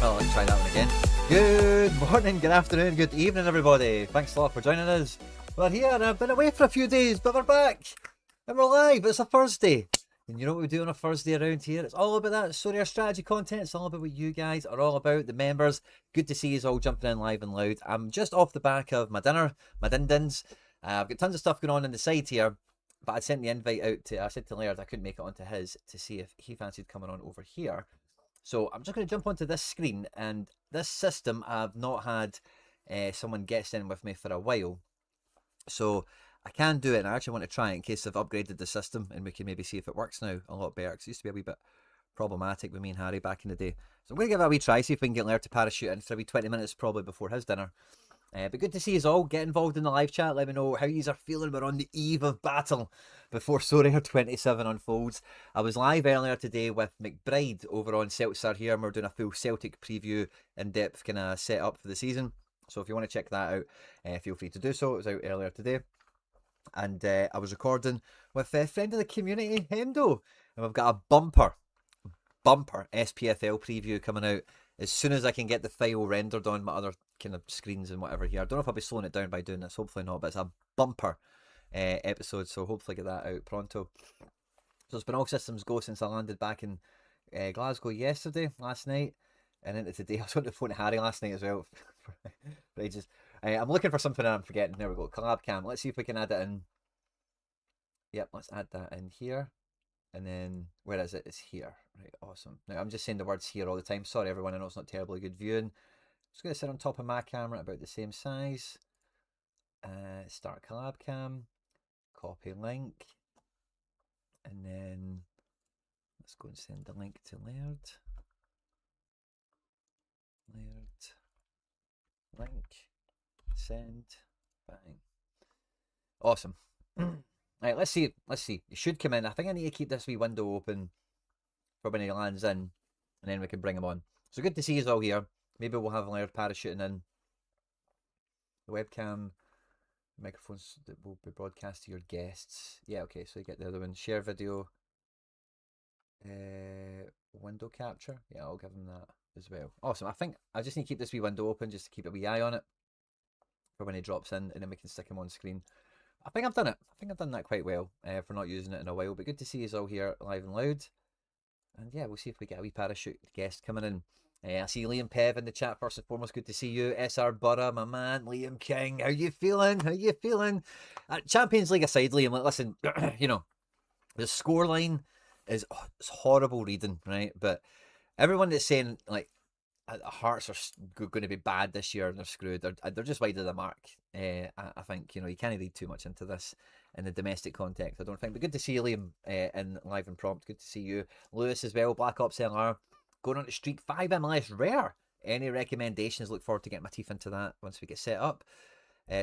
Well, let's try that one again. Good morning, good afternoon, good evening, everybody. Thanks a lot for joining us. We're here, and I've been away for a few days, but we're back. And we're live. It's a Thursday. And you know what we do on a Thursday around here? It's all about that Sorare strategy content. It's all about what you guys are all about, the members. Good to see you all jumping in live and loud. I'm just off the back of my dinner, my din-dins. I've got tons of stuff going on the side here. But I sent the invite out to, I said to Laird I couldn't make it onto his to see if he fancied coming on over here. So I'm just going to jump onto this screen, and this system I've not had someone guest in with me for a while. So I can do it, and I actually want to try it in case I've upgraded the system, and we can maybe see if it works now a lot better, because it used to be a wee bit problematic with me and Harry back in the day. So I'm going to give it a wee try, see if we can get Laird to parachute in for a wee 20 minutes probably before his dinner. But good to see you all. Get involved in the live chat. Let me know how you are feeling. We're on the eve of battle before Sorare 27 unfolds. I was live earlier today with McBride over on Satara here, and we're doing a full Celtic preview, in-depth kind of set up for the season. So if you want to check that out, feel free to do so. It was out earlier today. And I was recording with a friend of the community, Hendo. And we've got a bumper SPFL preview coming out as soon as I can get the file rendered on my other kind of screens and whatever here. I don't know if I'll be slowing it down by doing this, hopefully not, but it's a bumper episode, so hopefully get that out pronto. So it's been all systems go since I landed back in Glasgow last night, and into today. I was on the phone to Harry last night as well for ages. I'm looking for something and I'm forgetting. There we go, collab cam. Let's see if we can add it in. Yep, let's add that in here. And then, where is it? It's here. Right, awesome. Now, I'm just saying the words here all the time. Sorry, everyone. I know it's not terribly good viewing. Just going to sit on top of my camera about the same size. Start collab cam. Copy link. And then, let's go and send the link to Laird. Link. Send. Bang. Awesome. Right, let's see. It should come in. I think I need to keep this wee window open for when he lands in, and then we can bring him on. So good to see you all here. Maybe we'll have Laird parachuting in. The webcam, microphones that will be broadcast to your guests. Yeah, okay, so you get the other one. Share video. Window capture. Yeah, I'll give him that as well. Awesome. I think I just need to keep this wee window open just to keep a wee eye on it for when he drops in, and then we can stick him on screen. I think I've done it. I think I've done that quite well for not using it in a while. But good to see you all here live and loud. And yeah, we'll see if we get a wee parachute guest coming in. I see Liam Pev in the chat first and foremost. Good to see you. SR Borough, my man. Liam King, how you feeling? Champions League aside, Liam, listen, you know, the scoreline is it's horrible reading, right? But everyone that's saying, like, Hearts are going to be bad this year and they're screwed. They're just wide of the mark. I think, you know, you can't read too much into this in the domestic context, I don't think. But good to see you, Liam, in live and prompt. Good to see you. Lewis as well. Black Ops LR going on to Streak 5 MLS Rare. Any recommendations? Look forward to getting my teeth into that once we get set up.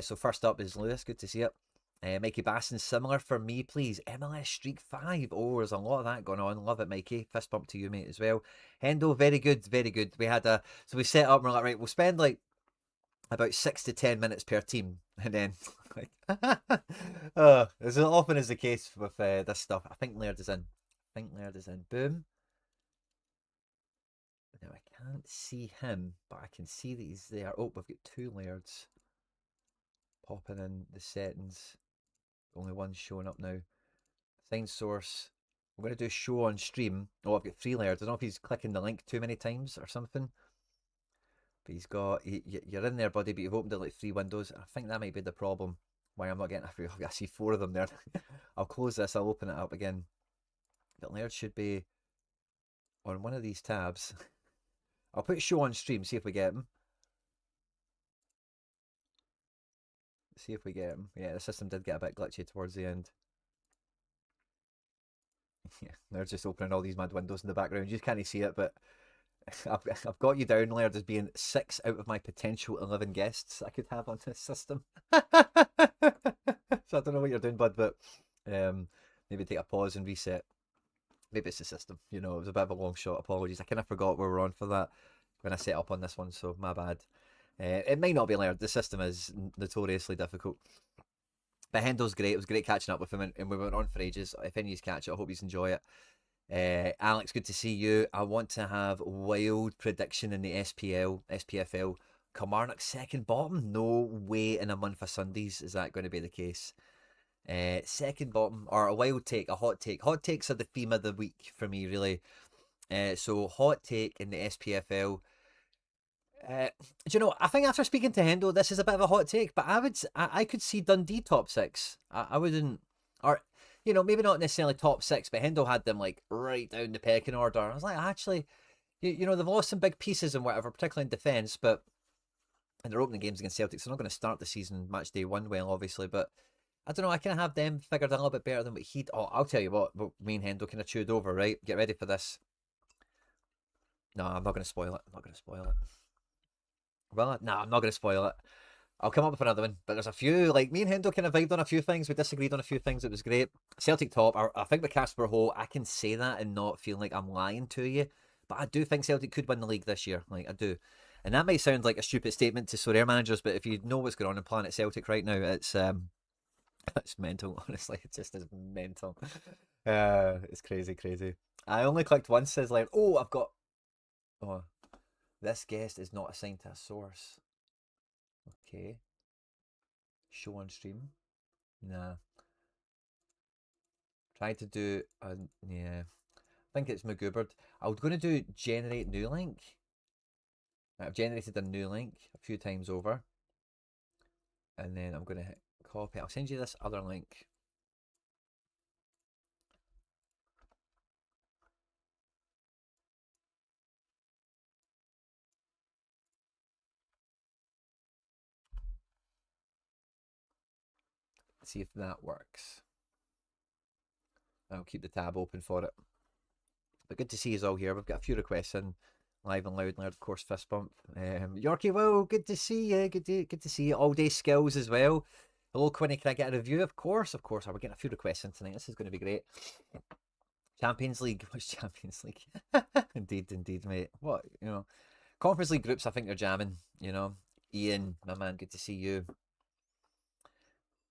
So first up is Lewis. Good to see it. Mikey Basson, similar for me, please. MLS Streak 5. Oh, there's a lot of that going on. Love it, Mikey. Fist bump to you, mate, as well. Hendo, very good, very good. We had so we set up and we're like, right, we'll spend like about 6 to 10 minutes per team. And then, like, as often is the case with this stuff. I think Laird is in. Boom. Now, I can't see him, but I can see that he's there. Oh, we've got two Lairds popping in the settings. Only one showing up now. Sign source. We're going to do show on stream. Oh, I've got three Lairds. I don't know if he's clicking the link too many times or something. But you're in there, buddy, but you've opened it like 3 windows. I think that might be the problem. Why I'm not getting, I see 4 of them there. I'll close this, I'll open it up again. But Laird should be on one of these tabs. I'll put show on stream, see if we get him. See if we get him. Yeah, the system did get a bit glitchy towards the end. Yeah, they're just opening all these mad windows in the background. You just can't see it, but I've got you down, Laird, as being 6 out of my potential 11 guests I could have on this system. So I don't know what you're doing, bud, but maybe take a pause and reset. Maybe it's the system. You know, it was a bit of a long shot. Apologies. I kind of forgot where we're on for that when I set up on this one, so my bad. It might not be Laird. The system is notoriously difficult. But Hendo's great. It was great catching up with him, and we went on for ages. If any of you catch it, I hope you enjoy it. Alex, good to see you. I want to have wild prediction in the SPFL. Kilmarnock second bottom? No way in a month of Sundays is that going to be the case. Second bottom, or a wild take, a hot take. Hot takes are the theme of the week for me, really. So hot take in the SPFL. Do you know? I think after speaking to Hendo, this is a bit of a hot take, but I could see Dundee top 6. I wouldn't, or you know, maybe not necessarily top 6, but Hendo had them like right down the pecking order. I was like, actually, you know, they've lost some big pieces and whatever, particularly in defence, but in their opening games against Celtic, they're not going to start the season match day 1 well, obviously, but I don't know, I kind of have them figured a little bit better than what he'd. Oh, I'll tell you what me and Hendo kind of chewed over, right? Get ready for this. No, I'm not going to spoil it. I'm not going to spoil it. Well, no, I'm not going to spoil it. I'll come up with another one, but there's a few, like, me and Hendo kind of vibed on a few things, we disagreed on a few things, it was great. Celtic top, I think with Casper Ho, I can say that and not feel like I'm lying to you, but I do think Celtic could win the league this year, like, I do. And that might sound like a stupid statement to Sorare managers, but if you know what's going on in Planet Celtic right now, it's mental, honestly, it just is mental. It's crazy, crazy. I only clicked once, says like, oh, I've got, oh, this guest is not assigned to a source. Okay. Show on stream. Nah. Try to do yeah. I think it's McGoobard. I was going to do generate new link. I've generated a new link a few times over. And then I'm going to hit copy. I'll send you this other link. See if that works. I'll keep the tab open for it. But good to see you all here. We've got a few requests in live and loud, of course, fist bump. Yorkie Will, good to see you. Good to see you. All day skills as well. Hello, Quinny. Can I get a review? Of course. We're getting a few requests in tonight. This is going to be great. Champions League. What's Champions League? Indeed, mate. What, you know, Conference League groups, I think they're jamming, you know. Ian, my man, good to see you.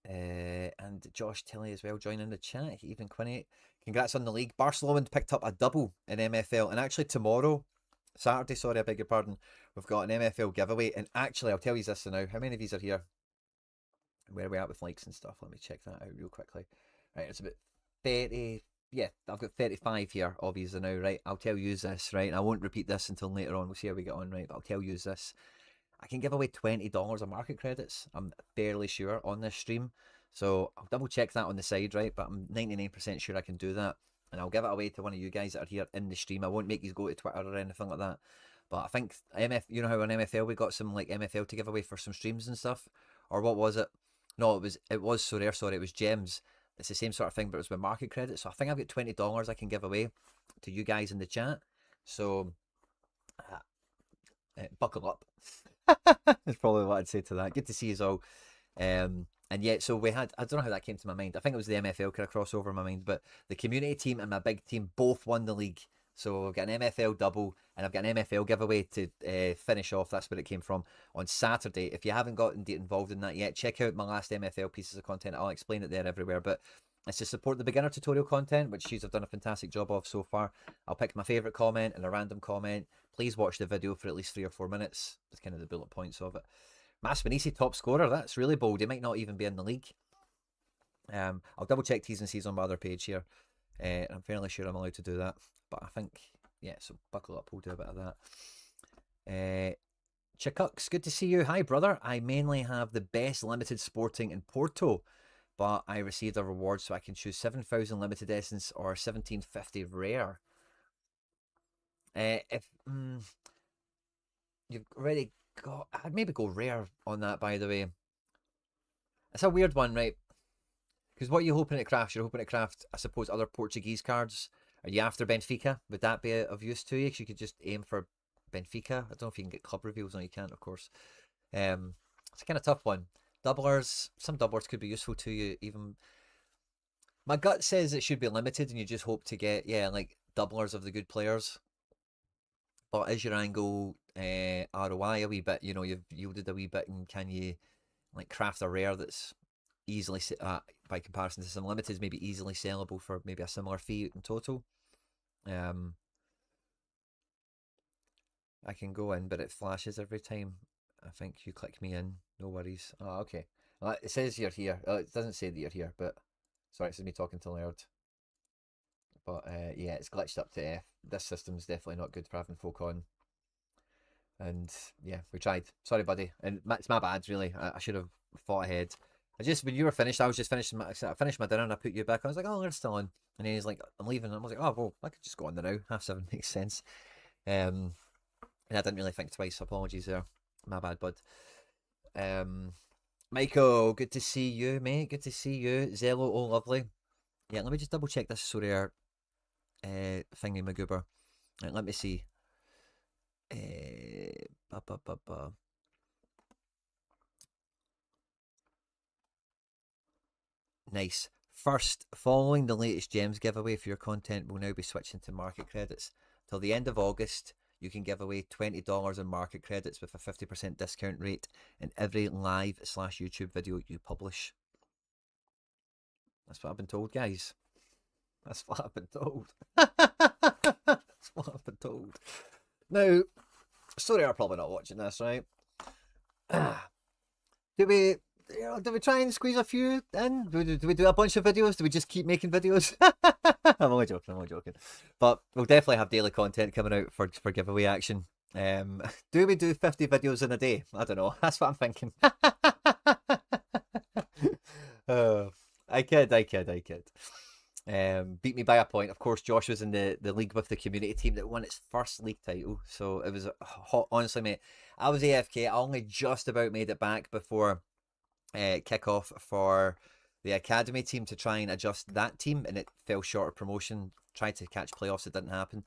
And Josh Tilley as well joining the chat. Evening, Quinny. Congrats on the league. Barcelona picked up a double in MFL, and actually tomorrow, Saturday, sorry, I beg your pardon, we've got an MFL giveaway. And actually, I'll tell you this now. How many of these are here? Where are we at with likes and stuff? Let me check that out real quickly. Right, it's about 30. Yeah, I've got 35 here, obviously now, right? I'll tell you this, right? I won't repeat this until later on. We'll see how we get on, right? But I'll tell you this. I can give away $20 of market credits, I'm fairly sure, on this stream. So I'll double check that on the side, right? But I'm 99% sure I can do that. And I'll give it away to one of you guys that are here in the stream. I won't make you go to Twitter or anything like that. But I think you know how on MFL we got some like MFL to give away for some streams and stuff? Or what was it? No, it was Sorare, sorry, it was Gems. It's the same sort of thing, but it was with market credit. So I think I've got $20 I can give away to you guys in the chat. So buckle up. That's probably what I'd say to that. Good to see you all. And yet, so we had, I don't know how that came to my mind. I think it was the MFL kind of crossover in my mind, but the community team and my big team both won the league. So I've got an MFL double and I've got an MFL giveaway to finish off. That's where it came from on Saturday. If you haven't gotten involved in that yet, check out my last MFL pieces of content. I'll explain it there everywhere. But it's to support the beginner tutorial content, which she's done a fantastic job of so far. I'll pick my favourite comment and a random comment. Please watch the video for at least 3 or 4 minutes. That's kind of the bullet points of it. Maspanisi top scorer. That's really bold. He might not even be in the league. I'll double check T's and C's on my other page here. I'm fairly sure I'm allowed to do that. But I think, yeah, so buckle up. We'll do a bit of that. Chicux, good to see you. Hi, brother. I mainly have the best limited sporting in Porto, but I received a reward so I can choose 7,000 limited essence or 1750 rare. If you've already got, I'd maybe go rare on that, by the way. It's a weird one, right? Because what are you hoping to craft? You're hoping to craft, I suppose, other Portuguese cards. Are you after Benfica? Would that be of use to you? Because you could just aim for Benfica. I don't know if you can get club reveals. No, you can't, of course. It's a kind of tough one. Doublers, some doublers could be useful to you. Even my gut says it should be limited, and you just hope to get like doublers of the good players. But is your angle ROI a wee bit? You know, you've yielded a wee bit, and can you like craft a rare that's easily by comparison to some limiteds, maybe easily sellable for maybe a similar fee in total? Um, I can go in, but it flashes every time. I think you click me in. No worries. Oh, okay. It says you're here. It doesn't say that you're here, but sorry, it's me talking to Laird. But yeah, it's glitched up to F. This system's definitely not good for having folk on. And yeah, we tried. Sorry, buddy. And it's my bad, really. I should have thought ahead. When you were finished, I was just finishing I finished my dinner and I put you back. I was like, oh, Laird's still on. And then he's like, I'm leaving. And I was like, oh, well, I could just go on there now. 7:30 makes sense. And I didn't really think twice. Apologies there. My bad, bud. Michael, good to see you, mate. Good to see you. Zello, oh, lovely. Yeah, let me just double check this Sorare thingy magoober. Right, let me see. Ba, ba, ba, ba. Nice. First, following the latest gems giveaway for your content will now be switching to market credits. Till the end of August, you can give away $20 in market credits with a 50% discount rate in every live/YouTube video you publish. That's what I've been told, guys. That's what I've been told. That's what I've been told. Now, sorry, I'm probably not watching this, right? Do we try and squeeze a few in? Do we do a bunch of videos? Do we just keep making videos? I'm only joking. I'm only joking. But we'll definitely have daily content coming out for giveaway action. Do we do 50 videos in a day? I don't know. That's what I'm thinking. I kid. Beat me by a point. Of course, Josh was in the league with the community team that won its first league title. So it was hot. Honestly, mate, I was AFK. I only just about made it back before kickoff for the academy team to try and adjust that team, and it fell short of promotion. Tried to catch playoffs, it didn't happen.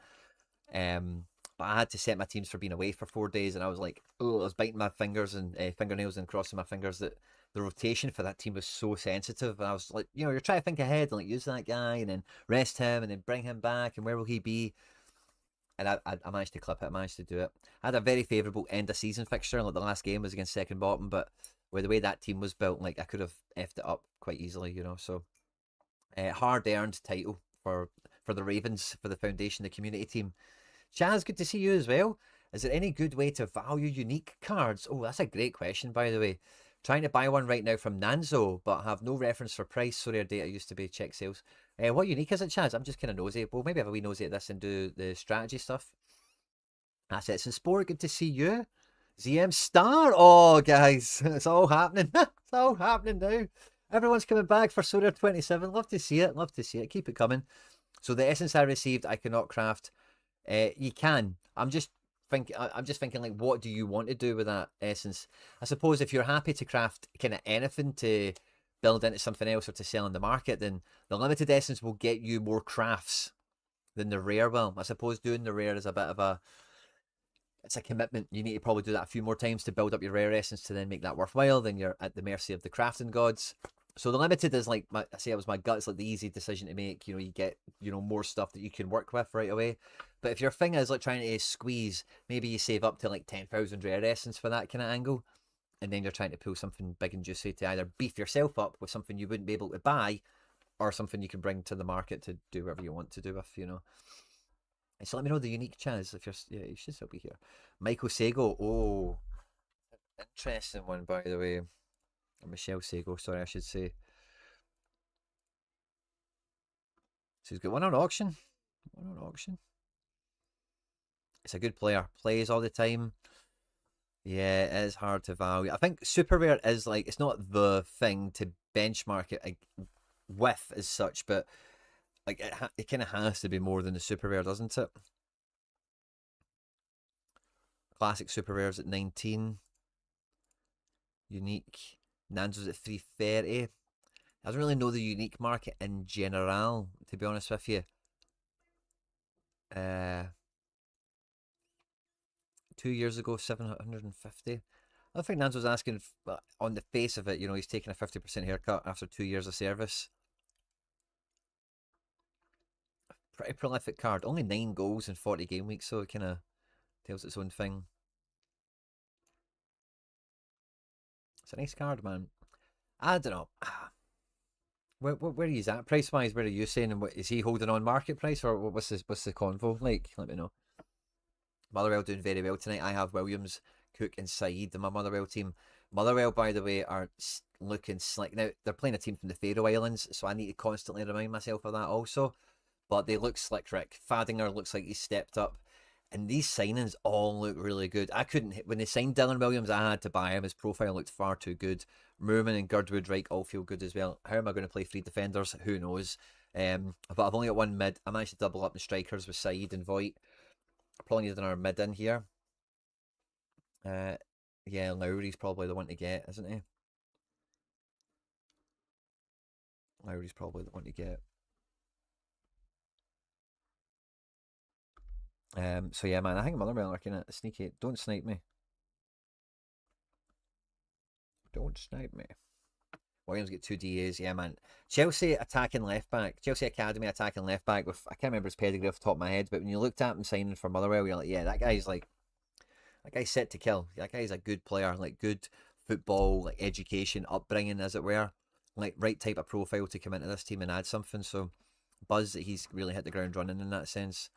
But I had to set my teams for being away for 4 days, and I was like, oh, I was biting my fingers and fingernails and crossing my fingers that the rotation for that team was so sensitive. And I was like, you're trying to think ahead and like use that guy and then rest him and then bring him back and where will he be? And I managed to clip it. I managed to do it. I had a very favourable end of season fixture. Like the last game was against second bottom, but with the way that team was built, like I could have effed it up quite easily, So hard earned title for the Ravens, for the foundation, the community team. Chaz, good to see you as well. Is there any good way to value unique cards? Oh, that's a great question, by the way. Trying to buy one right now from Nanzo, but have no reference for price. Sorry, our data used to be check sales. What unique is it, Chaz? I'm just kind of nosy. Well, maybe have a wee nosy at this and do the strategy stuff. Assets and sport, good to see you. ZM Star. Oh, guys, it's all happening. It's all happening now. Everyone's coming back for Sorare 27. Love to see it. Love to see it. Keep it coming. So the essence I received, I cannot craft. You can. I'm just thinking like, what do you want to do with that essence? I suppose if you're happy to craft kind of anything to build into something else or to sell in the market, then the limited essence will get you more crafts than the rare will. I suppose doing the rare is a bit of it's a commitment. You need to probably do that a few more times to build up your rare essence to then make that worthwhile. Then you're at the mercy of the crafting gods. So the limited is like, I say it was my gut. It's like the easy decision to make. You get more stuff that you can work with right away. But if your thing is like trying to squeeze, maybe you save up to like 10,000 rare essence for that kind of angle, and then you're trying to pull something big and juicy to either beef yourself up with something you wouldn't be able to buy, or something you can bring to the market to do whatever you want to do with. So let me know the unique Chaz if you should still be here. Michael Sago, oh, interesting one by the way. Or Michelle Sago, sorry, I should say. So he's got one on auction. It's a good player. Plays all the time. Yeah, it is hard to value. I think super rare is like it's not the thing to benchmark it with as such, but like it kind of has to be more than the super rare, doesn't it? Classic super rares at 19, unique Nando's at 330. I don't really know the unique market in general, to be honest with you. Uh, 2 years ago, 750. I don't think Nando's asking, on the face of it, he's taking a 50% haircut after 2 years of service. Pretty prolific card. Only 9 goals in 40 game weeks, so it kind of tells its own thing. It's a nice card, man. I don't know. Where are you at price wise? Where are you saying? And what is he holding on market price, or what's the convo like? Let me know. Motherwell doing very well tonight. I have Williams, Cook, and Saeed in my Motherwell team. Motherwell, by the way, are looking slick. Now, they're playing a team from the Faroe Islands, so I need to constantly remind myself of that also. But they look slick, Rick. Fadinger looks like he's stepped up. And these signings all look really good. I couldn't when they signed Dylan Williams, I had to buy him. His profile looked far too good. Moorman and Girdwood Reich all feel good as well. How am I going to play three defenders? Who knows? But I've only got one mid. I managed to double up in strikers with Saeed and Voigt. I probably need another mid in here. Yeah, Lowry's probably the one to get, isn't he? Lowry's probably the one to get. So yeah, man, I think Motherwell are kind of sneaky. Don't snipe me. Don't snipe me. Williams get two DAs, yeah, man. Chelsea attacking left back, Chelsea Academy attacking left back with I can't remember his pedigree off the top of my head, but when you looked at him signing for Motherwell, you're like, yeah, that guy's set to kill. That guy's a good player, like good football, like education, upbringing, as it were, like right type of profile to come into this team and add something. So buzz that he's really hit the ground running in that sense,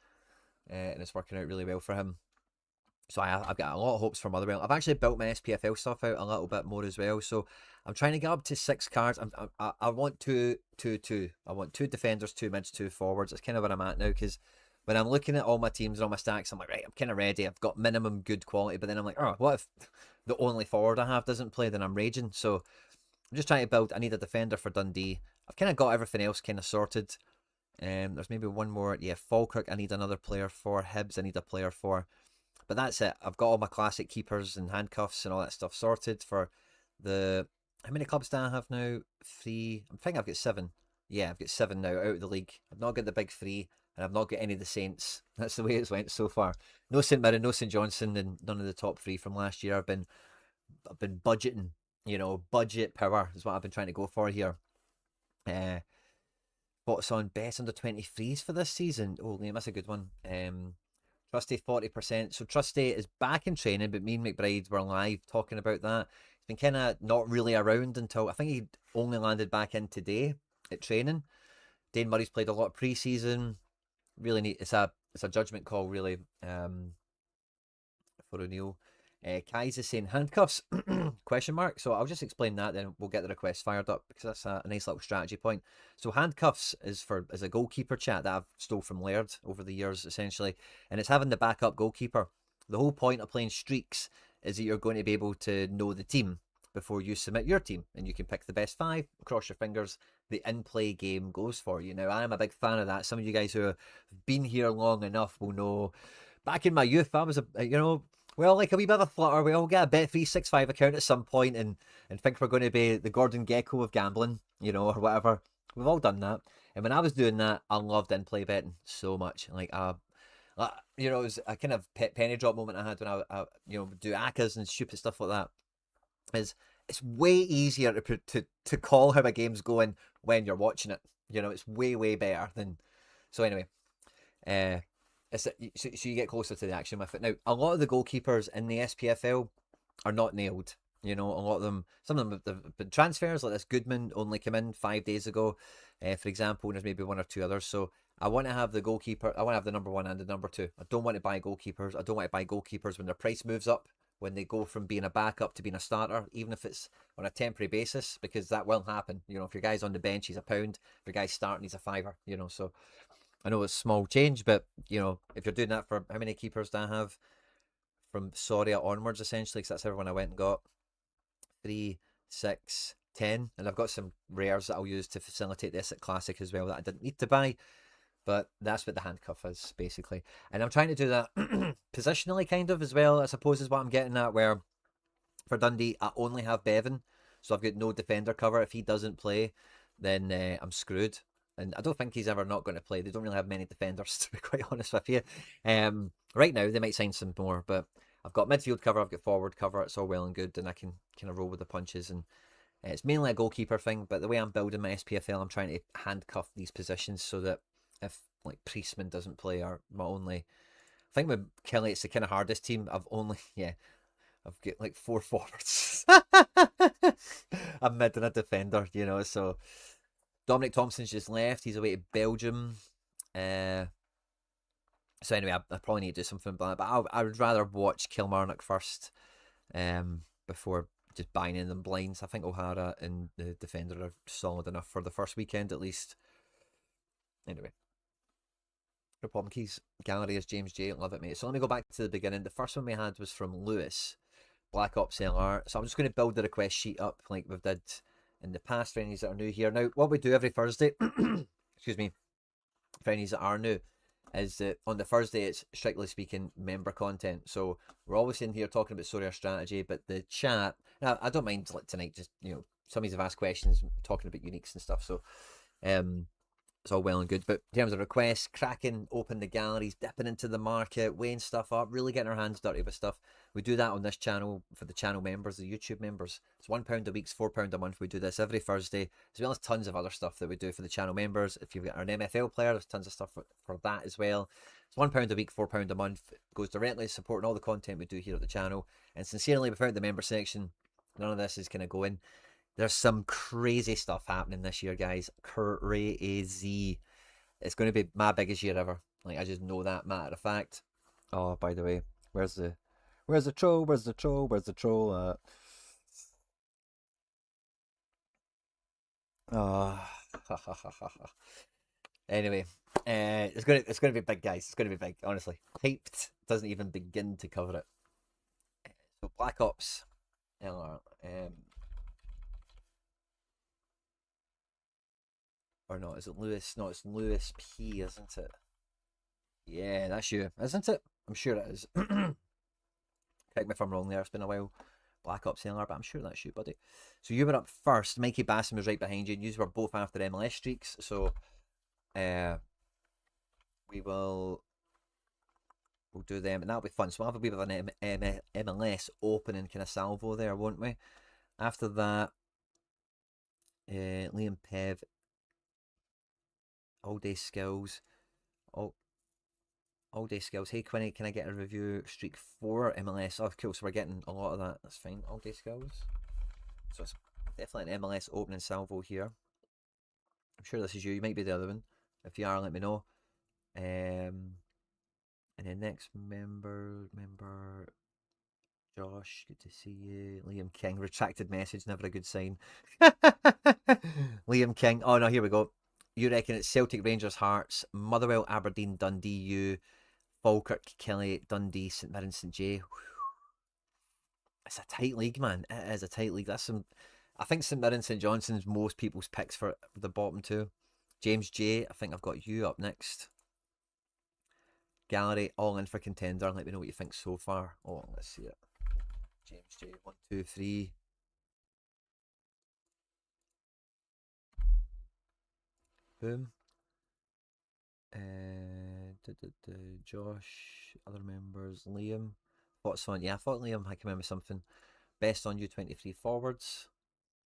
and it's working out really well for him. So I've got a lot of hopes for Motherwell. I've actually built my SPFL stuff out a little bit more as well. So I'm trying to get up to 6 cards. I want two. I want two defenders, two mids, two forwards. That's kind of where I'm at now because when I'm looking at all my teams and all my stacks, I'm like, right, I'm kind of ready. I've got minimum good quality, but then I'm like, oh, what if the only forward I have doesn't play? Then I'm raging. So I'm just trying to build. I need a defender for Dundee. I've kind of got everything else kind of sorted. There's maybe one more. Yeah, Falkirk. I need another player for Hibs. I need a player for. But that's it. I've got all my classic keepers and handcuffs and all that stuff sorted for the. How many clubs do I have now? Three. I think I've got 7. Yeah, I've got 7 now out of the league. I've not got the big 3, and I've not got any of the Saints. That's the way it's went so far. No St Mirren, no St Johnson, and none of the top 3 from last year. I've been budgeting. Budget power is what I've been trying to go for here. Uh, what's on best under 23s for this season? Oh, Liam, that's a good one. Trusty 40%. So Trusty is back in training, but me and McBride were live talking about that. He's been kind of not really around until I think he only landed back in today at training. Dane Murray's played a lot of pre-season. Really neat. It's a judgment call really for O'Neill. Kai's is saying handcuffs question mark. So I'll just explain that, then we'll get the request fired up because that's a nice little strategy point. So handcuffs is a goalkeeper chat that I've stole from Laird over the years essentially, and it's having the backup goalkeeper. The whole point of playing streaks is that you're going to be able to know the team before you submit your team, and you can pick the best 5. Cross your fingers. The in-play game goes for you. Now I'm a big fan of that. Some of you guys who have been here long enough will know. Back in my youth, I was well, like a wee bit of a flutter. We all get a Bet365 account at some point and think we're going to be the Gordon Gecko of gambling, or whatever. We've all done that. And when I was doing that, I loved in-play betting so much. It was a kind of penny drop moment I had when I do ACCAs and stupid stuff like that. It's way easier to call how a game's going when you're watching it. It's way better than. So anyway, so you get closer to the action with it. Now, a lot of the goalkeepers in the SPFL are not nailed. A lot of them, some of them have been transfers, like this Goodman only came in 5 days ago, for example, and there's maybe one or two others. So I want to have the goalkeeper, I want to have the number 1 and the number 2. I don't want to buy goalkeepers. I don't want to buy goalkeepers when their price moves up, when they go from being a backup to being a starter, even if it's on a temporary basis, because that will happen. If your guy's on the bench, he's £1. If your guy's starting, he's a fiver, so I know it's small change, but if you're doing that for how many keepers do I have? from Sorare onwards, essentially, because that's everyone I went and got. 3, 6, 10, and I've got some rares that I'll use to facilitate this at Classic as well that I didn't need to buy. But that's what the handcuff is, basically. And I'm trying to do that positionally, kind of, as well, I suppose, is what I'm getting at, where for Dundee, I only have Bevan, so I've got no defender cover. If he doesn't play, then I'm screwed. And I don't think he's ever not going to play. They don't really have many defenders, to be quite honest with you. Right now, they might sign some more, but I've got midfield cover, I've got forward cover. It's all well and good, and I can kind of roll with the punches. And it's mainly a goalkeeper thing, but the way I'm building my SPFL, I'm trying to handcuff these positions so that if like Priestman doesn't play, or my only, I think with Kelly, it's the kind of hardest team. I've got like 4 forwards, a mid and a defender, so Dominic Thompson's just left. He's away to Belgium. So anyway, I probably need to do something about that. But I would rather watch Kilmarnock first before just buying in them blinds. I think O'Hara and the defender are solid enough for the first weekend at least. Anyway. No problem, Keys. Gallery is James J. Love it, mate. So let me go back to the beginning. The first one we had was from Lewis, Black Ops LR. So I'm just going to build the request sheet up like we've did in the past for any that are new here. Now, what we do every Thursday, excuse me, for any that are new, is that on the Thursday it's strictly speaking member content. So we're always in here talking about Sorare strategy, but the chat, now I don't mind like tonight, just some of you have asked questions talking about uniques and stuff. So it's all well and good, but in terms of requests, cracking open the galleries, dipping into the market, weighing stuff up, really getting our hands dirty with stuff. We do that on this channel for the channel members, the YouTube members. It's £1 a week, it's £4 a month. We do this every Thursday, as well as tons of other stuff that we do for the channel members. If you've got an MFL player, there's tons of stuff for that as well. It's £1 a week, £4 a month. It goes directly supporting all the content we do here at the channel. And sincerely, without the member section, none of this is going to go in. There's some crazy stuff happening this year, guys. Crazy. It's going to be my biggest year ever. Like, I just know that, matter of fact. Oh, by the way, where's the troll? Where's the troll? Where's the troll? Oh. Anyway, it's gonna be big, guys. It's gonna be big. Honestly, hyped doesn't even begin to cover it. So Black Ops LR. Or not, is it Lewis? No, it's Lewis P, isn't it? Yeah, that's you, isn't it? I'm sure it is. Correct me if I'm wrong there, it's been a while. Black Ops LR, but I'm sure that's you, buddy. So you were up first, Mikey Basson was right behind you, and you were both after MLS streaks, so we'll do them, and that'll be fun. So we'll have a bit of an MLS opening kind of salvo there, won't we? After that, Liam Pev, All Day Skills. All Day Skills. Hey Quinny, can I get a review streak 4 MLS? Oh, cool. So we're getting a lot of that. That's fine. All Day Skills. So it's definitely an MLS opening salvo here. I'm sure this is you. You might be the other one. If you are, let me know. And then next member Josh, good to see you. Liam King, retracted message, never a good sign. Liam King. Oh no, here we go. You reckon it's Celtic, Rangers, Hearts, Motherwell, Aberdeen, Dundee, U, Falkirk, Kelly, Dundee, St Mirren, St J. It's a tight league, man. It is a tight league. That's some. I think St Mirren, St Johnson's most people's picks for the bottom two. James J, I think I've got you up next. Gallery, all in for contender. Let me know what you think so far. Oh, let's see it. James J, 1, 2, 3. Boom. Josh, other members, Liam. Thoughts on? Yeah, I thought Liam had come in with something. Best on U23 forwards.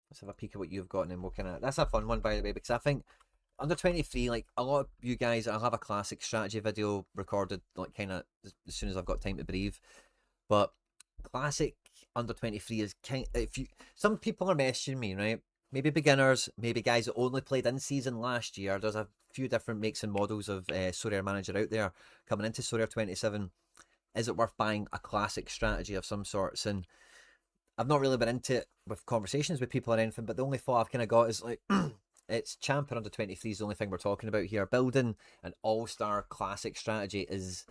Let's have a peek at what you've got, and then we'll kind of. That's a fun one, by the way, because I think under 23, like a lot of you guys, I'll have a classic strategy video recorded, like kind of as soon as I've got time to breathe. But classic under 23 is kind. If you, some people are messaging me, right? Maybe beginners, maybe guys that only played in season last year. There's a few different makes and models of Sorare Manager out there coming into Sorare 27. Is it worth buying a classic strategy of some sorts? And I've not really been into it with conversations with people or anything, but the only thought I've kind of got is like, it's Champion under 23 is the only thing we're talking about here. Building an all-star classic strategy is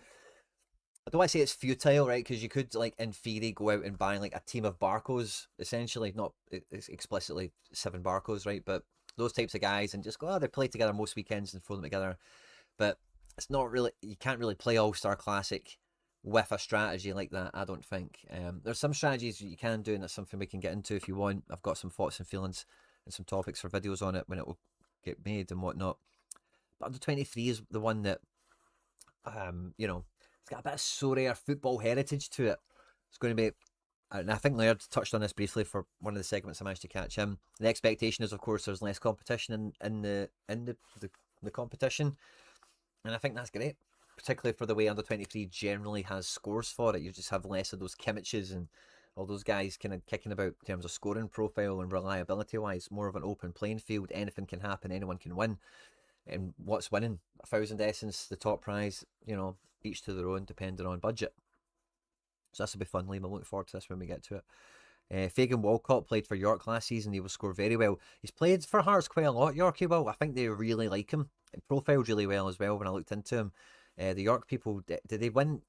I don't want to say it's futile, right? Because you could, like, in theory, go out and buy like a team of Barcos, essentially, not explicitly 7 Barcos, right? But those types of guys, and just go, oh, they play together most weekends and throw them together. But it's not really, you can't really play All Star Classic with a strategy like that, I don't think. There's some strategies you can do, and that's something we can get into if you want. I've got some thoughts and feelings and some topics for videos on it when it will get made and whatnot. But under 23 is the one that, it's got a bit of Sorare football heritage to it. It's going to be, and I think Laird touched on this briefly for one of the segments I managed to catch him. The expectation is, of course, there's less competition in the competition, and I think that's great, particularly for the way under 23 generally has scores for it. You just have less of those Kimmiches and all those guys kind of kicking about in terms of scoring profile and reliability wise. More of an open playing field. Anything can happen. Anyone can win. And what's winning? 1,000 essence, the top prize, each to their own, depending on budget. So this will be fun, Liam. I'm looking forward to this when we get to it. Fagan Walcott played for York last season. He will score very well. He's played for Hearts quite a lot, Yorkie will. I think they really like him. He profiled really well as well when I looked into him. The York people, did they win?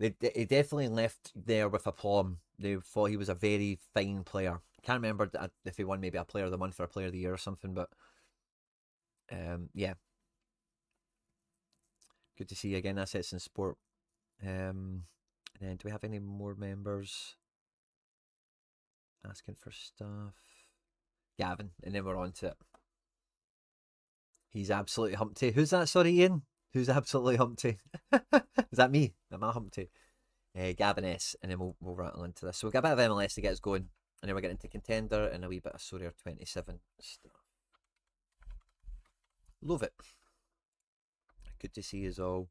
He definitely left there with aplomb. They thought he was a very fine player. Can't remember if he won maybe a player of the month or a player of the year or something, but yeah. Good to see you again, Assets in Sport. And then do we have any more members asking for stuff? Gavin, and then we're on to it. He's absolutely Humpty. Who's that? Sorry, Ian. Who's absolutely Humpty? Is that me? Am I Humpty? Gavin S, and then we'll rattle into this. So we've got a bit of MLS to get us going, and then we're getting into Contender and a wee bit of Sorare 27 stuff. Love it. Good to see us all.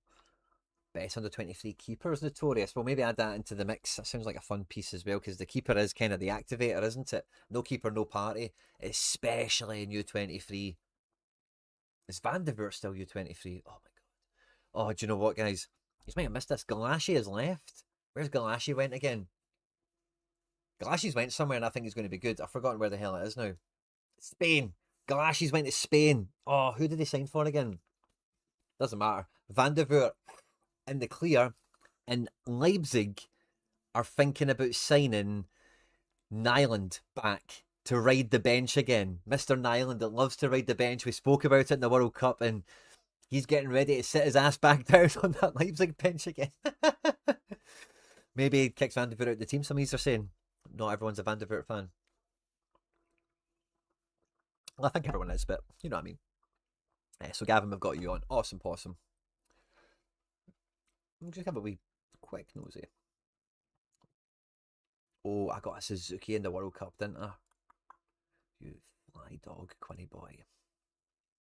Best under 23 keepers notorious. Well, maybe add that into the mix. That sounds like a fun piece as well, because the keeper is kind of the activator, isn't it? No keeper, no party, especially in U23. Is Van de Voort still U23? Oh my god. Oh, do you know what, guys? You might have missed this. Galassi has left. Where's Galassi went again? Galassi's went somewhere and I think he's going to be good. I've forgotten where the hell it is now. Spain. Galassi's went to Spain. Oh, who did they sign for again? Doesn't matter. Van de Voort in the clear, and Leipzig are thinking about signing Nyland back to ride the bench again. Mr. Nyland that loves to ride the bench. We spoke about it in the World Cup, and he's getting ready to sit his ass back down on that Leipzig bench again. Maybe he kicks Van de Voort out the team, some of these are saying. Not everyone's a Van de Voort fan. Well, I think everyone is, but you know what I mean. So Gavin, we've got you on. Awesome possum. We'll just have a wee quick nosy. Oh, I got a Suzuki in the World Cup, didn't I? You fly dog, Quinny boy.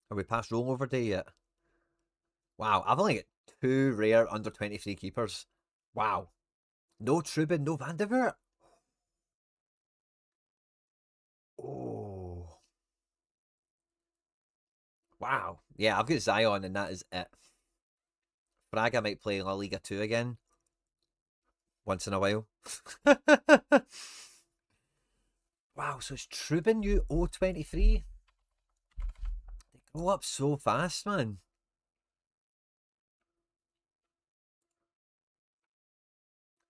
Are we past rollover day yet? Wow, I've only got 2 rare under 23 keepers. Wow. No Trubin, no Van de Voort. Oh. Wow. Yeah, I've got Zion and that is it. Braga might play La Liga 2 again. Once in a while. Wow, so it's Trubin U023. They grow up so fast, man.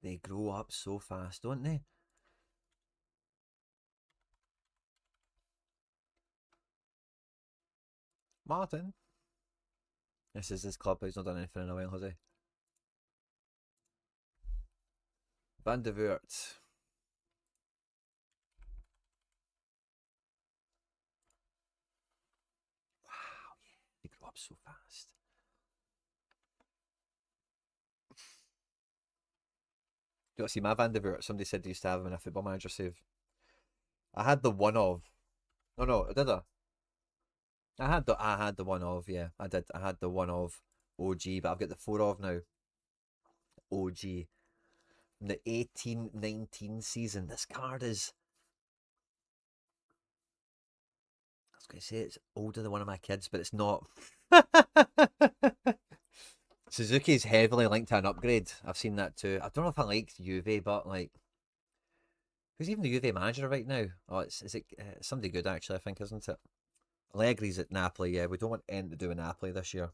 They grow up so fast, don't they? Martin. This is his club, but he's not done anything in a while, has he? Van de Voort. Wow, yeah, they grow up so fast. You see my Van de Voort? Somebody said they used to have him in a Football Manager save. I had the one of. No, no, did I? I had the one of, yeah. I did. I had the one of OG, but I've got the 4 of now. OG. From the 18-19 season. This card is, I was going to say it's older than one of my kids, but it's not. Suzuki's heavily linked to an upgrade. I've seen that too. I don't know if I like Juve, but like, who's even the Juve manager right now? Oh, is it somebody good actually? I think, isn't it? Allegri's at Napoli. Yeah, we don't want anything to do with Napoli this year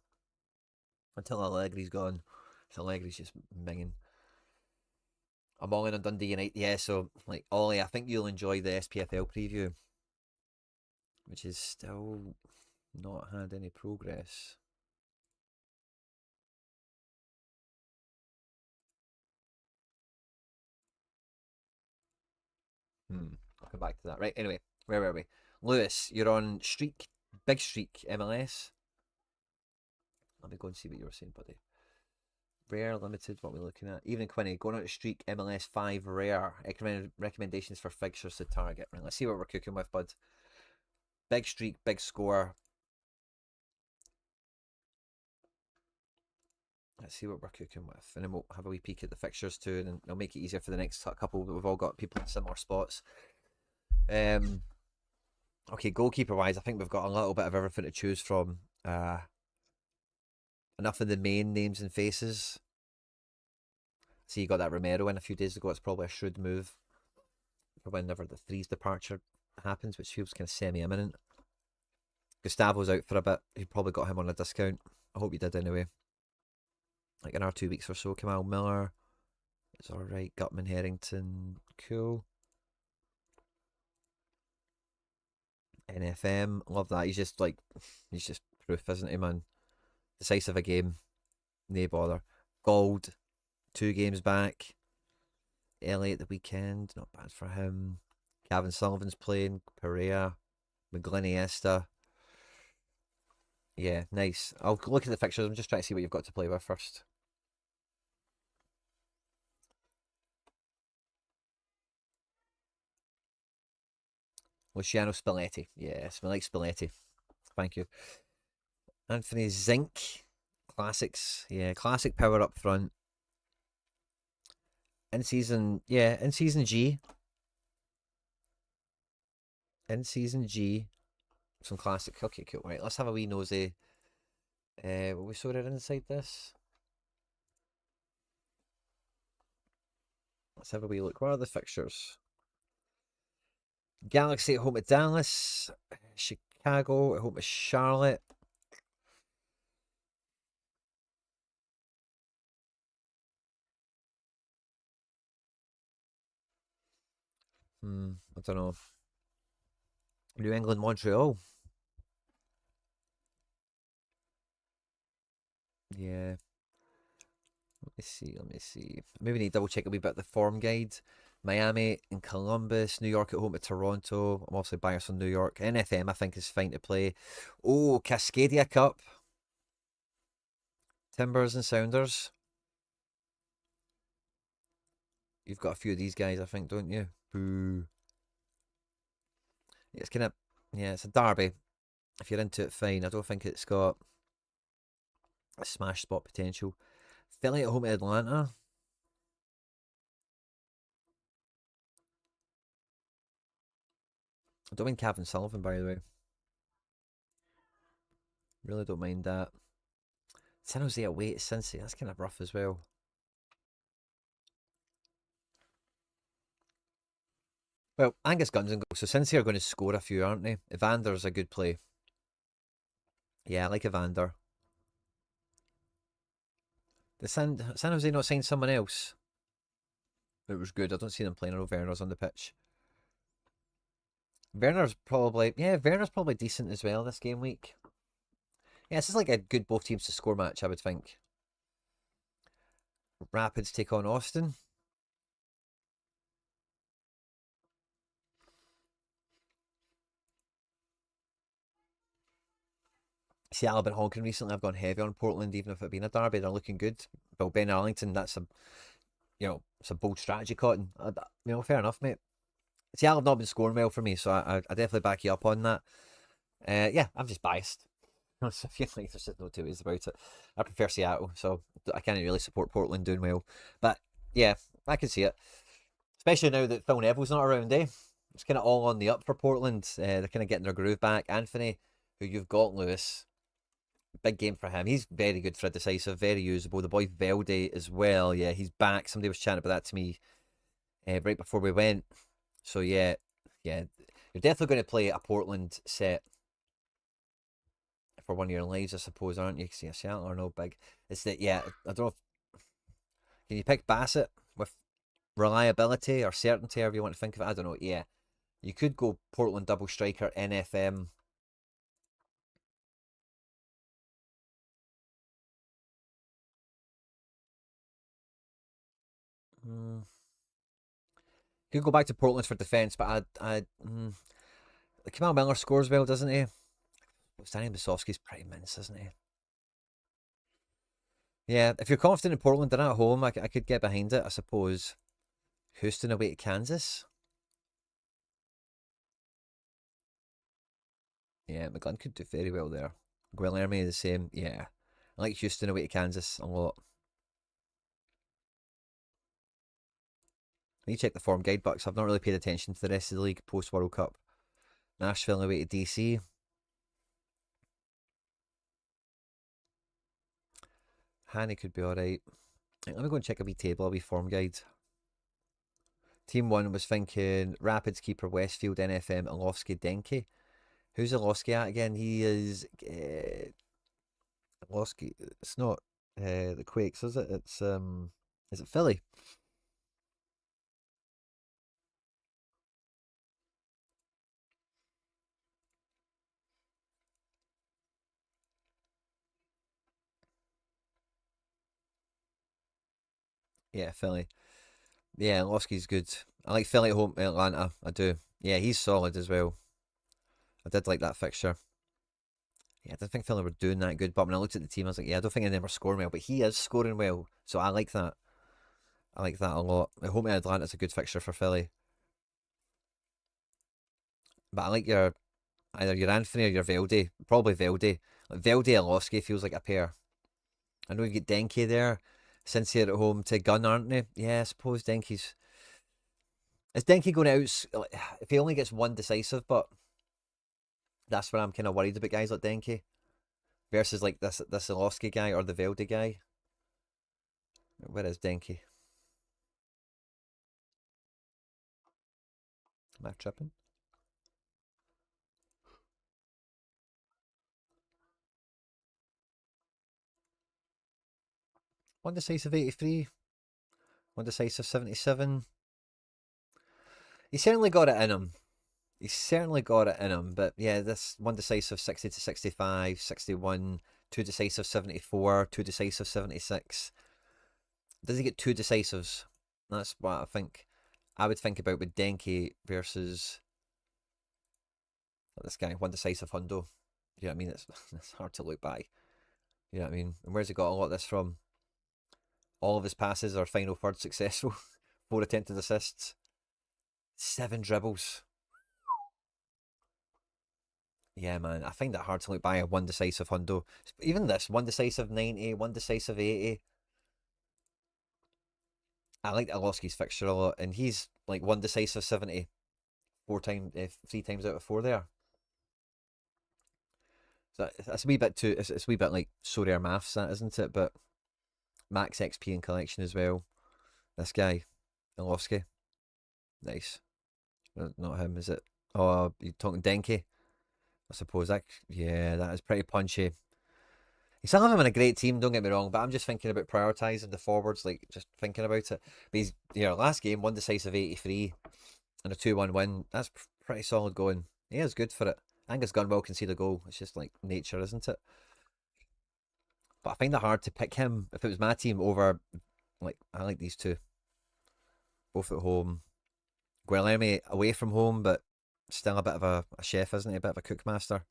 until Allegri's gone. So Allegri's just minging. I'm all in on Dundee United. Yeah, so like Ollie, I think you'll enjoy the SPFL preview, which is still not had any progress. I'll come back to that. Right, anyway, where were we? Lewis, you're on streak, big streak MLS. Let me go and see what you were saying, buddy. Rare, limited, what are we looking at? Even Quinny, going out to streak, MLS 5 rare. Recommendations for fixtures to target. Right, let's see what we're cooking with, bud. Big streak, big score. Let's see what we're cooking with. And then we'll have a wee peek at the fixtures too, and it'll make it easier for the next couple. We've all got people in similar spots. Okay, goalkeeper wise, I think we've got a little bit of everything to choose from. Enough of the main names and faces. See, you got that Romero in a few days ago. It's probably a shrewd move for whenever the three's departure happens, which feels kind of semi-imminent. Gustavo's out for a bit. You probably got him on a discount. I hope you did anyway. Like in our 2 weeks or so. Kamal Miller is alright. Gutman Harrington, cool. NFM, love that. He's just proof, isn't he, man? Decisive a game, no bother. Gold, 2 games back. LA at the weekend, not bad for him. Gavin Sullivan's playing. Perea, McGlynn Yeah, nice. I'll look at the fixtures. I'm just trying to see what you've got to play with first. Luciano Spalletti. Yes, I like Spalletti. Thank you. Anthony Zink. Classics. Yeah, classic power up front. In season G. In season G. Some classic. Okay, cool. Right, let's have a wee nosy. What we saw there inside this? Let's have a wee look. What are the fixtures? Galaxy at home at Dallas. Chicago at home at Charlotte. I don't know. New England, Montreal. Yeah. Let me see. Maybe need to double check a wee bit the form guide. Miami and Columbus, New York at home at Toronto. I'm obviously biased on New York. NFM I think is fine to play. Oh, Cascadia Cup. Timbers and Sounders. You've got a few of these guys, I think, don't you? Boo. It's kind of, yeah, it's a derby. If you're into it, fine. I don't think it's got a smash spot potential. Philly at home at Atlanta. I don't mind Kevin Sullivan, by the way. Really don't mind that. San Jose away at Cincy. That's kind of rough as well. Well, Angus Guns and goals. So Cincy are going to score a few, aren't they? Evander's a good play. Yeah, I like Evander. Did San Jose not sign someone else? It was good. I don't see them playing. I know Werner's on the pitch. Werner's probably decent as well this game week. Yeah, this is like a good both teams to score match, I would think. Rapids take on Austin. Seattle have been honking recently. I've gone heavy on Portland, even if it been a derby. They're looking good. Well, Ben Arlington, that's it's a bold strategy, Cotton. Fair enough, mate. Seattle have not been scoring well for me, so I definitely back you up on that. Yeah, I'm just biased. I feel like there's just no two ways about it. I prefer Seattle, so I can't really support Portland doing well. But yeah, I can see it. Especially now that Phil Neville's not around, eh? It's kind of all on the up for Portland. They're kind of getting their groove back. Anthony, who you've got, Lewis, big game for him. He's very good for a decisive, very usable. The boy Velde as well. Yeah, he's back. Somebody was chatting about that to me right before we went. So yeah, you're definitely going to play a Portland set for one of your lives, I suppose, aren't you? Because Seattle are no big. It's that, yeah, I don't know. Can you pick Bassett with reliability or certainty, however you want to think of it? I don't know. Yeah, you could go Portland double striker NFM. Mm. Could go back to Portland for defence, but Kamal Miller scores well, doesn't he? Stanley Basovsky's pretty mince, isn't he? Yeah, if you're confident in Portland, they're at home. I could get behind it, I suppose. Houston away to Kansas. Yeah, McGlynn could do very well there. Guilherme the same. Yeah, I like Houston away to Kansas a lot. I need to check the form guide, Bucks. I've not really paid attention to the rest of the league post World Cup. Nashville away to DC. Hanny could be alright. Let me go and check a wee table, a wee form guide. Team 1 was thinking Rapids keeper Westfield, NFM, Alofsky, Denke. Who's Alofsky at again? He is Alofsky. It's not the Quakes, is it? It's is it Philly? Yeah, Philly. Yeah, Alofsky's good. I like Philly at home in Atlanta. I do. Yeah, he's solid as well. I did like that fixture. Yeah, I didn't think Philly were doing that good, but when I looked at the team, I was like, yeah, I don't think any of them are scoring well, but he is scoring well, so I like that. I like that a lot. I hope Atlanta's a good fixture for Philly, but I like your either your Anthony or your Velde. Probably Velde. Like Velde and Losky feels like a pair. I know you get Denke there. Since they're at home to Gunn, aren't they? Yeah, I suppose Denke's. Is Denke going out? If he only gets one decisive, but that's where I'm kind of worried about guys like Denke versus like this Losky guy or the Velde guy. Where is Denke? Am I tripping? One decisive 83, one decisive 77. He certainly got it in him. He's certainly got it in him. But yeah, this one decisive 60 to 65, 61, two decisive 74, two decisive 76. Does he get two decisives? That's what I think. I would think about with Denki versus this guy, one decisive Hundo. You know what I mean? It's hard to look by. You know what I mean? And where's he got a lot of this from? All of his passes are final third successful. Four attempted assists. Seven dribbles. Yeah, man. I find it hard to look by a one decisive Hundo. Even this, one decisive 90, one decisive 80. I like Alowski's fixture a lot, and he's like one decisive 70, four times, three times out of four there. So that's a wee bit too. It's a wee bit like Sorare maths, that isn't it? But max XP in collection as well. This guy, Alowski, nice. Not him, is it? Oh, you talking Denki? I suppose that. Yeah, that is pretty punchy. You still have him in a great team, don't get me wrong, but I'm just thinking about prioritising the forwards, like just thinking about it. But he's, last game, one decisive 83 and a 2-1 win. That's pretty solid going. He is good for it. Angus Gunwell can see the goal. It's just like nature, isn't it? But I find it hard to pick him if it was my team over, like, I like these two. Both at home. Guilherme away from home, but still a bit of a chef, isn't he? A bit of a cookmaster.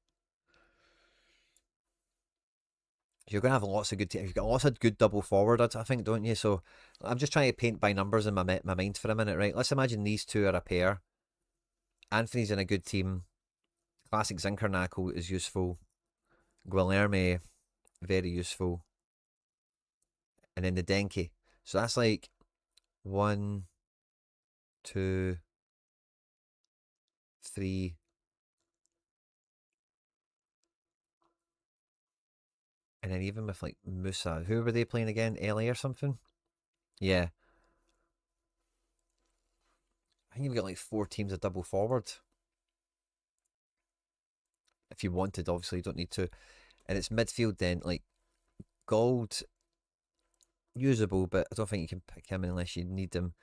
You're going to have lots of good. You've got lots of good double forward, I think, don't you? So I'm just trying to paint by numbers in my mind for a minute, right? Let's imagine these two are a pair. Anthony's in a good team. Classic Zinkernackel is useful. Guilherme, very useful. And then the Denki. So that's like one, two, three. And then even with like Musa, who were they playing again? LA or something? Yeah. I think you've got like four teams of double forward. If you wanted, obviously you don't need to. And it's midfield then, like Gold. usable, but I don't think you can pick him unless you need him.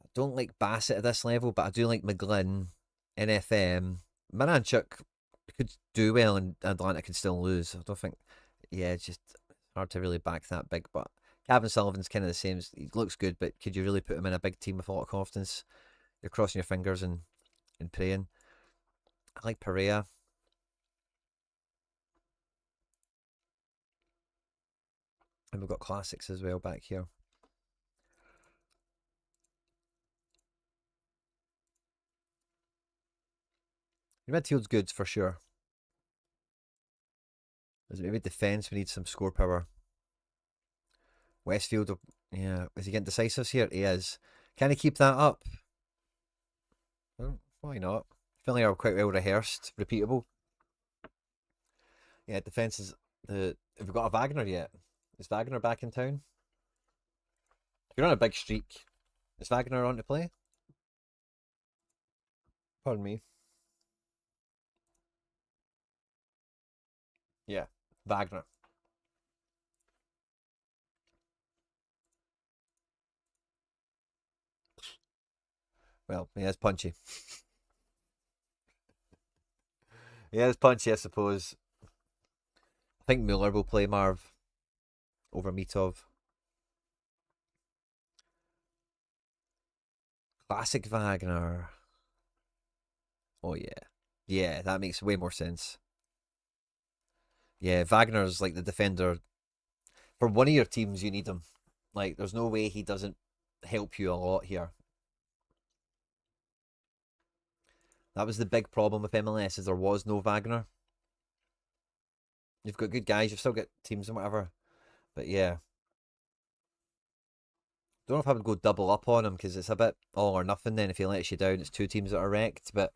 I don't like Bassett at this level, but I do like McGlynn, NFM. Miranchuk could do well, and Atlanta could still lose. I don't think. Yeah, it's just hard to really back that big. But Gavin Sullivan's kind of the same. He looks good, but could you really put him in a big team with a lot of confidence? You're crossing your fingers and praying. I like Perea. And we've got classics as well back here. Your midfield's good for sure. Is it maybe defence? We need some score power. Westfield, yeah. Is he getting decisives here? He is. Can he keep that up? Well, why not? Feeling are quite well rehearsed, repeatable. Yeah, defence is the. Have we got a Wagner yet? Is Wagner back in town? You're on a big streak. Is Wagner on to play? Pardon me. Yeah, Wagner. Well, he is punchy. He is punchy, I suppose. I think Mueller will play Marv over Mitov. Classic Wagner. Oh yeah. Yeah, that makes way more sense. Yeah, Wagner's like the defender. For one of your teams, you need him. Like, there's no way he doesn't help you a lot here. That was the big problem with MLS is there was no Wagner. You've got good guys, you've still got teams and whatever. But yeah. Don't know if I would go double up on him because it's a bit all or nothing then. If he lets you down, it's two teams that are wrecked. But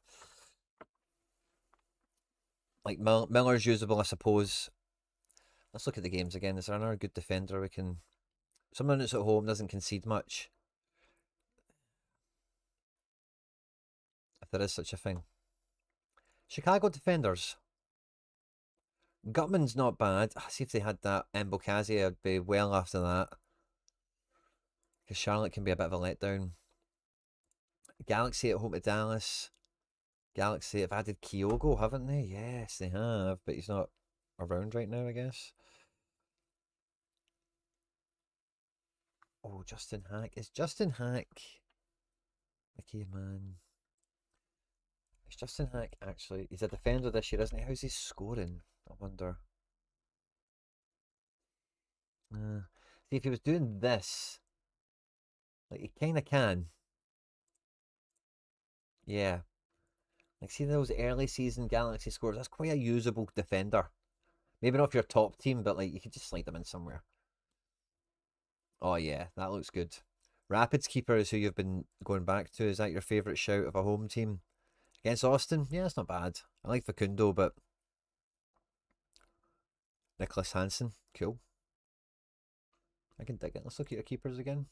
like Miller's usable, I suppose. Let's look at the games again. Is there another good defender we can. Someone that's at home doesn't concede much. If there is such a thing. Chicago defenders. Gutman's not bad. See if they had that Mbokazi, I'd be well after that. Because Charlotte can be a bit of a letdown. Galaxy at home to Dallas. Galaxy have added Kyogo, haven't they? Yes, they have, but he's not around right now, I guess. Oh, Justin Hack. Is Justin Hack. Okay, man. Is Justin Hack actually. He's a defender this year, isn't he? How's he scoring? I wonder. See, if he was doing this, like he kind of can. Yeah. Like, see those early season Galaxy scores? That's quite a usable defender. Maybe not for your top team, but like you could just slide them in somewhere. Oh yeah, that looks good. Rapids keeper is who you've been going back to. Is that your favourite shout of a home team? Against Austin? Yeah, it's not bad. I like Facundo, but Nicholas Hansen, cool. I can dig it. Let's look at your keepers again.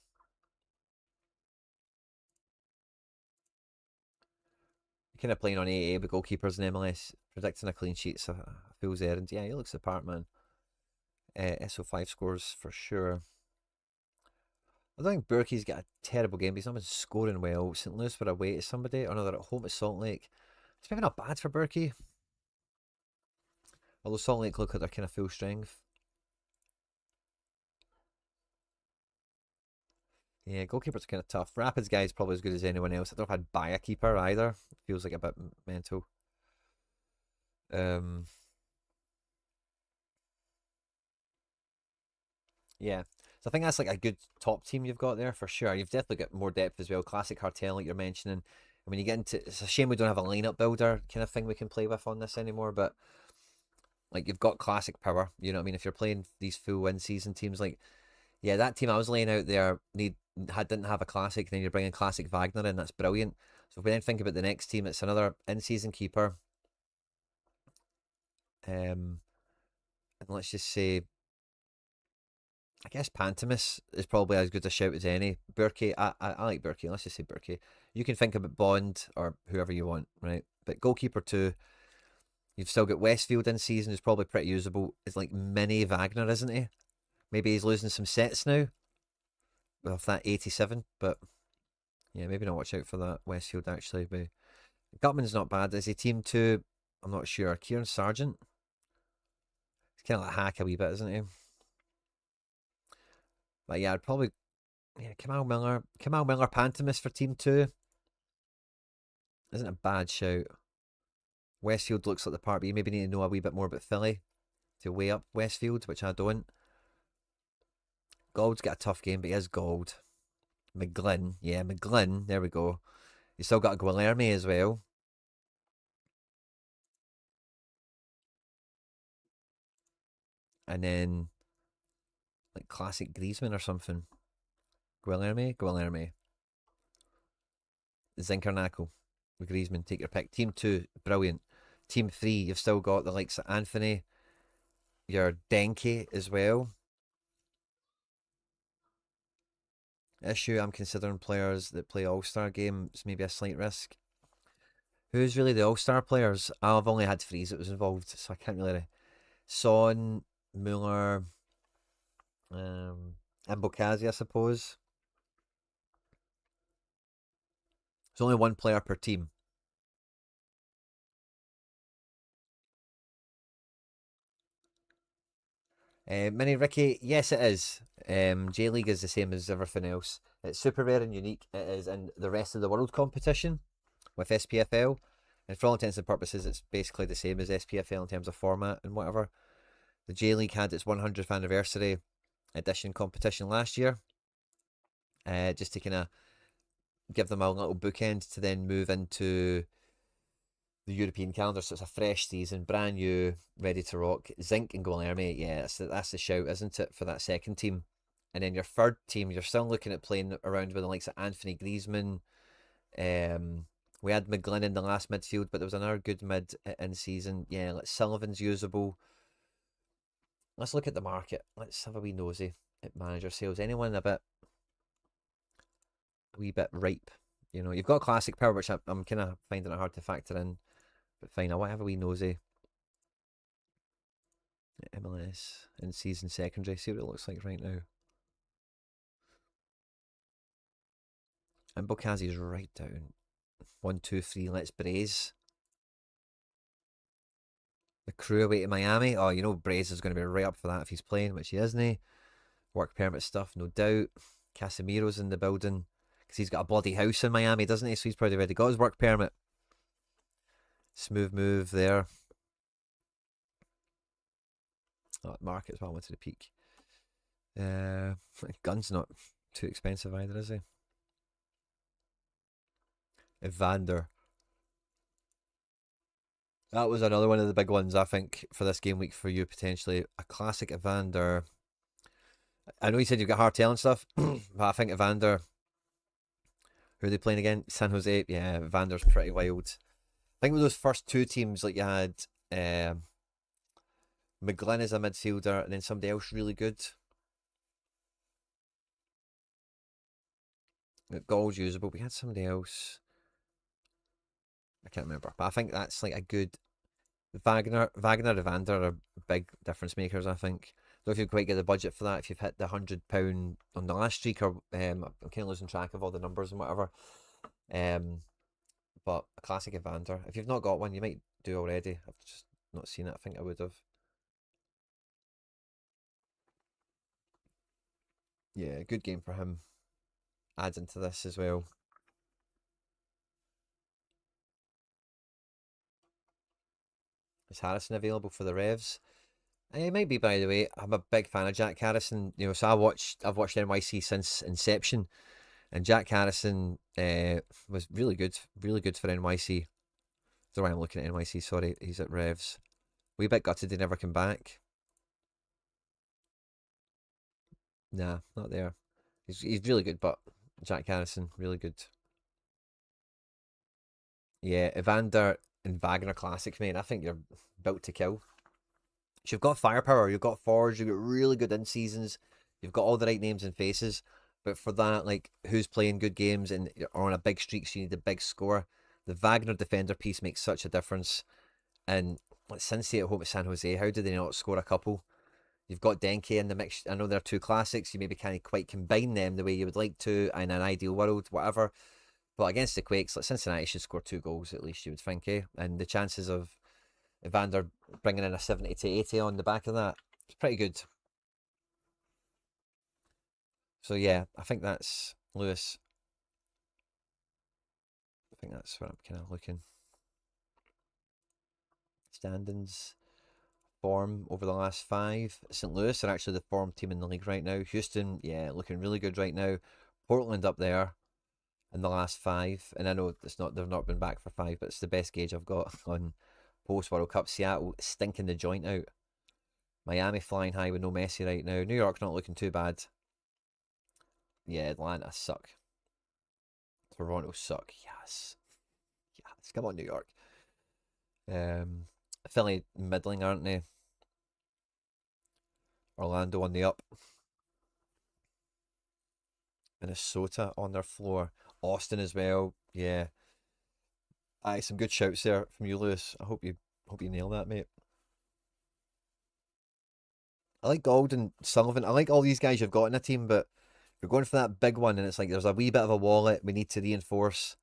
You're kind of playing on AA with goalkeepers in MLS. Predicting a clean sheet's a fool's errand. Yeah, he looks apart, man. SO5 scores for sure. I don't think Berkey's got a terrible game, but he's not been scoring well. St. Louis were away to somebody, or no, they're at home at Salt Lake. It's maybe not bad for Berkey. Although Salt Lake look like they're kind of full strength. Yeah, goalkeepers are kind of tough. Rapids guy's probably as good as anyone else. I don't know if I'd buy a keeper either. Feels like a bit mental. Yeah. So I think that's like a good top team you've got there for sure. You've definitely got more depth as well. Classic cartel, like you're mentioning. And when you get into, it's a shame we don't have a lineup builder kind of thing we can play with on this anymore. But like you've got classic power. You know what I mean? If you're playing these full win season teams, like yeah, that team I was laying out there didn't have a classic. Then you're bringing classic Wagner in. That's brilliant. So if we then think about the next team, it's another in-season keeper. And let's just say I guess Pantomis is probably as good a shout as any. Burkey, I like Burkey. Let's just say Burkey. You can think about Bond or whoever you want, right? But goalkeeper two, you've still got Westfield in season, who's probably pretty usable. It's like mini Wagner, isn't he? Maybe he's losing some sets now with that 87, but yeah, maybe not watch out for that Westfield actually. But Gutman's not bad. Is he team two? I'm not sure. Kieran Sargent. He's kind of like Hack a wee bit, isn't he? But yeah, I'd probably Kamal Miller. Kamal Miller Pantomis for team two. Isn't a bad shout. Westfield looks like the part, but you maybe need to know a wee bit more about Philly to weigh up Westfield, which I don't. Gould's got a tough game, but he is Gould. McGlynn, yeah, McGlynn, there we go. You still got Guilherme as well. And then, like, classic Griezmann or something. Guilherme. Zinchenko with Griezmann, take your pick. Team 2, brilliant. Team 3, you've still got the likes of Anthony, your Denke as well. Issue, I'm considering players that play All-Star games, maybe a slight risk. Who's really the All-Star players? I've only had threes that was involved, so I can't really. Son, Muller, and Bokazi, I suppose. There's only one player per team. Mini Ricky, yes it is. J League is the same as everything else. It's super rare and unique. It is in the rest of the world competition with SPFL. And for all intents and purposes, it's basically the same as SPFL in terms of format and whatever. The J League had its 100th anniversary edition competition last year. Just to kind of give them a little bookend to then move into the European calendar, so it's a fresh season, brand new, ready to rock. Zinc and Guilherme, yeah, that's the shout, isn't it, for that second team? And then your third team, you're still looking at playing around with the likes of Anthony Griezmann. We had McGlynn in the last midfield, but there was another good mid in season. Yeah, like Sullivan's usable. Let's look at the market. Let's have a wee nosy at manager sales. Anyone a wee bit ripe? You know, you've got classic power, which I'm kind of finding it hard to factor in. But fine, I want to have a wee nosy. MLS in season secondary. See what it looks like right now. And Bokazi's right down. 1, 2, 3. Let's braze. The crew away to Miami. Oh, you know Braze is going to be right up for that if he's playing, which he isn't. Work permit stuff, no doubt. Casemiro's in the building because he's got a bloody house in Miami, doesn't he? So he's probably already got his work permit. Smooth move there. Oh, market as well. Went to the peak. Gun's not too expensive either, is he? Evander. That was another one of the big ones, I think, for this game week for you, potentially. A classic Evander. I know you said you've got hard and stuff, but I think Evander. Who are they playing again? San Jose. Yeah, Evander's pretty wild. I think with those first two teams, like you had McGlynn as a midfielder and then somebody else really good. Goals usable. We had somebody else. I can't remember, but I think that's like a good Wagner, Evander are big difference makers. I think. Don't know if you quite get the budget for that. If you've hit the £100 on the last streak, or I'm kind of losing track of all the numbers and whatever. But a classic Evander. If you've not got one, you might do already. I've just not seen it. I think I would have. Yeah, good game for him. Adds into this as well. Is Harrison available for the Revs? He might be, by the way. I'm a big fan of Jack Harrison. You know, so I've watched NYC since inception, and Jack Harrison was really good for NYC. That's why I'm looking at NYC. Sorry, he's at Revs. Wee bit gutted he never came back. Nah, not there. He's really good, but Jack Harrison really good. Yeah, Evander and Wagner classics, mate. I think you're built to kill. So you've got firepower, you've got forwards, you've got really good in seasons, you've got all the right names and faces. But for that, like, who's playing good games and are on a big streak, so you need a big score. The Wagner defender piece makes such a difference. And like Cincy at home at San Jose, how did they not score a couple? You've got Denke in the mix. I know they're two classics. You maybe can't quite combine them the way you would like to in an ideal world, whatever. But against the Quakes, like Cincinnati should score 2 goals at least, you would think, eh? And the chances of Evander bringing in a 70 to 80 on the back of that, it's pretty good. So yeah, I think that's Lewis. I think that's what I'm kind of looking. Standings. Form over the last 5. St. Louis are actually the form team in the league right now. Houston, yeah, looking really good right now. Portland up there in the last 5, and I know it's not they've not been back for 5, but it's the best gauge I've got on post World Cup. Seattle stinking the joint out. Miami flying high with no Messi right now. New York not looking too bad. Yeah, Atlanta suck. Toronto suck. Yes, yes. Come on, New York. Philly middling, aren't they? Orlando on the up. Minnesota on their floor. Austin as well. Yeah. Aye, some good shouts there from you, Lewis. I hope you nail that, mate. I like Golden, Sullivan. I like all these guys you've got in a team, but you're going for that big one, and it's like there's a wee bit of a wallet we need to reinforce.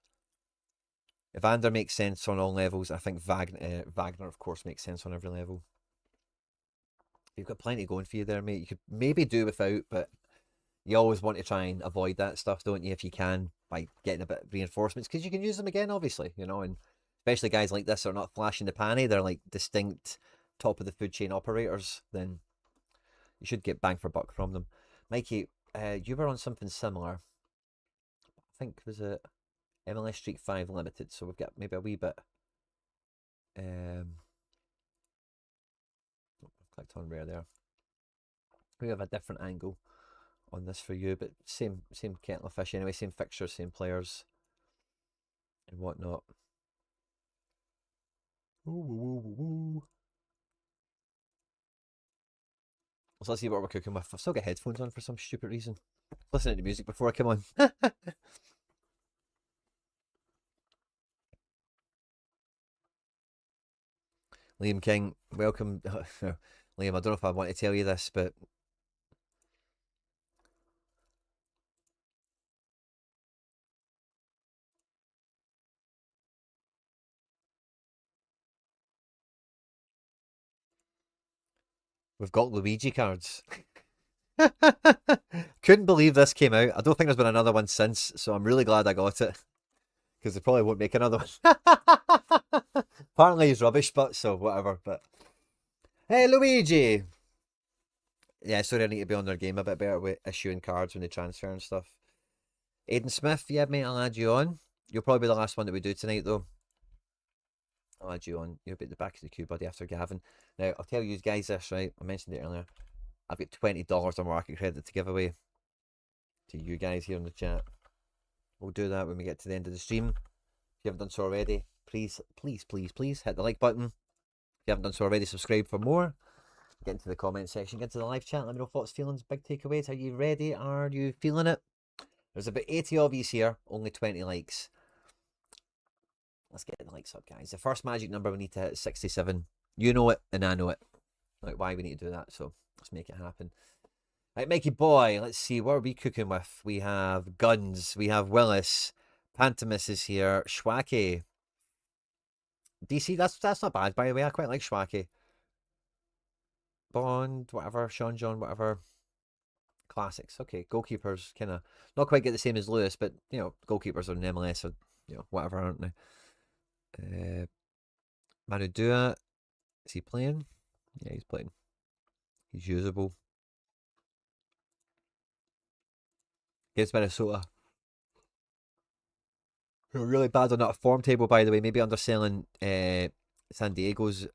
Evander makes sense on all levels. I think Wagner, of course, makes sense on every level. You've got plenty going for you there, mate. You could maybe do without, but you always want to try and avoid that stuff, don't you, if you can, by getting a bit of reinforcements, because you can use them again, obviously, and especially guys like this are not flashing the panny, they're like distinct top of the food chain operators, then you should get bang for buck from them. Mikey, you were on something similar. I think was it MLS Street 5 Limited, so we've got maybe a wee bit. Clicked on rare there. We have a different angle on this for you, but same kettle of fish anyway, same fixtures, same players, and whatnot. Ooh. So let's see what we're cooking with. I've still got headphones on for some stupid reason. Listening to music before I come on. Liam King, welcome. Liam, I don't know if I want to tell you this, but we've got Luigi cards. Couldn't believe this came out. I don't think there's been another one since, so I'm really glad I got it. Because they probably won't make another one. Apparently he's rubbish, but so whatever. But hey, Luigi! Yeah, sorry, I need to be on their game a bit better with issuing cards when they transfer and stuff. Aiden Smith, yeah, mate, I'll add you on. You'll probably be the last one that we do tonight, though. I'll add you on. You'll be at the back of the queue, buddy, after Gavin. Now, I'll tell you guys this, right? I mentioned it earlier. I've got $20 on market credit to give away to you guys here in the chat. We'll do that when we get to the end of the stream. If you haven't done so already, please hit the like button. If you haven't done so already, subscribe for more. Get into the comment section, get into the live chat. Let me know thoughts, feelings, big takeaways. Are you ready? Are you feeling it? There's about 80 of you here, only 20 likes. Let's get the likes up, guys. The first magic number we need to hit is 67. You know it, and I know it. Like why we need to do that, so let's make it happen. Right, Mikey boy, let's see, what are we cooking with? We have Guns, we have Willis, Pantomis is here, Schwake. DC, that's not bad, by the way. I quite like Schwake. Bond, whatever, Sean John, whatever. Classics. Okay, goalkeepers kind of not quite get the same as Lewis, but goalkeepers on MLS are whatever, aren't they? Manu Dua, is he playing? Yeah, he's playing. He's usable. Against Minnesota. We're really bad on that form table, by the way. Maybe underselling San Diego's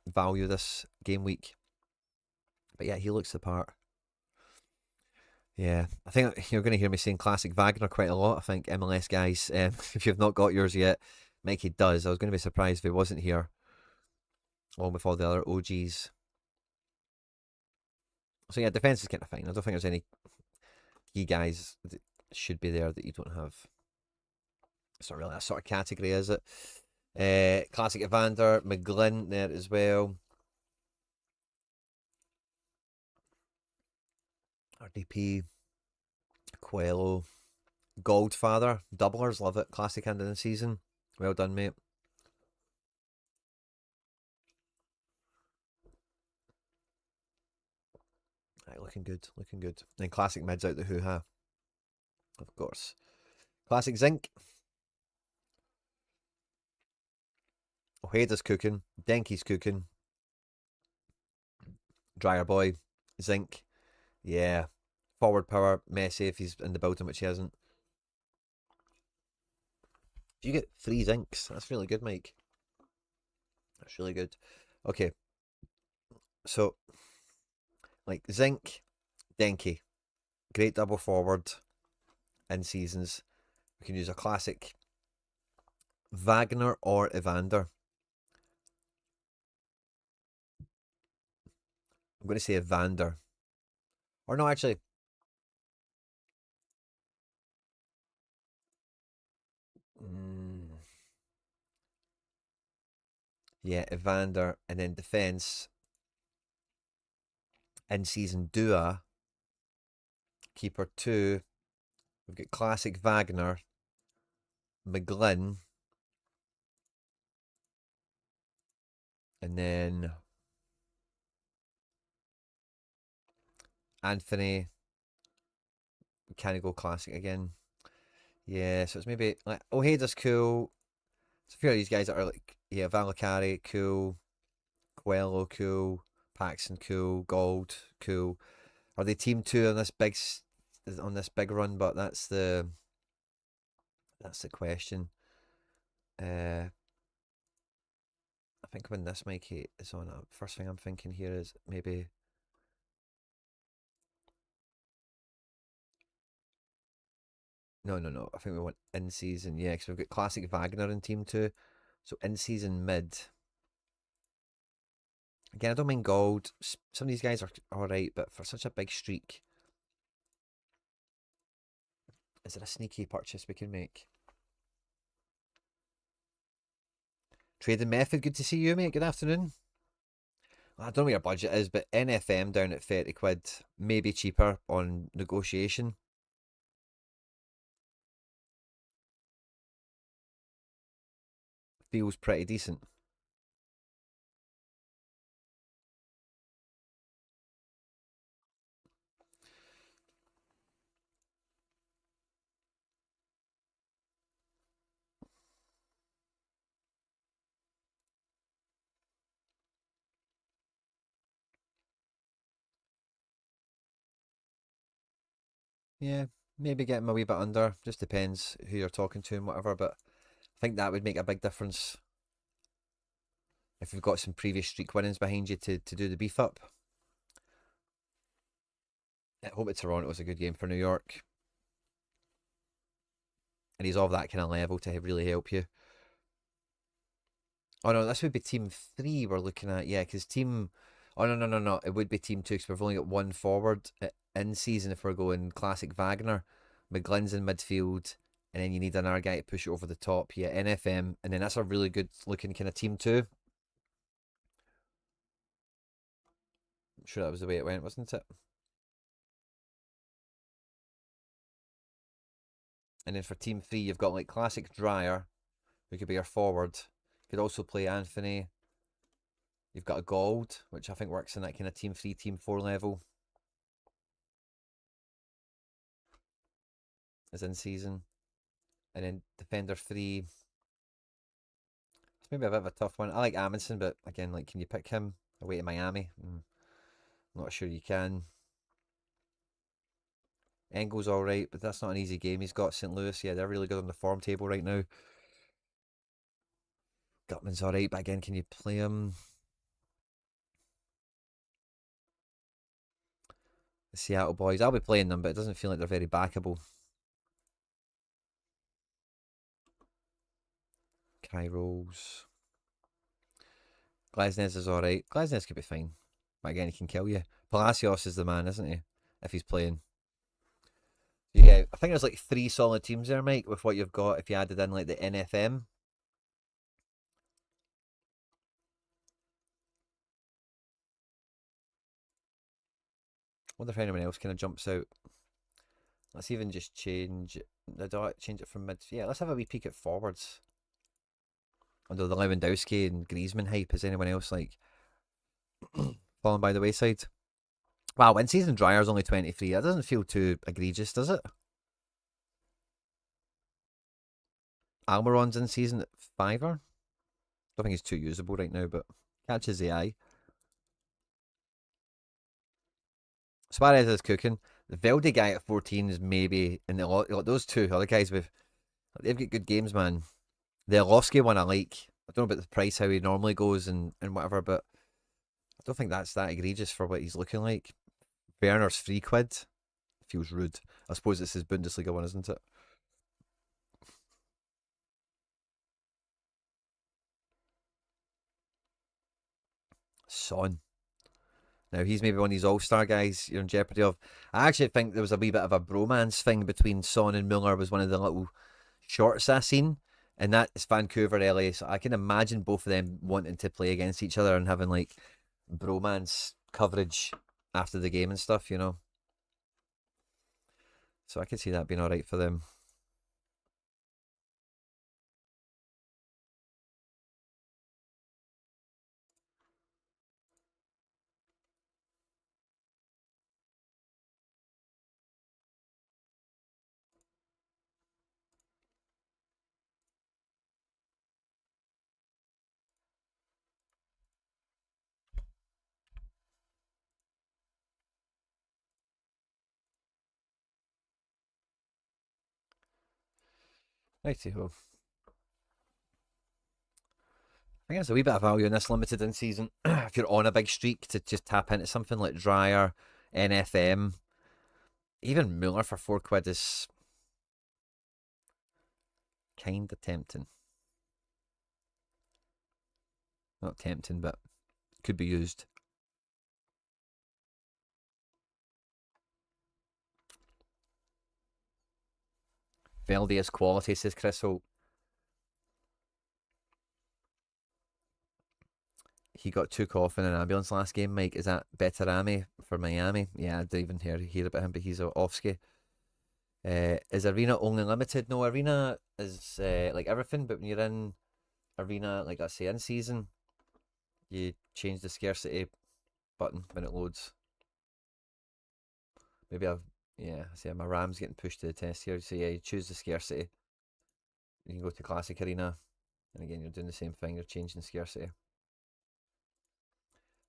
value this game week. But yeah, he looks the part. Yeah, I think you're going to hear me saying classic Wagner quite a lot. I think MLS guys, if you've not got yours yet, Mikey does. I was going to be surprised if he wasn't here, along with all the other OGs. So yeah, defense is kind of fine. I don't think there's any key guys that should be there that you don't have. It's not really that sort of category, is it? Classic Evander, McGlynn there as well. RDP, Coelho, Goldfather, doublers, love it. Classic end of the season. Well done, mate. Right, looking good, looking good. Then classic mids out the hoo-ha. Of course. Classic zinc. Ojeda's cooking. Denki's cooking. Dryer boy. Zinc. Yeah. Forward power. Messy if he's in the building, which he hasn't. If you get 3 zincs, that's really good, Mike. That's really good. Okay. So, like, zinc, Denki. Great double forward in seasons. We can use a classic Wagner or Evander. I'm going to say Evander. Or no, actually. Yeah, Evander. And then defense. In season Dua. Keeper 2. We've got classic Wagner. McGlynn. And then Anthony. Can I go classic again? Yeah, so it's maybe like Ojeda's cool. It's a few of these guys that are like, yeah, Valakari, cool. Coelho, cool. Paxson, cool. Gold, cool. Are they team 2 on this big run? But that's the question. I think when this Mikey is on, first thing I'm thinking here is maybe. No, no, no. I think we want in season. Yeah, because we've got classic Wagner in team 2. So in season mid. Again, I don't mind gold. Some of these guys are alright, but for such a big streak, is it a sneaky purchase we can make? Trading method, good to see you, mate. Good afternoon. I don't know what your budget is, but NFM down at 30 quid, maybe cheaper on negotiation. Feels pretty decent. Yeah, maybe get him a wee bit under. Just depends who you're talking to and whatever, but I think that would make a big difference if you've got some previous streak winnings behind you to do the beef up. I hope at Toronto was a good game for New York. And he's of that kind of level to really help you. Oh no, this would be team 3 we're looking at. Yeah, because team. Oh no, no, no, no. It would be team 2 because we've only got one forward in season if we're going classic Wagner. McGlynn's in midfield. And then you need another guy to push it over the top. Yeah, NFM. And then that's a really good looking kind of team 2. I'm sure that was the way it went, wasn't it? And then for team 3, you've got like classic Dryer, who could be our forward. Could also play Anthony. You've got a Gold, which I think works in that kind of team 3, team 4 level. Is in season. And then defender 3. It's maybe a bit of a tough one. I like Amundsen, but again, like, can you pick him away to Miami? I'm not sure you can. Engel's alright, but that's not an easy game. He's got St. Louis. Yeah, they're really good on the form table right now. Gutman's alright, but again, can you play him? The Seattle boys. I'll be playing them, but it doesn't feel like they're very backable. Kairos. Glesnes is alright. Glesnes could be fine. But again, he can kill you. Palacios is the man, isn't he? If he's playing. Yeah, I think there's like 3 solid teams there, Mike, with what you've got if you added in like the NFM. Wonder if anyone else kind of jumps out. Let's even just change the dot, change it from mid. Yeah, let's have a wee peek at forwards. Under the Lewandowski and Griezmann hype, is anyone else like falling by the wayside? Wow, in season Dryer's only 23. That doesn't feel too egregious, does it? Almiron's in season at fiver. Don't think he's too usable right now, but catches the eye. Suarez is cooking. The Velde guy at 14 is maybe, and those two other guys they've got good games, man. The Orlovsky one I like. I don't know about the price, how he normally goes and whatever, but I don't think that's that egregious for what he's looking like. Werner's £3. Feels rude. I suppose it's his Bundesliga one, isn't it? Son. Now he's maybe one of these all-star guys you're in jeopardy of. I actually think there was a wee bit of a bromance thing between Son and Muller. Was one of the little shorts I seen, and that is Vancouver, LA. So I can imagine both of them wanting to play against each other and having like bromance coverage after the game and stuff, you know. So I could see that being all right for them. Righty ho. I think there's a wee bit of value in this limited in season. If you're on a big streak, to just tap into something like Dryer, NFM, even Muller for £4 is kind of tempting. Not tempting, but could be used. Velde is quality, says Chris Holt. He got took off in an ambulance last game, Mike. Is that Betarami for Miami? Yeah, I didn't even hear about him, but he's Offski. Is Arena only limited? No, Arena is like everything, but when you're in Arena, like I say, in season, you change the scarcity button when it loads. Maybe yeah, I see my Ram's getting pushed to the test here. So yeah, you choose the scarcity. You can go to Classic Arena, and again, you're doing the same thing, you're changing scarcity.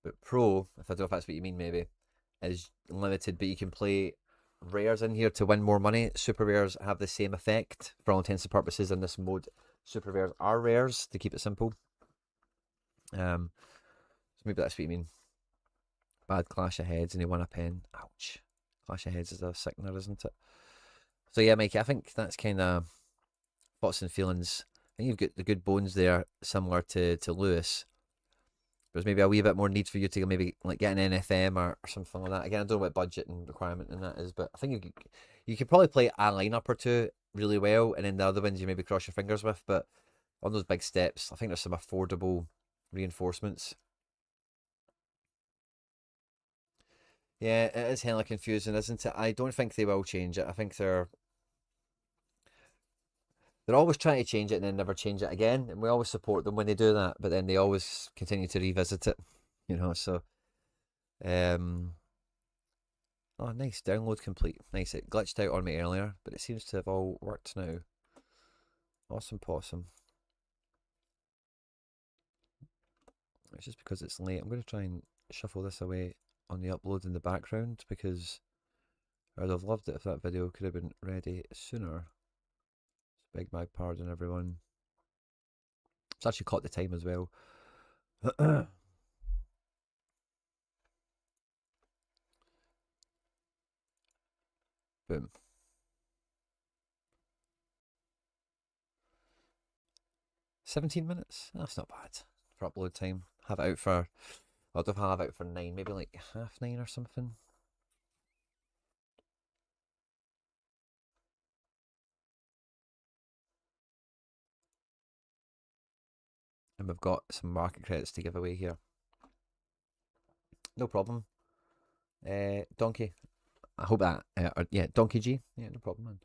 But Pro, if I don't know if that's what you mean, maybe, is limited, but you can play rares in here to win more money. Super rares have the same effect for all intents and purposes in this mode. Super rares are rares to keep it simple. So maybe that's what you mean. Bad clash of heads and he won a pen. Ouch. Clash of heads is a sickener, isn't it? So yeah, Mikey, I think that's kind of thoughts and feelings. I think you've got the good bones there, similar to Lewis. There's maybe a wee bit more need for you to maybe like get an NFM or something like that. Again, I don't know what budget and requirement and that is, but I think you could probably play a lineup or two really well, and then the other ones you maybe cross your fingers with. But on those big steps, I think there's some affordable reinforcements. Yeah, it is hella confusing, isn't it? I don't think they will change it. I think they're always trying to change it and then never change it again, and we always support them when they do that. But then they always continue to revisit it, you know. So, um, oh, nice download complete. Nice. It glitched out on me earlier, but it seems to have all worked now. Awesome, possum. It's just because it's late. I'm going to try and shuffle this away on the upload in the background because I'd have loved it if that video could have been ready sooner. Beg my pardon, everyone. It's actually caught the time as well. Boom. 17 minutes? That's not bad for upload time. Have it out for, I'll have it out for 9, maybe like 9:30 or something. And we've got some market credits to give away here. No problem. Donkey. I hope that. Yeah, Donkey G. Yeah, no problem, man.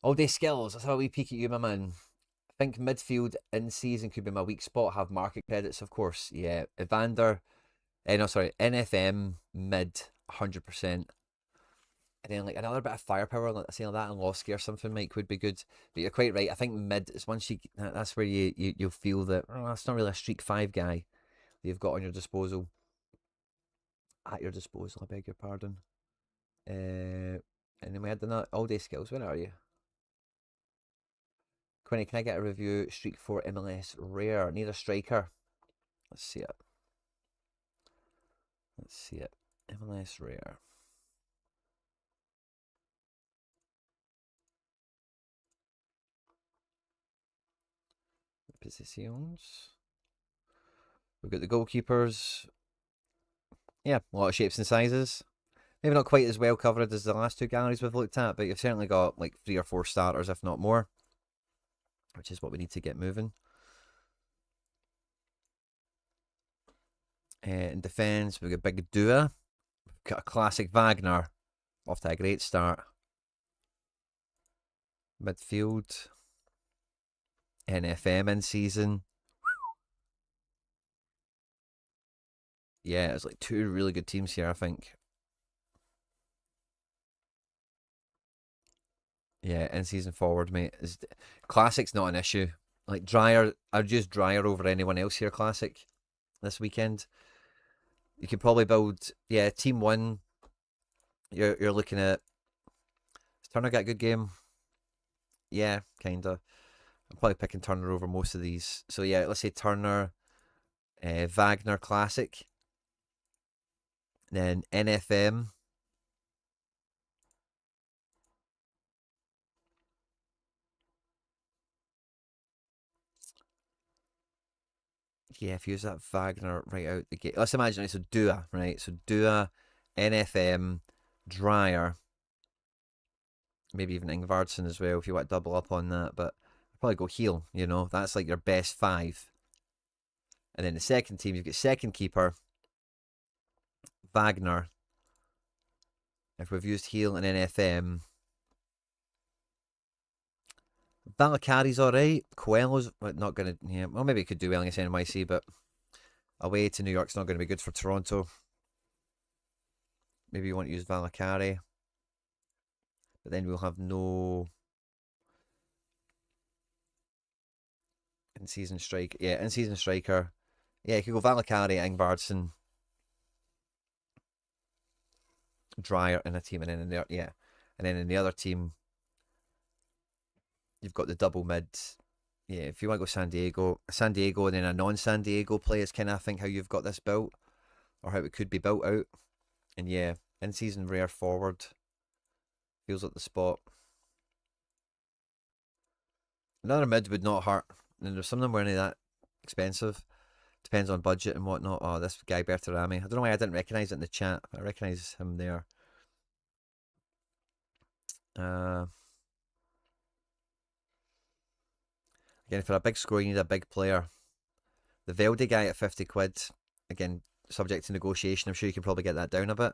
All day skills. That's how we peek at you, my man. I think midfield in season could be my weak spot. Have market credits, of course. Yeah, Evander. No, sorry, NFM mid 100%. And then like another bit of firepower, like saying that and Losky or something, Mike, would be good. But you're quite right. I think mid is once that's where you'll feel that that's not really a streak 5 guy that you've got on your disposal. At your disposal, I beg your pardon. And then we had the all day skills. Where are you? Quinny, can I get a review? Streak 4 MLS rare. Need a striker. Let's see it. Let's see it. MLS rare. Positions. We've got the goalkeepers. Yeah, a lot of shapes and sizes. Maybe not quite as well covered as the last two galleries we've looked at, but you've certainly got like 3 or 4 starters, if not more, which is what we need to get moving. In defence, we've got Big Dua. We've got a classic Wagner. Off to a great start. Midfield. NFM in season. Yeah, it's like 2 really good teams here, I think. Yeah, in season forward, mate. Classic's not an issue. Like Dryer, I'd use Dryer over anyone else here, Classic, this weekend. You could probably build, yeah, team 1. You're looking at. Has Turner got a good game? Yeah, kinda. I'm probably picking Turner over most of these. So yeah, let's say Turner, Wagner Classic, then NFM. Yeah, if you use that Wagner right out the gate. Let's imagine it's a Dua, right? So Dua, NFM, Dryer, maybe even Ingvarsson as well if you want to double up on that. But I'd probably go heel, That's like your best 5. And then the second team, you've got second keeper, Wagner. If we've used heel and NFM, Valakari's alright. Coelho's not going to, yeah, well, maybe it could do well against NYC, but away to New York's not going to be good for Toronto. Maybe you want to use Valakari, but then we'll have no in-season striker. Yeah, in-season striker. Yeah, you could go Valakari, Ingvarsson, Dryer in a team, and then in the other team, you've got the double mid. Yeah, if you want to go San Diego, and then a non-San Diego play is kind of, I think, how you've got this built, or how it could be built out. And yeah, in-season rare forward feels like the spot. Another mid would not hurt. And there's some of them weren't that expensive. Depends on budget and whatnot. Oh, this guy Bertarami. I don't know why I didn't recognise it in the chat. I recognise him there. Again, for a big score, you need a big player. The Velde guy at 50 quid. Again, subject to negotiation. I'm sure you can probably get that down a bit.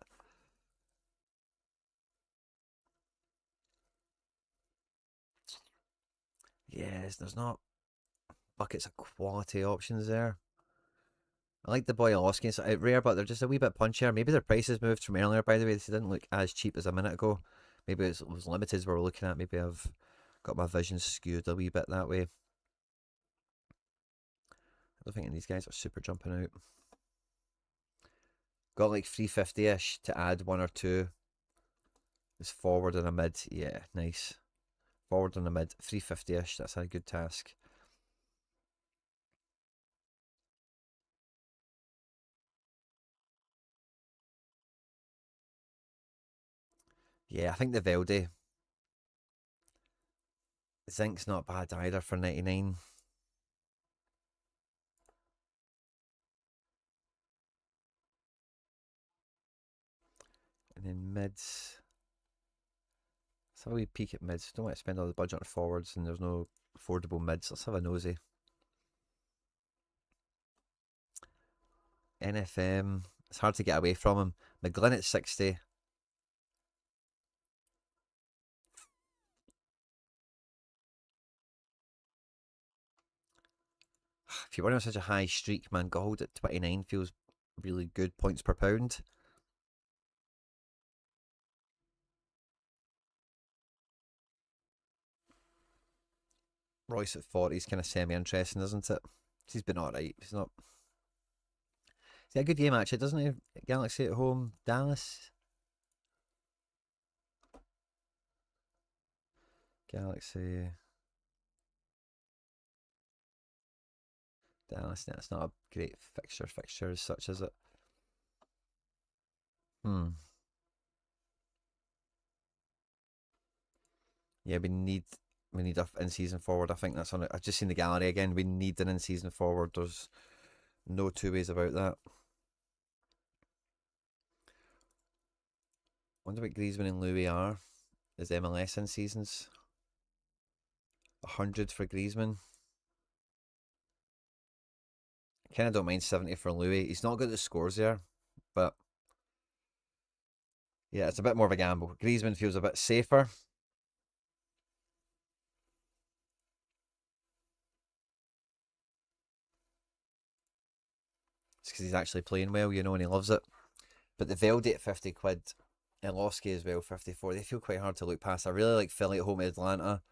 Yes, there's not buckets of quality options there. I like the Boyolowski. It's rare, but they're just a wee bit punchier. Maybe their prices moved from earlier, by the way. They didn't look as cheap as a minute ago. Maybe it was limited we're looking at. Maybe I've got my vision skewed a wee bit that way. I don't think these guys are super jumping out. Got like 350-ish to add 1 or 2. It's forward and a mid. Yeah, nice. Forward and a mid. 350-ish. That's a good task. Yeah, I think the Velde. Zinc's not bad either for 99. And then mids. Let's have a wee peek at mids. Don't want to spend all the budget on forwards and there's no affordable mids. Let's have a nosy. NFM. It's hard to get away from him. McGlynn at 60. If you want on such a high streak, man, Gold at 29 feels really good points per pound. Royce at 40 is kind of semi-interesting, isn't it? He's been alright. He's not. He's had a good game actually, doesn't he? Galaxy at home, Dallas. Galaxy. Dallas. That's not a great fixture as such, is it? Yeah, we need a in-season forward. I think that's on it. I've just seen the gallery again. We need an in-season forward. There's no two ways about that. Wonder what Griezmann and Louis are. Is MLS in seasons? 100 for Griezmann. I kind of don't mind 70 for Louis. He's not got the scores there, but yeah, it's a bit more of a gamble. Griezmann feels a bit safer. It's because he's actually playing well, and he loves it. But the Veldy at 50 quid, and Losky as well, 54, they feel quite hard to look past. I really like Philly at home at Atlanta.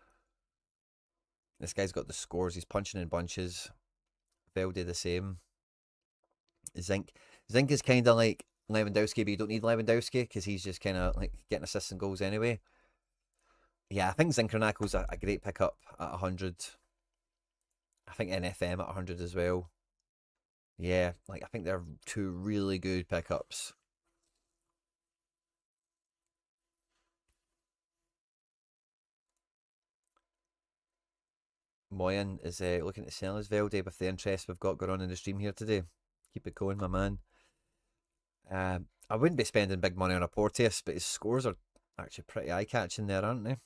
This guy's got the scores. He's punching in bunches. Veldy the same. Zinc is kind of like Lewandowski, but you don't need Lewandowski because he's just kind of like getting assists and goals anyway. Yeah, I think Zinkernakel's a great pickup at 100. I think NFM at 100 as well. Yeah, like I think they're two really good pickups. Moyen is looking to sell his Velde with the interest we've got going on in the stream here today. Keep it going, my man. I wouldn't be spending big money on a Porteous, but his scores are actually pretty eye-catching there, aren't they? I'm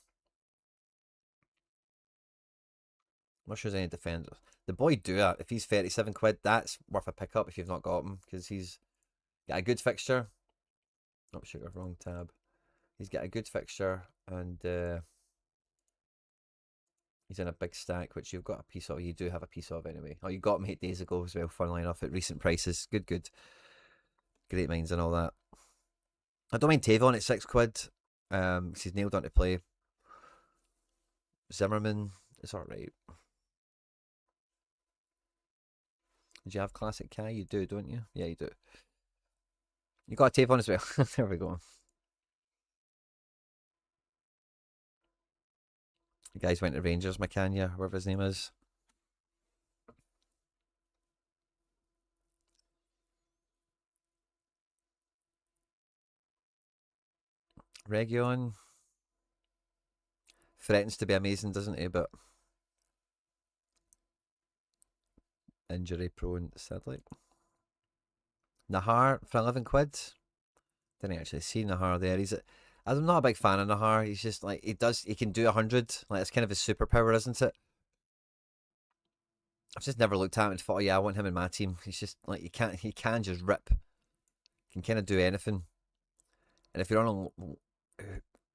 not sure there's any defenders. The boy Dua, if he's 37 quid, that's worth a pickup if you've not got him, because he's got a good fixture. Oh, sugar, wrong tab. He's got a good fixture, and he's in a big stack, which you've got a piece of. You do have a piece of anyway. Oh, you got him 8 days ago as well, funnily enough, at recent prices. Good. Great minds and all that. I don't mind Tavon at 6 quid. He's nailed on to play. Zimmerman is alright. Did you have Classic Kai? You do, don't you? Yeah, you do. You got a Tavon as well. There we go. The guys went to Rangers, Macania, whatever his name is. Region threatens to be amazing, doesn't he? But injury prone, sadly. Nahar for 11 quid. Didn't actually see Nahar there. I'm not a big fan of Nahar. He's just like he can do 100. Like it's kind of his superpower, isn't it? I've just never looked at him and thought, oh yeah, I want him in my team. He's just like he can just rip. Can kind of do anything. And if you're on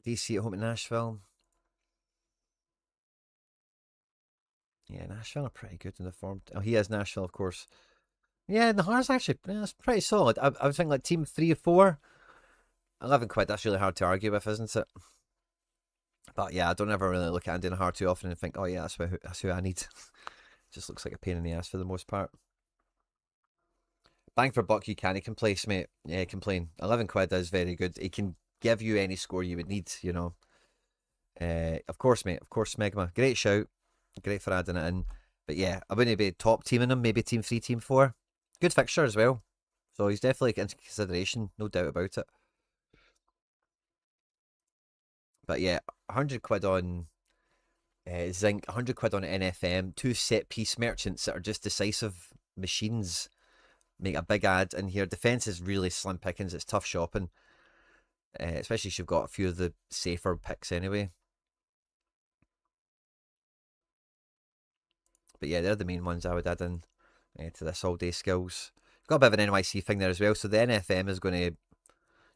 DC at home at Nashville, yeah, Nashville are pretty good in the form. Oh, he has Nashville, of course. Yeah, Nahar's actually that's pretty solid. I would think like team 3 or 4. 11 quid, that's really hard to argue with, isn't it? But yeah, I don't ever really look at Andy Nahar too often and think, oh yeah, that's who I need. Just looks like a pain in the ass for the most part. Bang for buck, you can place, mate. Yeah, complain. 11 quid is very good. He can give you any score you would need, Of course, mate. Of course, Smegma. Great shout. Great for adding it in. But yeah, I wouldn't be top teaming him. Maybe team 3, team 4. Good fixture as well. So he's definitely in consideration. No doubt about it. But yeah, 100 quid on Zinc, 100 quid on NFM. 2 set piece merchants that are just decisive machines. Make a big ad in here. Defense is really slim pickings. It's tough shopping, especially if you've got a few of the safer picks anyway. But yeah, they're the main ones I would add in to this all day skills. got a bit of an NYC thing there as well. So the NFM is going to,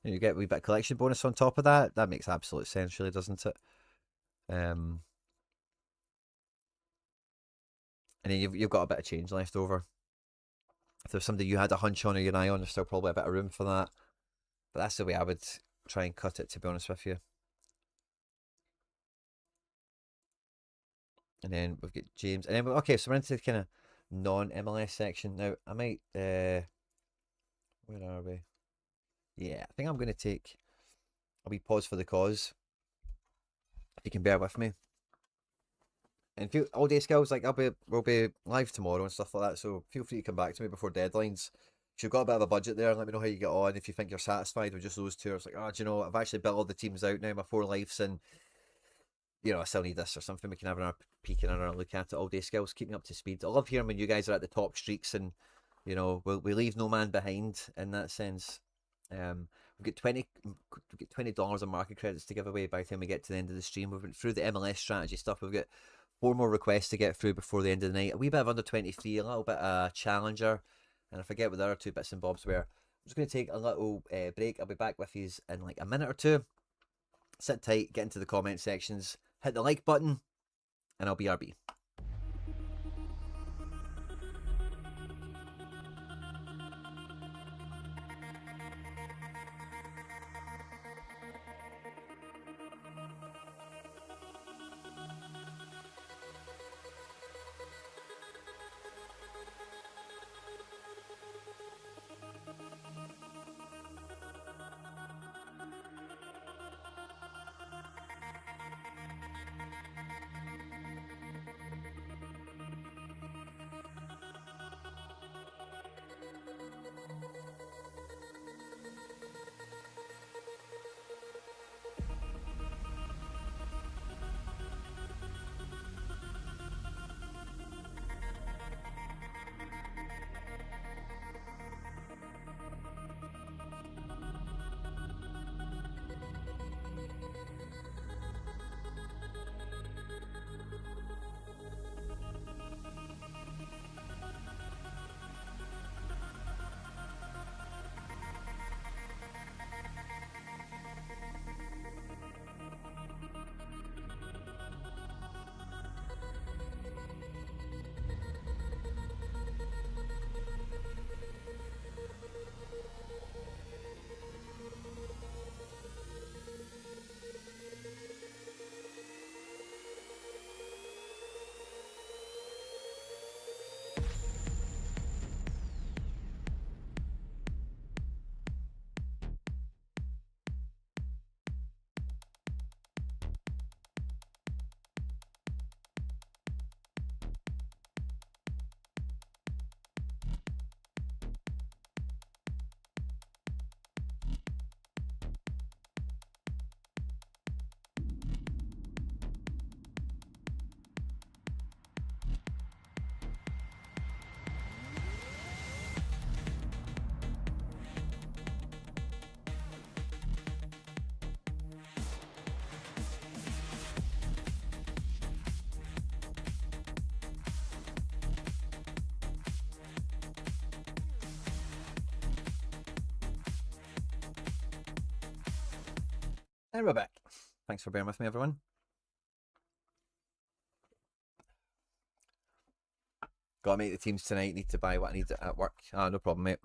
you get a wee bit of collection bonus on top of that. That makes absolute sense, really, doesn't it? And then you've got a bit of change left over. If there's somebody you had a hunch on or your eye on, there's still probably a bit of room for that. But that's the way I would try and cut it, to be honest with you. And then we've got James. And then, okay, so we're into the kind of non-MLS section. Now, I might, where are we? Yeah, I think I'm going to take a wee pause for the cause. If you can bear with me. And feel all day skills, like we'll be live tomorrow and stuff like that. So feel free to come back to me before deadlines. If you've got a bit of a budget there, let me know how you get on. If you think you're satisfied with just those two, it's like, oh, do you know, I've actually built all the teams out now, my 4 lives, and you know, I still need this or something. We can have another peek and another look at it. All day skills, keep me up to speed. I love hearing when you guys are at the top streaks, and you know, we leave no man behind in that sense. We've got $20 of market credits to give away by the time we get to the end of the stream. We've went through the MLS strategy stuff. We've got 4 more requests to get through before the end of the night. A wee bit of under 23, a little bit of challenger, and I forget what the other 2 bits and bobs were. I'm just going to take a little break. I'll be back with you in like a minute or 2. Sit tight, get into the comment sections, hit the like button, and I'll BRB. And we're back. Thanks for bearing with me, everyone. Gotta make the teams tonight. Need to buy what I need at work. Ah, no problem, mate.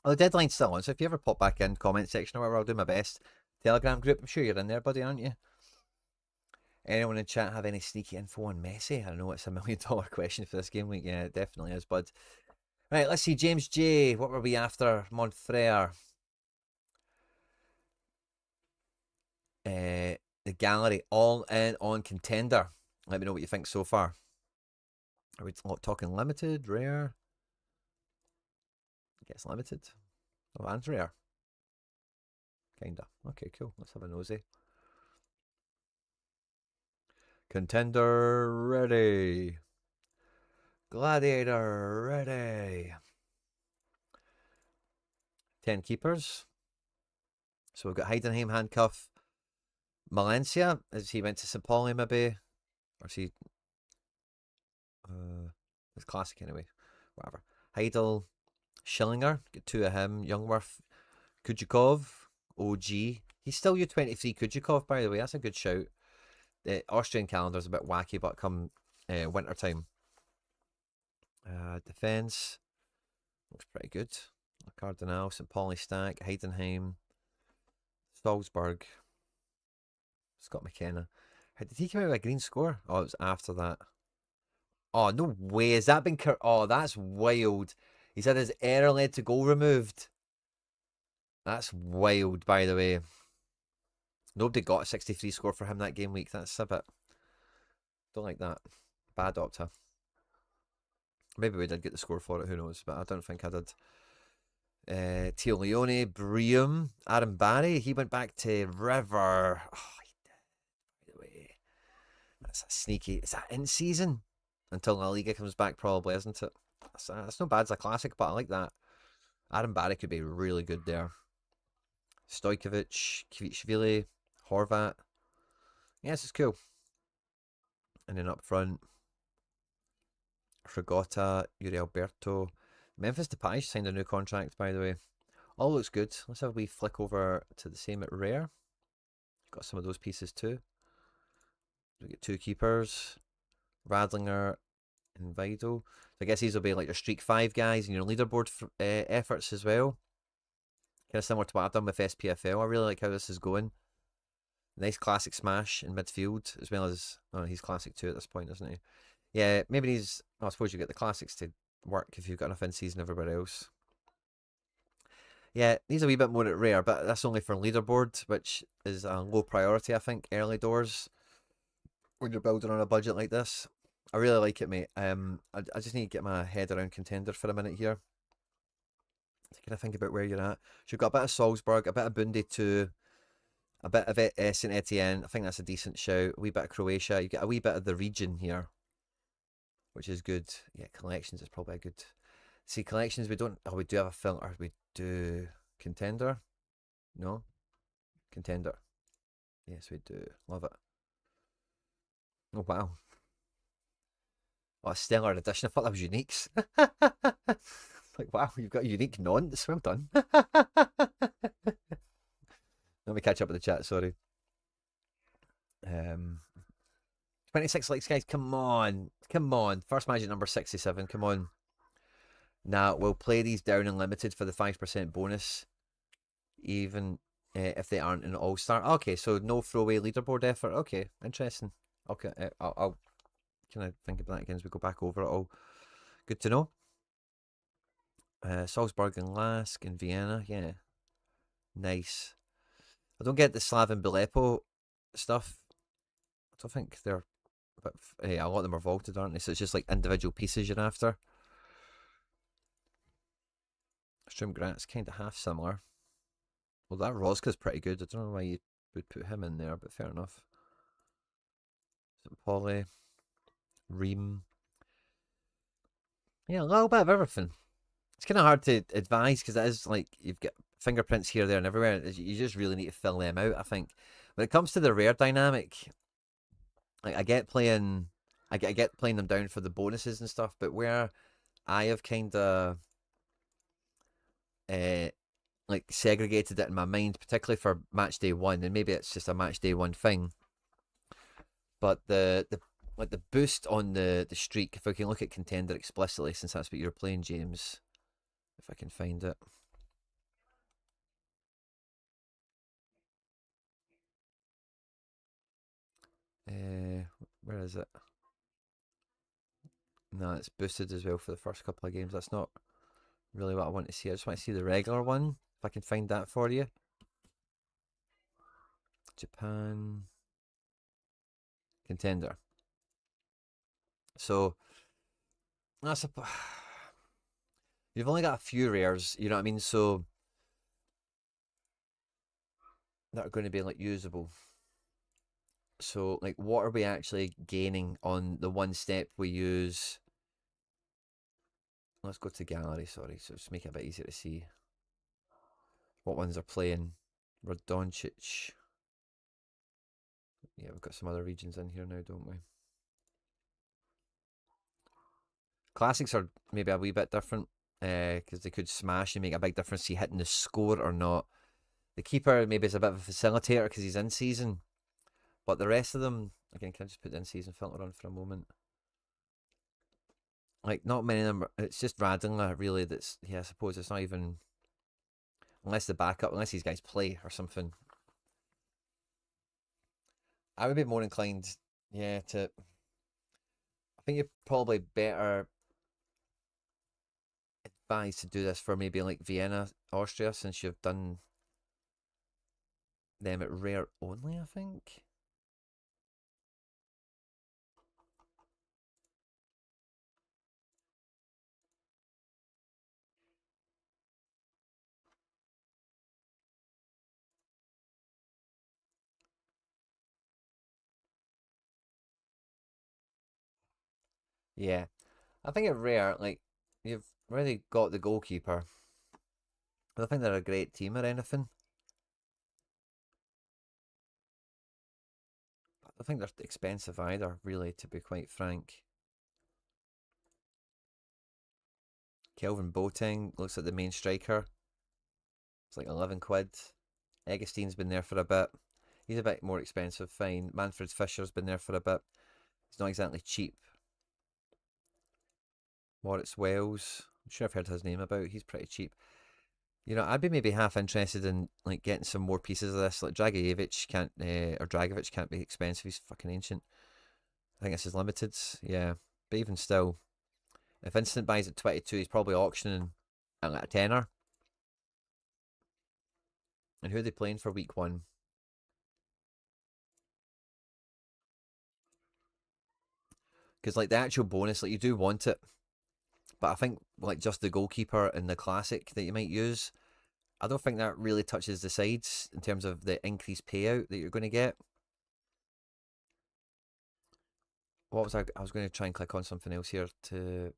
Well, the deadline's still on, so if you ever pop back in, comment section or whatever, I'll do my best. Telegram group, I'm sure you're in there, buddy, aren't you? Anyone in chat have any sneaky info on Messi? I don't know, it's $1 million question for this game week. Yeah, it definitely is, bud. Right, let's see. James J. What were we after? Montfrere. The gallery, all in on Contender. Let me know what you think so far. Are we talking limited, rare? I guess limited. Oh, and rare. Kinda. Okay, cool. Let's have a nosy. Contender ready. Gladiator ready. 10 keepers. So we've got Heidenheim, Handcuff, Valencia, as he went to St. Pauli maybe. Or is he... it's classic anyway. Whatever. Heidel, Schillinger, get 2 of him. Youngworth, Kujakov, OG. He's still U23 Kujakov, by the way. That's a good shout. The Austrian calendar's a bit wacky, but come winter time. Defence looks pretty good. Cardinal, St. Pauli Stack, Heidenheim, Salzburg, Scott McKenna. Did he come out with a green score? Oh, it was after that. Oh, no way. Has that been... Oh, that's wild. He's had his error led to goal removed. That's wild, by the way. Nobody got a 63 score for him that game week. That's a bit... Don't like that. Bad Opta. Maybe we did get the score for it, who knows, but I don't think I did. Theo Leone, Breum, Aaron Barry, he went back to River. Oh, he did, by the way. That's a sneaky... Is that in season? Until La Liga comes back, probably, isn't it? That's not bad as a classic, but I like that. Aaron Barry could be really good there. Stojkovic, Kvitschvili, Horvat. Yeah, this is cool. And then up front, Frigotta, Yuri Alberto. Memphis Depay signed a new contract, by the way. All looks good. Let's have a wee flick over to the same at Rare. Got some of those pieces too. We get 2 keepers, Radlinger and Vidal. So I guess these will be like your Streak 5 guys and your leaderboard efforts as well. Kind of similar to what I've done with SPFL. I really like how this is going. Nice classic smash in midfield, as well as... Oh, he's classic too at this point, isn't he? Yeah, maybe he's... I suppose you get the classics to work if you've got enough in-season everywhere else. Yeah, he's a wee bit more at Rare, but that's only for leaderboard, which is a low priority, I think, early doors, when you're building on a budget like this. I really like it, mate. I just need to get my head around Contender for a minute here. To kind of think about where you're at. So you've got a bit of Salzburg, a bit of Bundy too, a bit of St Etienne. I think that's a decent shout. A wee bit of Croatia. You get a wee bit of the region here, which is good. Yeah, collections is probably a good... See, collections, we don't... Oh, we do have a filter. We do... Contender? No? Contender. Yes, we do. Love it. Oh, wow. Oh, a stellar edition. I thought that was uniques. Like, wow, you've got a unique nonce. Well done. Let me catch up with the chat, sorry. 26 likes, guys. Come on. Come on. First magic number 67. Come on. Now, we'll play these down and limited for the 5% bonus, even if they aren't an all-star. Okay, so no throwaway leaderboard effort. Okay, interesting. Okay, I'll kind of think about that again as we go back over it all. Good to know. Salzburg and Lask and Vienna. Yeah. Nice. I don't get the Slaven Bilepo stuff. I don't think they're... But yeah, a lot of them are vaulted, aren't they? So it's just like individual pieces you're after. Stromgrat's kind of half similar. Well, that Roska's pretty good. I don't know why you would put him in there, but fair enough. St. Pauli. Ream. Yeah, a little bit of everything. It's kind of hard to advise because it is like you've got fingerprints here, there, and everywhere. You just really need to fill them out, I think. When it comes to the rare dynamic, like I get playing them down for the bonuses and stuff, but where I have kind of like segregated it in my mind, particularly for match day 1, and maybe it's just a match day 1 thing. But the boost on the streak, if I can look at Contender explicitly, since that's what you're playing, James, if I can find it. Where is it? No, it's boosted as well for the first couple of games. That's not really what I want to see. I just want to see the regular one, if I can find that for you. Japan. Contender. So, that's a... You've only got a few rares, you know what I mean? So, that are going to be, like, usable. So, like, what are we actually gaining on the one step we use? Let's go to gallery, sorry, so just make it a bit easier to see what ones are playing. Radonjic. Yeah, we've got some other regions in here now, don't we? Classics are maybe a wee bit different. because they could smash and make a big difference to hitting the score or not. The keeper maybe is a bit of a facilitator because he's in season, but the rest of them, again, can I just put the in season filter on for a moment? Like, not many of them. It's just Radinla, really. That's, yeah, I suppose it's not even, unless the backup, unless these guys play or something. I would be more inclined, yeah, to. I think you're probably better advised to do this for maybe like Vienna, Austria, since you've done them at rare only, I think. Yeah. I think at rare, like, you've already got the goalkeeper. I don't think they're a great team or anything. I don't think they're expensive either, really, to be quite frank. Kelvin Boateng looks like the main striker. It's like 11 quid. Eggestein's been there for a bit. He's a bit more expensive, fine. Manfred Fisher's been there for a bit. He's not exactly cheap. Moritz Wells, I'm sure I've heard his name about. He's pretty cheap. I'd be maybe half interested in like getting some more pieces of this. Like Dragicevic can't, or Dragovic can't be expensive. He's fucking ancient. I think this is limited. Yeah, but even still, if Instant buys at 22, he's probably auctioning at like a tenner. And who are they playing for week one? Because like the actual bonus, like you do want it, but I think like just the goalkeeper and the classic that you might use, I don't think that really touches the sides in terms of the increased payout that you're going to get. What was I was going to try and click on something else here to.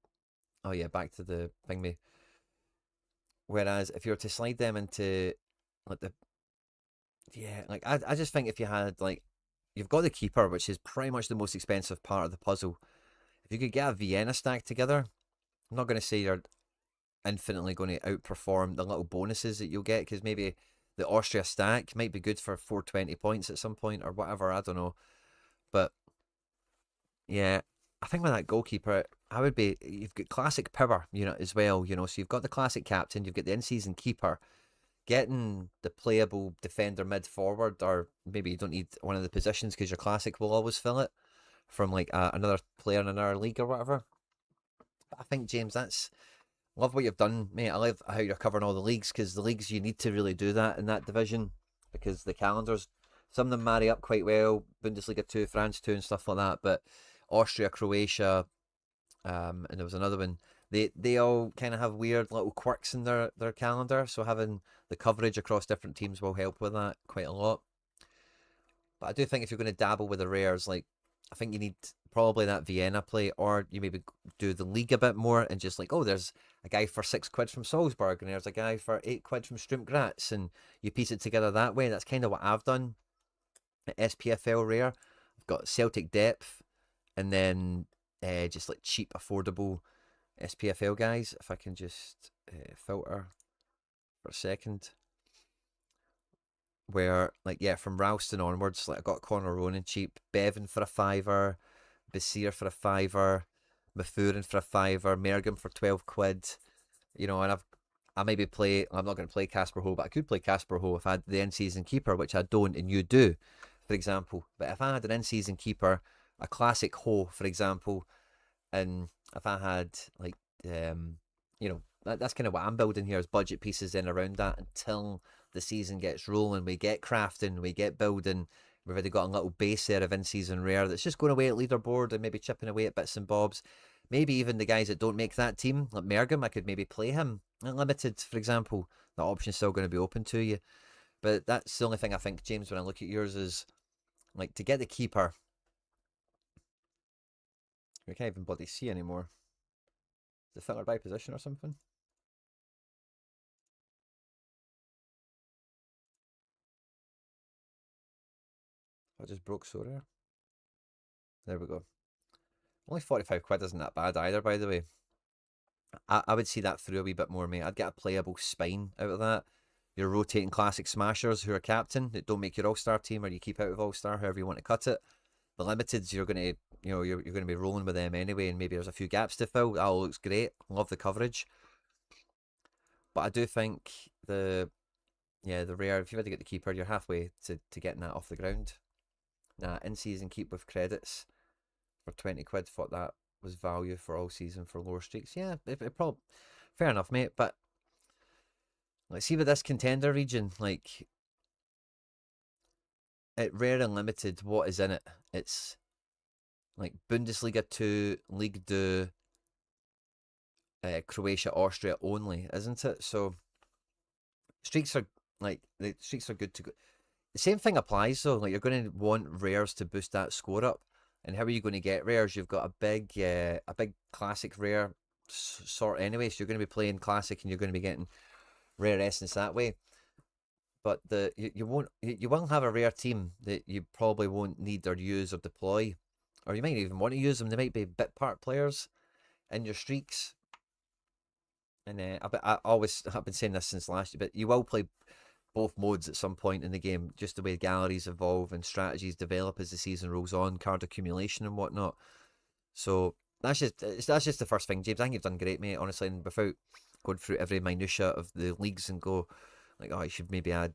Oh yeah, back to the thing me. Whereas if you were to slide them into like the, yeah, like I just think if you had like, you've got the keeper, which is pretty much the most expensive part of the puzzle. If you could get a Vienna stack together, I'm not going to say you're infinitely going to outperform the little bonuses that you'll get, because maybe the Austria stack might be good for 420 points at some point or whatever. I don't know, but yeah, I think with that goalkeeper, I would be. You've got classic power, as well. So you've got the classic captain, you've got the in-season keeper. Getting the playable defender mid forward, or maybe you don't need one of the positions because your classic will always fill it from like another player in another league or whatever. But I think James, that's love what you've done, mate. I love how you're covering all the leagues, because the leagues you need to really do that in that division, because the calendars, some of them marry up quite well. Bundesliga 2, France 2, and stuff like that. But Austria, Croatia, and there was another one. They all kind of have weird little quirks in their calendar, so having the coverage across different teams will help with that quite a lot. But I do think if you're going to dabble with the rares, like, I think you need probably that Vienna play, or you maybe do the league a bit more and just like, oh, there's a guy for 6 quid from Salzburg, and there's a guy for 8 quid from Sturm Graz, and you piece it together that way. That's kind of what I've done at SPFL rare. I've got Celtic depth, and then just like cheap, affordable SPFL guys. If I can just filter for a second, where like, yeah, from Ralston onwards, like I got Conor Ronan cheap, Bevan for a fiver, Basir for a fiver, Mathurin for a fiver, Mergam for 12 quid. And I maybe play. I'm not going to play Casper Ho, but I could play Casper Ho if I had the end season keeper, which I don't, and you do, for example. But if I had an end season keeper, a classic Ho, for example, and if I had like, that's kind of what I'm building here, is budget pieces in around that until the season gets rolling. We get crafting, we get building. We've already got a little base there of in-season rare that's just going away at leaderboard and maybe chipping away at bits and bobs. Maybe even the guys that don't make that team, like Mergam, I could maybe play him unlimited, for example. That option's still going to be open to you. But that's the only thing I think, James, when I look at yours, is like, to get the keeper. We can't even bloody see anymore. The filter by position or something? I just broke Sorare. There we go. Only 45 quid isn't that bad either, by the way. I would see that through a wee bit more, mate. I'd get a playable spine out of that. Your rotating classic smashers who are captain that don't make your all-star team, or you keep out of all-star, however you want to cut it. The limiteds, you're going to, you're going to be rolling with them anyway, and maybe there's a few gaps to fill. That all looks great. Love the coverage, but I do think the rare. If you've had to get the keeper, you're halfway to getting that off the ground. Nah, in season keep with credits for 20 quid. Thought that was value for all season for lower streaks. Yeah, it probably fair enough, mate. But let's see with this contender region, like at rare and limited, what is in it? It's like Bundesliga 2, League 2, Croatia, Austria only, isn't it? So streaks are the streaks are good to go. The same thing applies though. Like you're going to want rares to boost that score up. And how are you going to get rares? You've got a big classic rare sort anyway. So you're going to be playing classic, and you're going to be getting rare essence that way. But you won't you will have a rare team that you probably won't need or use or deploy, or you might even want to use them. They might be bit part players in your streaks. And I've been saying this since last year, but you will play both modes at some point in the game, just the way galleries evolve and strategies develop as the season rolls on, card accumulation and whatnot. So that's just the first thing, James. I think you've done great, mate. Honestly, and without going through every minutia of the leagues and go like, oh, you should maybe add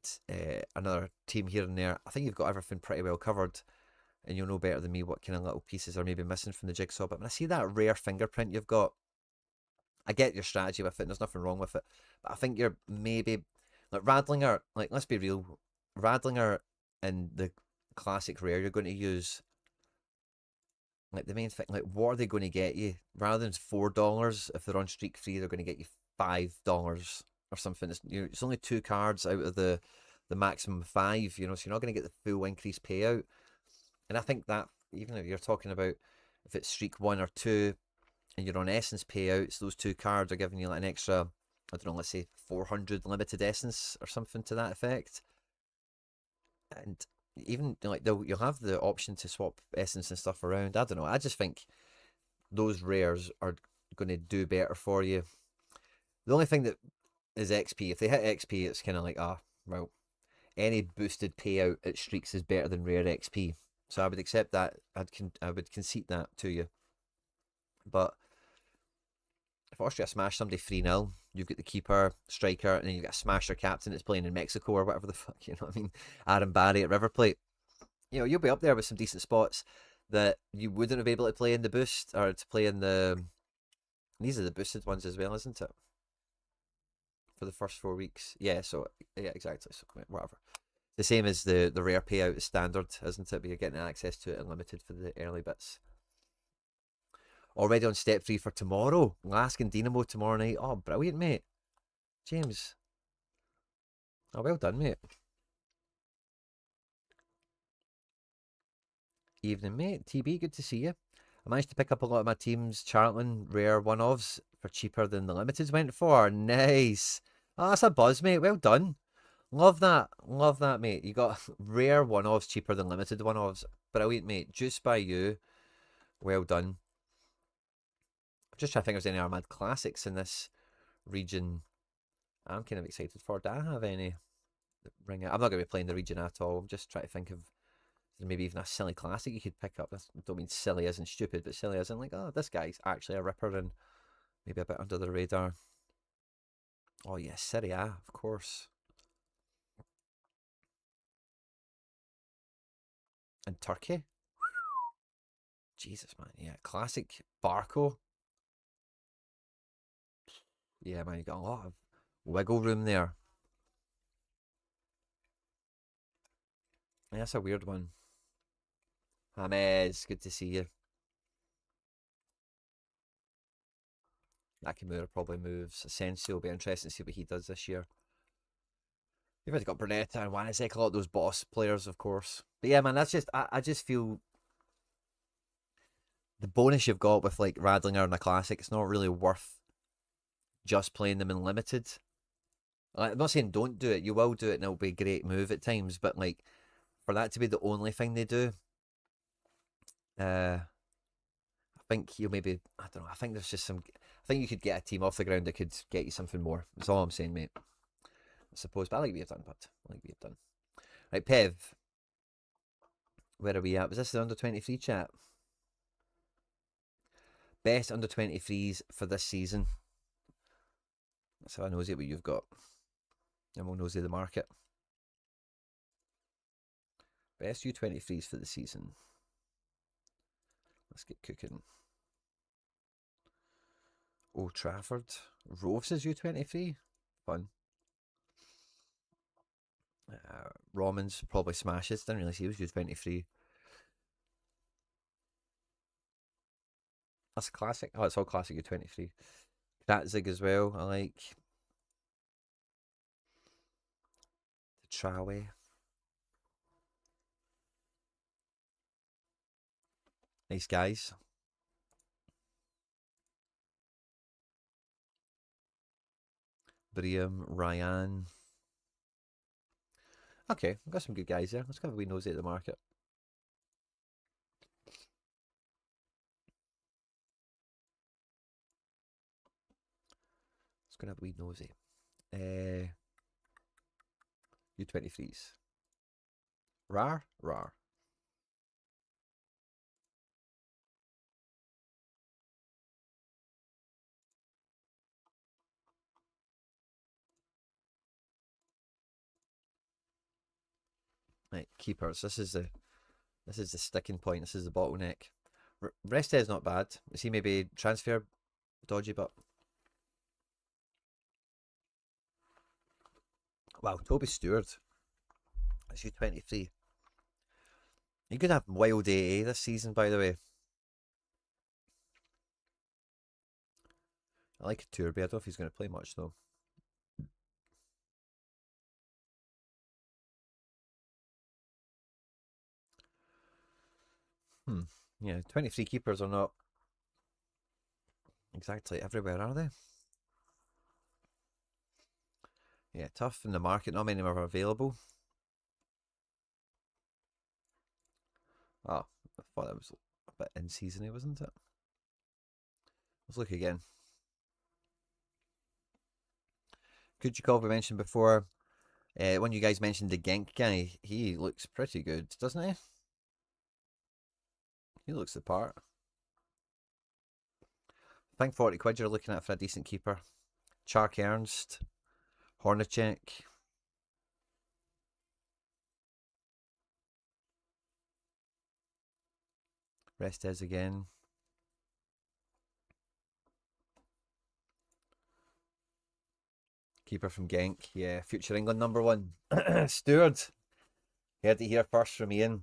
another team here and there. I think you've got everything pretty well covered, and you'll know better than me what kind of little pieces are maybe missing from the jigsaw. But when I see that rare fingerprint you've got, I get your strategy with it, and there's nothing wrong with it. But I think you're maybe like Radlinger. Like, let's be real, Radlinger and the classic rare you're going to use. Like the main thing, like what are they going to get you? Rather than $4, if they're on streak free, they're going to get you $5 or something. It's only 2 cards out of the maximum 5. So you're not going to get the full increased payout. And I think that even if you're talking about if it's streak 1 or 2, and you're on essence payouts, those 2 cards are giving you like an extra, I don't know, let's say 400 limited essence or something to that effect. And even like you'll have the option to swap essence and stuff around. I don't know. I just think those rares are going to do better for you. The only thing that is XP, if they hit XP, it's kind of like, well, any boosted payout at streaks is better than rare XP. So I would accept that. I would concede that to you. But if Austria smash somebody 3-0, you've got the keeper, striker, and then you've got a smasher captain that's playing in Mexico or whatever the fuck, you know what I mean? Aaron Barry at River Plate. You'll be up there with some decent spots that you wouldn't have been able to play in the boost or to play in the. These are the boosted ones as well, isn't it? For the first 4 weeks. Yeah, so, yeah, exactly. So, whatever. The same as the rare payout is standard, isn't it? But you're getting access to it unlimited for the early bits. Already on step 3 for tomorrow. Lask and Dynamo tomorrow night. Oh, brilliant, mate. James. Oh, well done, mate. Evening, mate. TB, good to see you. I managed to pick up a lot of my team's Charlton rare one-offs for cheaper than the limiteds went for. Nice. Oh, that's a buzz, mate. Well done. Love that. Love that, mate. You got rare one-offs cheaper than limited one-offs. Brilliant, mate. Juice by you. Well done. I'm just trying to think if there's any Armad classics in this region I'm kind of excited for. Do I have any ring? I'm not going to be playing the region at all. I'm just trying to think of maybe even a silly classic you could pick up. I don't mean silly as in stupid, but silly as in like, oh, this guy's actually a ripper and maybe a bit under the radar. Oh yes, Serie A, of course. And Turkey. Jesus, man. Yeah, classic Barco. Yeah, man, you got a lot of wiggle room there. Yeah, that's a weird one. James, good to see you. Nakamura probably moves. Asensio will be interesting to see what he does this year. You've already got Brunetta and Wanizek, a lot of those boss players, of course. But yeah, man, that's just I just feel the bonus you've got with like Radlinger and the classic, it's not really worth just playing them in limited. I'm not saying don't do it. You will do it, and it'll be a great move at times. But like for that to be the only thing they do, I think you'll maybe I don't know. I think there's just some. I think you could get a team off the ground that could get you something more. That's all I'm saying, mate. I suppose, but I like what you've done, bud. I like what you've done. Right, Pev. Where are we at? Was this the under 23 chat? Best under 23s for this season. Let's have a nosy at what you've got. And we'll nosy the market. Best U23s for the season. Let's get cooking. Old Trafford. Rovers is U23. Fun. Romans probably smashes. Didn't really see it was U23. That's a classic. Oh, it's all classic U23. Kratzig as well. I like. The Trawe. Nice guys. Briam, Ryan. Okay, we've got some good guys there. Let's have a wee nosy at the market. Let's go and have a wee nosy. U23s. Rar? Rar. Right, keepers. This is the sticking point. This is the bottleneck. Rest is not bad. Is he maybe transfer dodgy, but wow, Toby Stewart. That's U23. He could have wild AA this season, by the way. I like Turby. I don't know if he's going to play much though. Yeah, 23 keepers are not exactly everywhere, are they? Yeah, tough in the market. Not many are available. Oh, I thought that was a bit in seasony, wasn't it? Let's look again. Kuchikov we mentioned before. When you guys mentioned the Genk guy, he looks pretty good, doesn't he? He looks the part. I think 40 quid you're looking at for a decent keeper. Chark Ernst, Hornacek. Restes again. Keeper from Genk, yeah. Future England #1. Stewart. Heard it here first from Ian.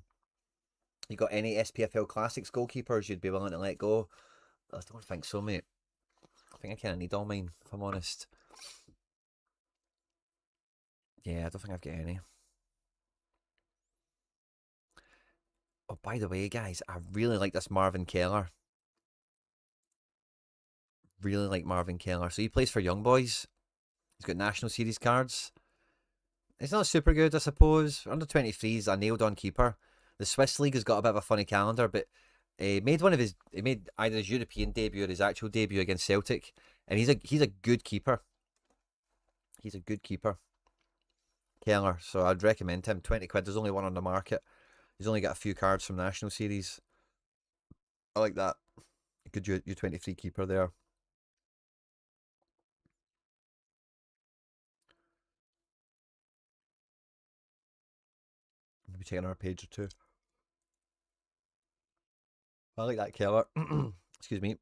You got any SPFL Classics goalkeepers you'd be willing to let go? I don't think so, mate. I think I kind of need all mine, if I'm honest. Yeah, I don't think I've got any. Oh, by the way, guys, I really like this Marvin Keller. Really like Marvin Keller. So he plays for Young Boys. He's got National Series cards. It's not super good, I suppose. Under 23s, a nailed on keeper. The Swiss League has got a bit of a funny calendar, but he made either his European debut or his actual debut against Celtic, and he's a good keeper. He's a good keeper. Keller, so I'd recommend him. 20 quid, there's only one on the market. He's only got a few cards from National Series. I like that. Good U23 keeper there. Maybe take another page or two. I like that Keller. Excuse me. I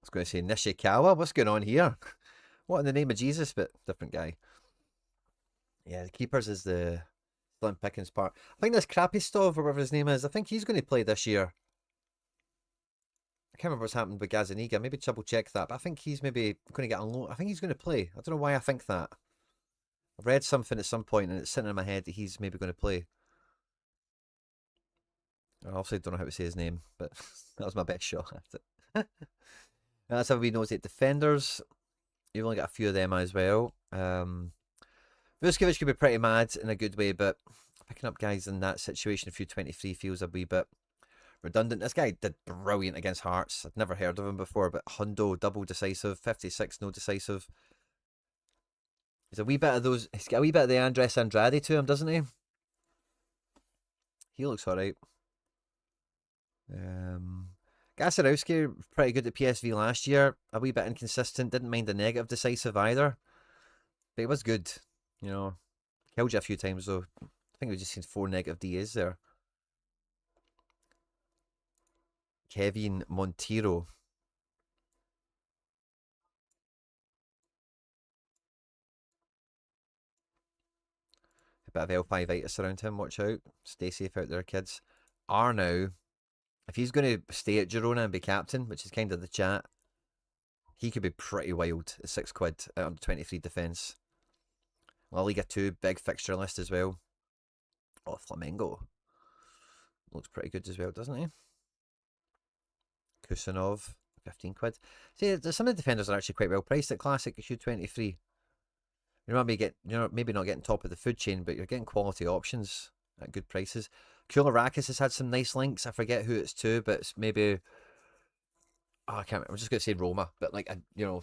was going to say Nishikawa. What's going on here? What in the name of Jesus? But different guy. Yeah, the keepers is the Slim Pickens part. I think this Krapistov or whatever his name is, I think he's going to play this year. I can't remember what's happened with Gazaniga. Maybe double check that. But I think he's maybe going to get on loan. I think he's going to play. I don't know why I think that. I've read something at some point and it's sitting in my head that he's maybe going to play. I obviously don't know how to say his name, but that was my best shot at it. Let's have a wee nosy at defenders. You've only got a few of them as well. Vuskovic could be pretty mad in a good way, but picking up guys in that situation through 23 feels a wee bit redundant. This guy did brilliant against Hearts. I'd never heard of him before, but Hundo, double decisive, 56, no decisive. He's a wee bit of those. He's got a wee bit of the Andres Andrade to him, doesn't he? He looks alright. Gasarowski, pretty good at PSV last year. A wee bit inconsistent. Didn't mind the negative decisive either. But he was good. You know, killed you a few times though. I think we've just seen 4 negative DAs there. Kevin Montero. A bit of L5-itis around him, watch out. Stay safe out there, kids. Arnau, if he's going to stay at Girona and be captain, which is kind of the chat, he could be pretty wild at £6 at under 23 defence. La Liga 2, big fixture list as well. Oh, Flamengo. Looks pretty good as well, doesn't he? Kusanov, £15. See, some of the defenders are actually quite well priced at Classic issue 23. You're maybe not getting top of the food chain, but you're getting quality options at good prices. Koulirakis has had some nice links. I forget who it's to, but it's maybe. Oh, I can't remember. I'm just going to say Roma, but like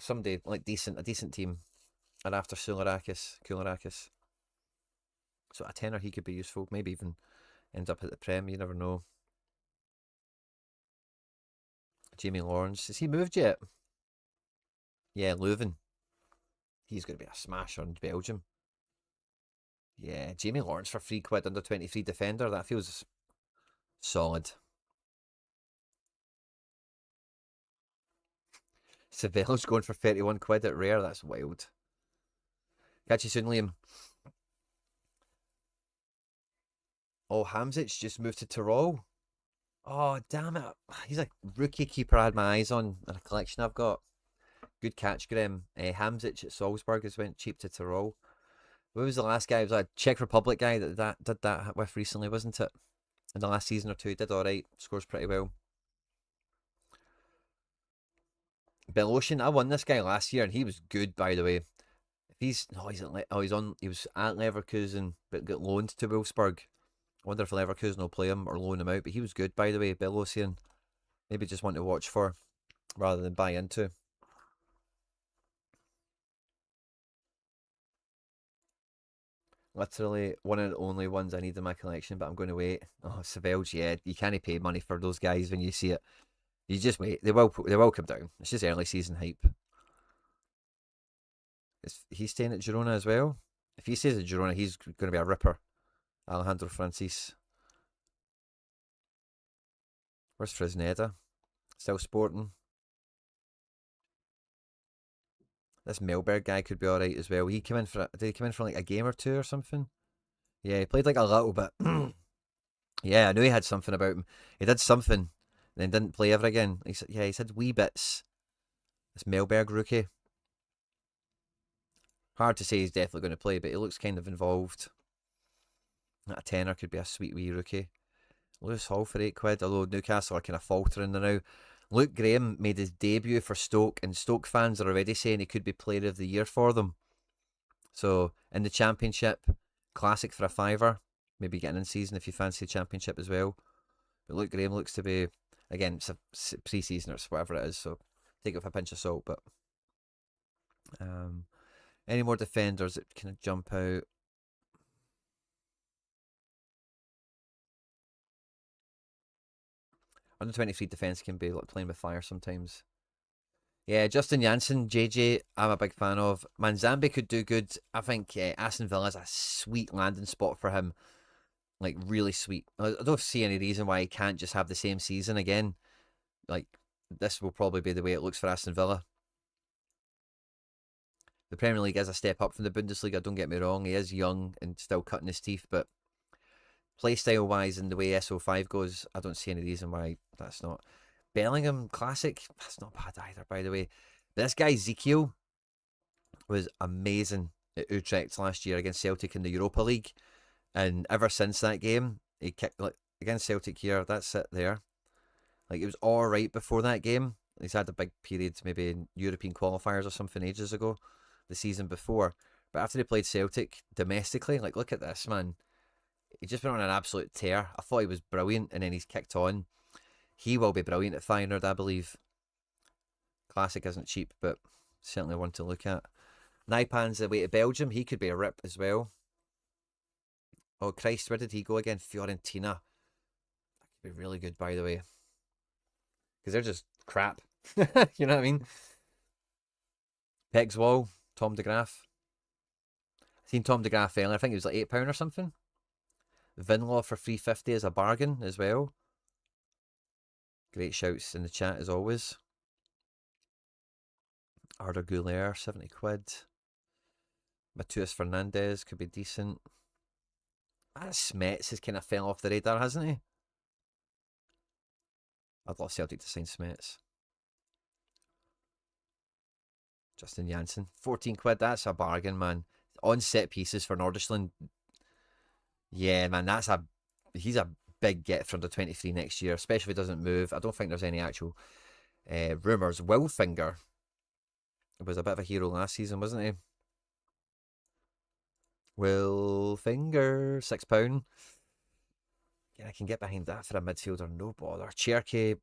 somebody like a decent team, and after Koulirakis. So a tenner he could be useful. Maybe even end up at the Prem. You never know. Jamie Lawrence, has he moved yet? Yeah, Leuven. He's going to be a smash on Belgium. Yeah, Jamie Lawrence for £3 under 23 defender. That feels solid. Savello's going for £31 at rare. That's wild. Catch you soon, Liam. Oh, Hamzic just moved to Tyrol. Oh, damn it. He's a rookie keeper I had my eyes on in a collection I've got. Good catch, Graham. Hamzic at Salzburg has went cheap to Tyrol. What was the last guy? It was a Czech Republic guy that did that with recently, wasn't it? In the last season or two, he did alright. Scores pretty well. Beloshin, I won this guy last year and he was good, by the way. If he was at Leverkusen but got loaned to Wolfsburg. I wonder if Leverkusen will play him or loan him out, but he was good, by the way. Belosian, maybe just one to watch for rather than buy into. Literally one of the only ones I need in my collection, but I'm going to wait. Oh, Savelge, yeah, you can't pay money for those guys when you see it. You just wait. They will come down. It's just early season hype. Is he staying at Girona as well? If he stays at Girona, he's going to be a ripper. Alejandro Francis. Where's Fresneda? Still sporting. This Melberg guy could be alright as well. Did he come in for like a game or two or something? Yeah, he played like a little bit. Yeah, I knew he had something about him. He did something, and then didn't play ever again. He's had wee bits. This Melberg rookie. Hard to say he's definitely going to play, but he looks kind of involved. A tenner could be a sweet wee rookie. Lewis Hall for £8, although Newcastle are kind of faltering now. Luke Graham made his debut for Stoke, and Stoke fans are already saying he could be Player of the Year for them. So, in the Championship, classic for a fiver. Maybe getting in season if you fancy the Championship as well. But Luke Graham looks to be, again, it's a pre-season or whatever it is, so take it with a pinch of salt. But any more defenders that kind of jump out? Under 23 defence can be like playing with fire sometimes. Yeah, Justin Janssen, JJ, I'm a big fan of. Manzambi could do good. I think Aston Villa is a sweet landing spot for him. Like, really sweet. I don't see any reason why he can't just have the same season again. Like, this will probably be the way it looks for Aston Villa. The Premier League is a step up from the Bundesliga, don't get me wrong. He is young and still cutting his teeth, but playstyle wise and the way SO5 goes, I don't see any reason why that's not. Bellingham Classic, that's not bad either, by the way. But this guy, Ezekiel, was amazing at Utrecht last year against Celtic in the Europa League. And ever since that game, he kicked like against Celtic here, that's it there. Like, it was alright before that game. He's had a big period, maybe in European qualifiers or something ages ago, the season before. But after they played Celtic domestically, like, look at this, man. He just went on an absolute tear. I thought he was brilliant, and then he's kicked on. He will be brilliant at Feyenoord, I believe. Classic isn't cheap, but certainly one to look at. Naipan's away to Belgium. He could be a rip as well. Oh, Christ, where did he go again? Fiorentina. That could be really good, by the way. Because they're just crap. You know what I mean? Pegs Wall, Tom de Graaf. Seen Tom de Graaf earlier. I think it was like £8 or something. Vinlaw for 350 is a bargain as well. Great shouts in the chat as always. Arda Guler, 70 quid. Matias Fernandez could be decent. Smets has kind of fell off the radar, hasn't he? I'd love Celtic to sign Smets. Justin Janssen, 14 quid. That's a bargain, man. On set pieces for Norderslund. Yeah, man, he's a big get for under 23 next year, especially if he doesn't move. I don't think there's any actual rumours. Wilfinger was a bit of a hero last season, wasn't he? Wilfinger, £6. Yeah, I can get behind that for a midfielder, no bother. Cherky,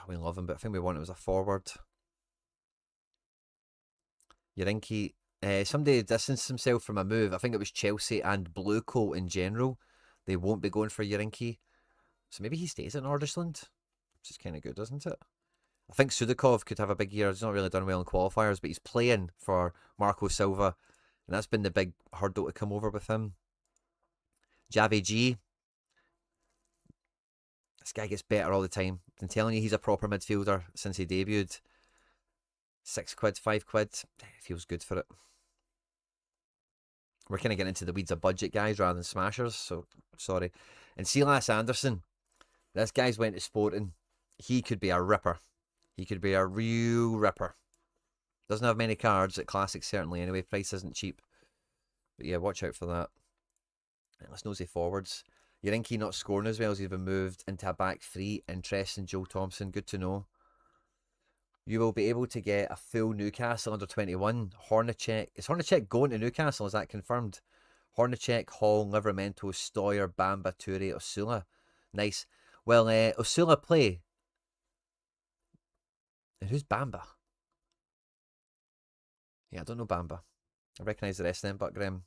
we love him, but I think we want him as a forward. Yarinki, somebody distanced himself from a move. I think it was Chelsea and Bluecoat in general. They won't be going for Yarinki. So maybe he stays at Norderslund, which is kind of good, isn't it? I think Sudakov could have a big year. He's not really done well in qualifiers, but he's playing for Marco Silva, and that's been the big hurdle to come over with him. Javi G. This guy gets better all the time. I'm telling you, he's a proper midfielder since he debuted. £6, £5. Feels good for it. We're kind of getting into the weeds of budget guys rather than smashers, so sorry. And Silas Anderson, this guy's went to Sporting. He could be a ripper. He could be a real ripper. Doesn't have many cards at Classic, certainly. Anyway, price isn't cheap. But yeah, watch out for that. And let's nosy forwards. Yarinki not scoring as well as he's been moved into a back three. Interesting, Joe Thompson. Good to know. You will be able to get a full Newcastle under 21. Hornacek. Is Hornacek going to Newcastle? Is that confirmed? Hornacek, Hall, Livramento, Stoyer, Bamba, Toure, Osula. Nice. Well, Osula play. And who's Bamba? Yeah, I don't know Bamba. I recognise the rest of them, but Graham.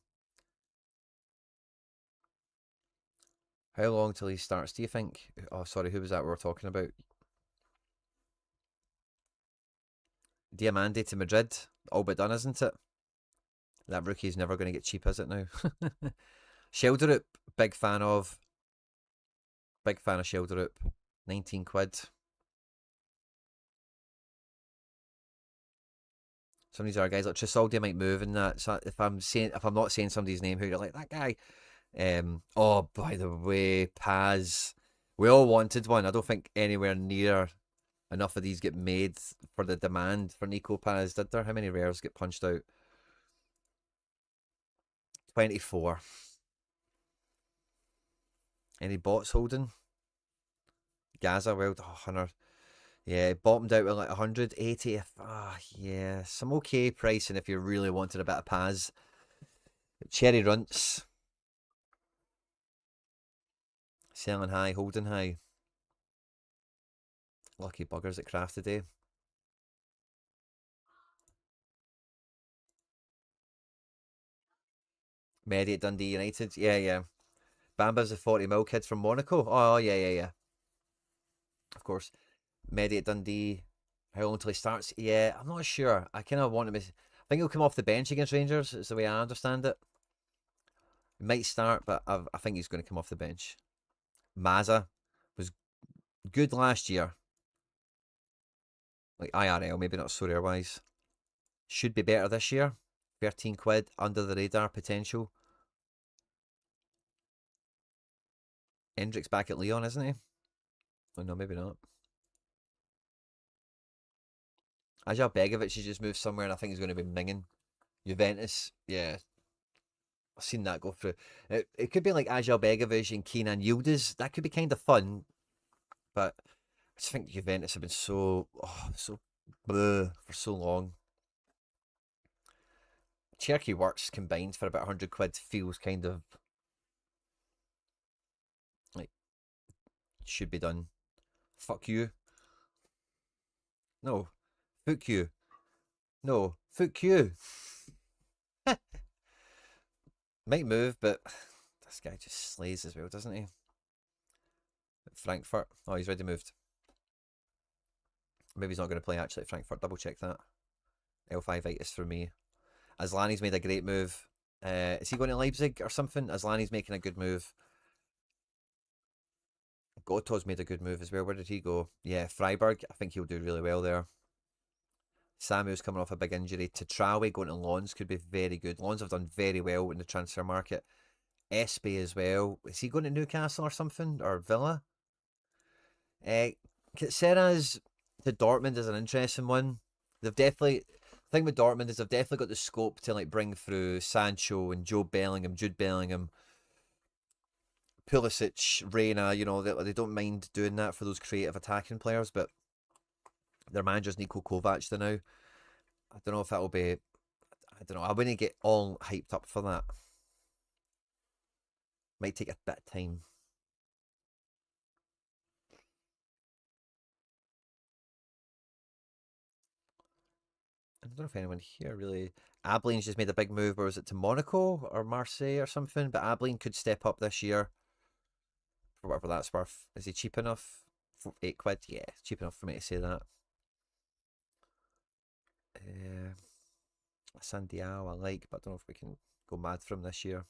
How long till he starts, do you think? Oh, sorry, who was that we were talking about? Diamande to Madrid. All but done, isn't it? That rookie's never going to get cheap, is it now? Shelderup, big fan of. Big fan of Shelderup. 19 quid. Some of these other guys like Trisaldi might move in that. So if I'm not saying somebody's name, who you're like that guy. Oh, by the way, Paz. We all wanted one. I don't think anywhere near enough of these get made for the demand for Nico Paz, did there? How many rares get punched out? 24. Any bots holding? Gaza, well, 100. Yeah, it bottomed out with like 180. Yeah, some okay pricing if you really wanted a bit of Paz. Cherry Runts. Selling high, holding high. Lucky buggers at craft today. Medi at Dundee United. Yeah. Bamba's a 40 mil kid from Monaco. Oh, yeah. Of course. Medi at Dundee. How long till he starts? Yeah, I'm not sure. I kind of want him. I think he'll come off the bench against Rangers, is the way I understand it. He might start, but I think he's going to come off the bench. Mazza was good last year. Like IRL, maybe not Sorare wise. Should be better this year. 13 quid, under the radar potential. Hendrick's back at Leon, isn't he? Oh no, maybe not. Ajal Begovic has just moved somewhere and I think he's going to be minging. Juventus, yeah. I've seen that go through. It could be like Ajal Begovic and Kenan Yildiz. That could be kind of fun. But I just think Juventus have been so bleh for so long. Cherokee Works combined for about 100 quid feels kind of like should be done. Fuck you. No. Fuck you. No. Fuck you. Might move, but this guy just slays as well, doesn't he? Frankfurt. Oh, he's already moved. Maybe he's not going to play actually at Frankfurt. Double check that. L5itis for me. Aslani's made a great move. Is he going to Leipzig or something? Aslani's making a good move. Goto's made a good move as well. Where did he go? Yeah, Freiburg. I think he'll do really well there. Samu's coming off a big injury. Tatrawi going to Lons could be very good. Lons have done very well in the transfer market. Espy as well. Is he going to Newcastle or something? Or Villa? Serraz to Dortmund is an interesting one. They've definitely... The thing with Dortmund is they've definitely got the scope to like bring through Sancho and Jude Bellingham, Pulisic, Reina. You know, they don't mind doing that for those creative attacking players, but their manager's Niko Kovac now. I don't know if that'll be... I don't know. I wouldn't get all hyped up for that. Might take a bit of time. I don't know if anyone here really... Ablin's just made a big move. Where was it, to Monaco or Marseille or something? But Ablin could step up this year for whatever that's worth. Is he cheap enough? For 8 quid? Yeah, cheap enough for me to say that. Sandiao I like, but I don't know if we can go mad for him this year.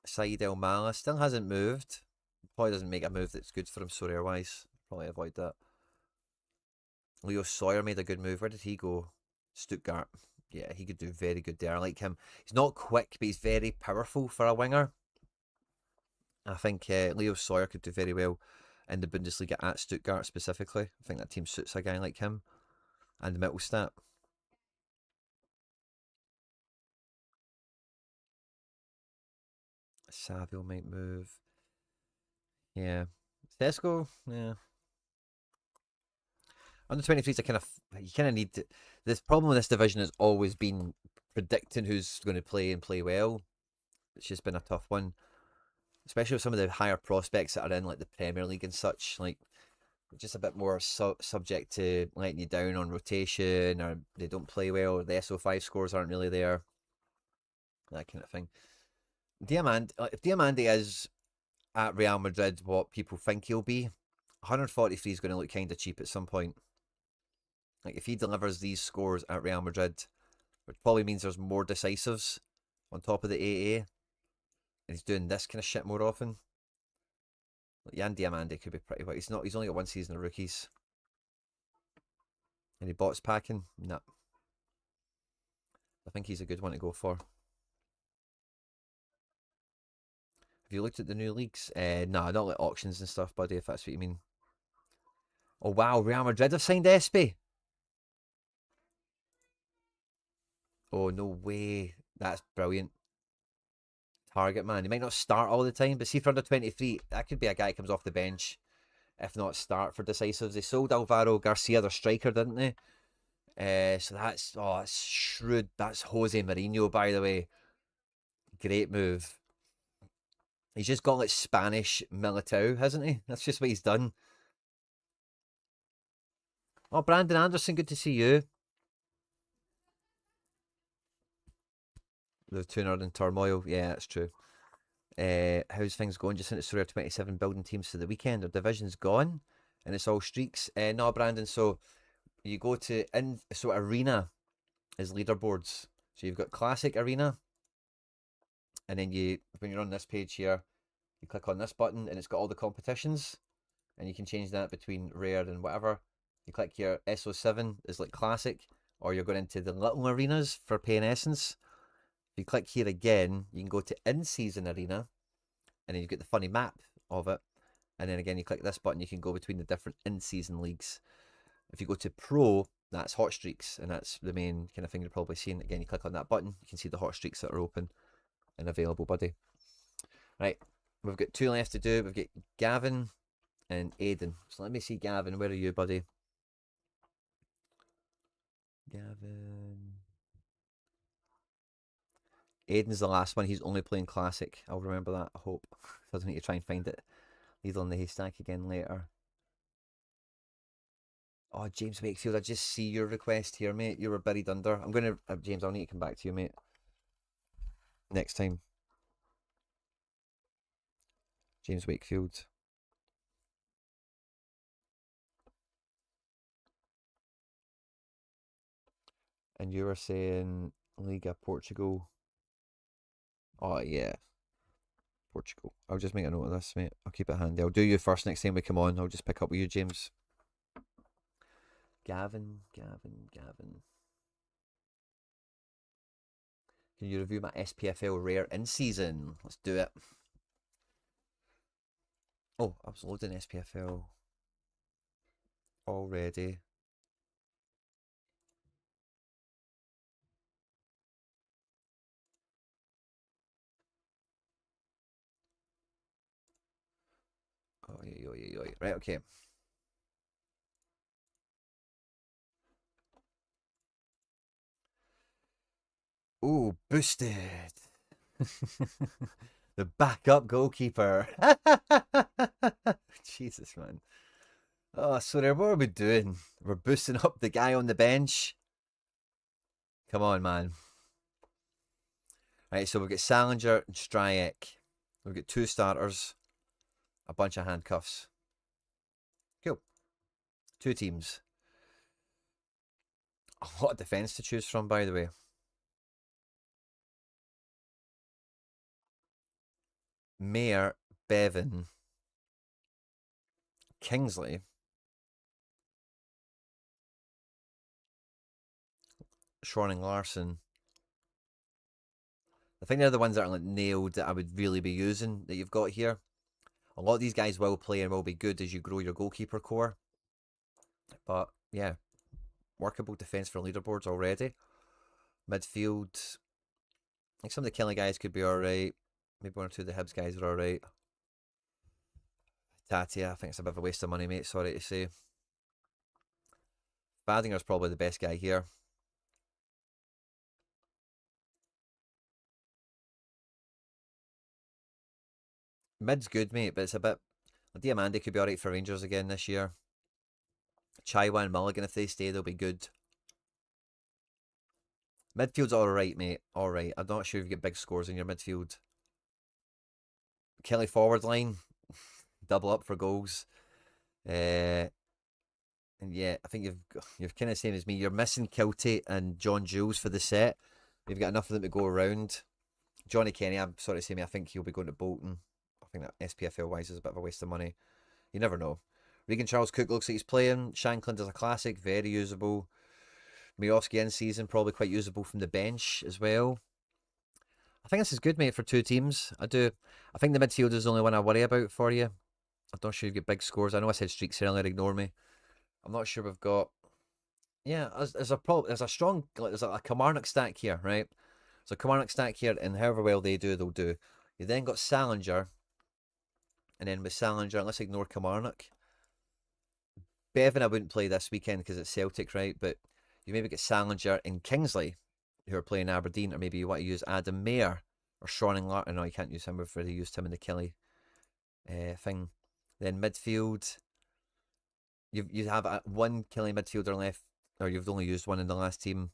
Saeed El Mala still hasn't moved. Probably doesn't make a move that's good for him Sorare wise. Probably avoid that. Leo Sawyer made a good move. Where did he go? Stuttgart. Yeah, he could do very good there. I like him. He's not quick, but he's very powerful for a winger. I think Leo Sawyer could do very well in the Bundesliga at Stuttgart specifically. I think that team suits a guy like him. And Mittelstadt. Saville might move. Yeah. Tesco, yeah. Under 23s, you kind of need to. This problem with this division has always been predicting who's going to play and play well. It's just been a tough one, especially with some of the higher prospects that are in like the Premier League and such. Like, just a bit more subject to letting you down on rotation, or they don't play well. The SO5 scores aren't really there. That kind of thing. If Diamande is at Real Madrid what people think he'll be, 143 is going to look kind of cheap at some point. Like if he delivers these scores at Real Madrid, which probably means there's more decisives on top of the AA, and he's doing this kind of shit more often. Like Yan Diamande could be pretty well. He's not. He's only got one season of rookies. Any bots packing? No. I think he's a good one to go for. Have you looked at the new leagues? No, not like auctions and stuff, buddy, if that's what you mean. Oh, wow, Real Madrid have signed Espy. Oh, no way. That's brilliant. Target man. He might not start all the time, but see for under 23, that could be a guy who comes off the bench, if not start for decisives. They sold Alvaro Garcia, their striker, didn't they? So that's shrewd. That's Jose Mourinho, by the way. Great move. He's just got like Spanish Militao, hasn't he? That's just what he's done. Oh, Brandon Anderson, good to see you. The tuner in turmoil. Yeah, that's true. How's things going? Just into Sorare 27 building teams for the weekend. Our division's gone and it's all streaks. No, Brandon, so you go to arena is leaderboards. So you've got classic arena, and then when you're on this page here, you click on this button and it's got all the competitions, and you can change that between rare and whatever. You click here, SO7 is like classic, or you're going into the little arenas for paying essence. If you click here again, you can go to in-season arena, and then you get the funny map of it. And then again, you click this button, you can go between the different in-season leagues. If you go to pro, that's hot streaks, and that's the main kind of thing you're probably seeing. Again, you click on that button, you can see the hot streaks that are open and available, buddy. Right, we've got 2 left to do. We've got Gavin and Aiden. So let me see, Gavin, where are you, buddy? Gavin. Aiden's the last one. He's only playing Classic. I'll remember that, I hope. So I don't need to try and find it. Needle in the haystack again later. Oh, James Wakefield, I just see your request here, mate. You were buried under. I'm going to... James, I'll need to come back to you, mate. Next time. James Wakefield. And you were saying Liga Portugal. Oh, yeah. Portugal. I'll just make a note of this, mate. I'll keep it handy. I'll do you first next time we come on. I'll just pick up with you, James. Gavin. Can you review my SPFL rare in season? Let's do it. Oh, I was loading SPFL already. Oh, yeah. Right, okay. Oh, boosted. The backup goalkeeper. Jesus, man. Oh, sorry, what are we doing? We're boosting up the guy on the bench. Come on, man. Right, so we've got Salinger and Stryek. We've got 2 starters, a bunch of handcuffs. Cool. 2 teams. A lot of defence to choose from, by the way. Mayer, Bevan, Kingsley, Schroning Larson. I think they're the ones that are like nailed that I would really be using that you've got here. A lot of these guys will play and will be good as you grow your goalkeeper core. But yeah, workable defence for leaderboards already. Midfield, like some of the Kelly guys could be alright. Maybe 1 or 2 of the Hibs guys are alright. Tatia, I think it's a bit of a waste of money, mate. Sorry to say. Badinger's probably the best guy here. Mid's good, mate, but it's a bit... Diamande could be alright for Rangers again this year. Chaiwa and Mulligan, if they stay, they'll be good. Midfield's alright, mate. Alright. I'm not sure if you get big scores in your midfield. Kelly forward line. Double up for goals. And yeah, I think you're kind of same as me. You're missing Kiltie and John Jules for the set. We've got enough of them to go around. Johnny Kenny, I'm sorry to say, I think he'll be going to Bolton. I think that SPFL wise is a bit of a waste of money. You never know. Regan Charles Cook looks like he's playing. Shankland is a classic, very usable. Miowski in season, probably quite usable from the bench as well. I think this is good, mate, for 2 teams. I do. I think the midfield is the only one I worry about for you. I'm not sure you've got big scores. I know I said streaks earlier, ignore me. I'm not sure we've got... Yeah, there's a strong... There's a Kilmarnock stack here, right? There's a Kilmarnock stack here, and however well they do, they'll do. You then got Salinger, and then with Salinger, let's ignore Kilmarnock. Bevan I wouldn't play this weekend because it's Celtic, right? But you maybe get Salinger and Kingsley, who are playing Aberdeen, or maybe you want to use Adam Mayer or Sean Larkin. No, you can't use him. We've already used him in the Kelly thing. Then midfield, you have 1 Kelly midfielder left, or you've only used 1 in the last team.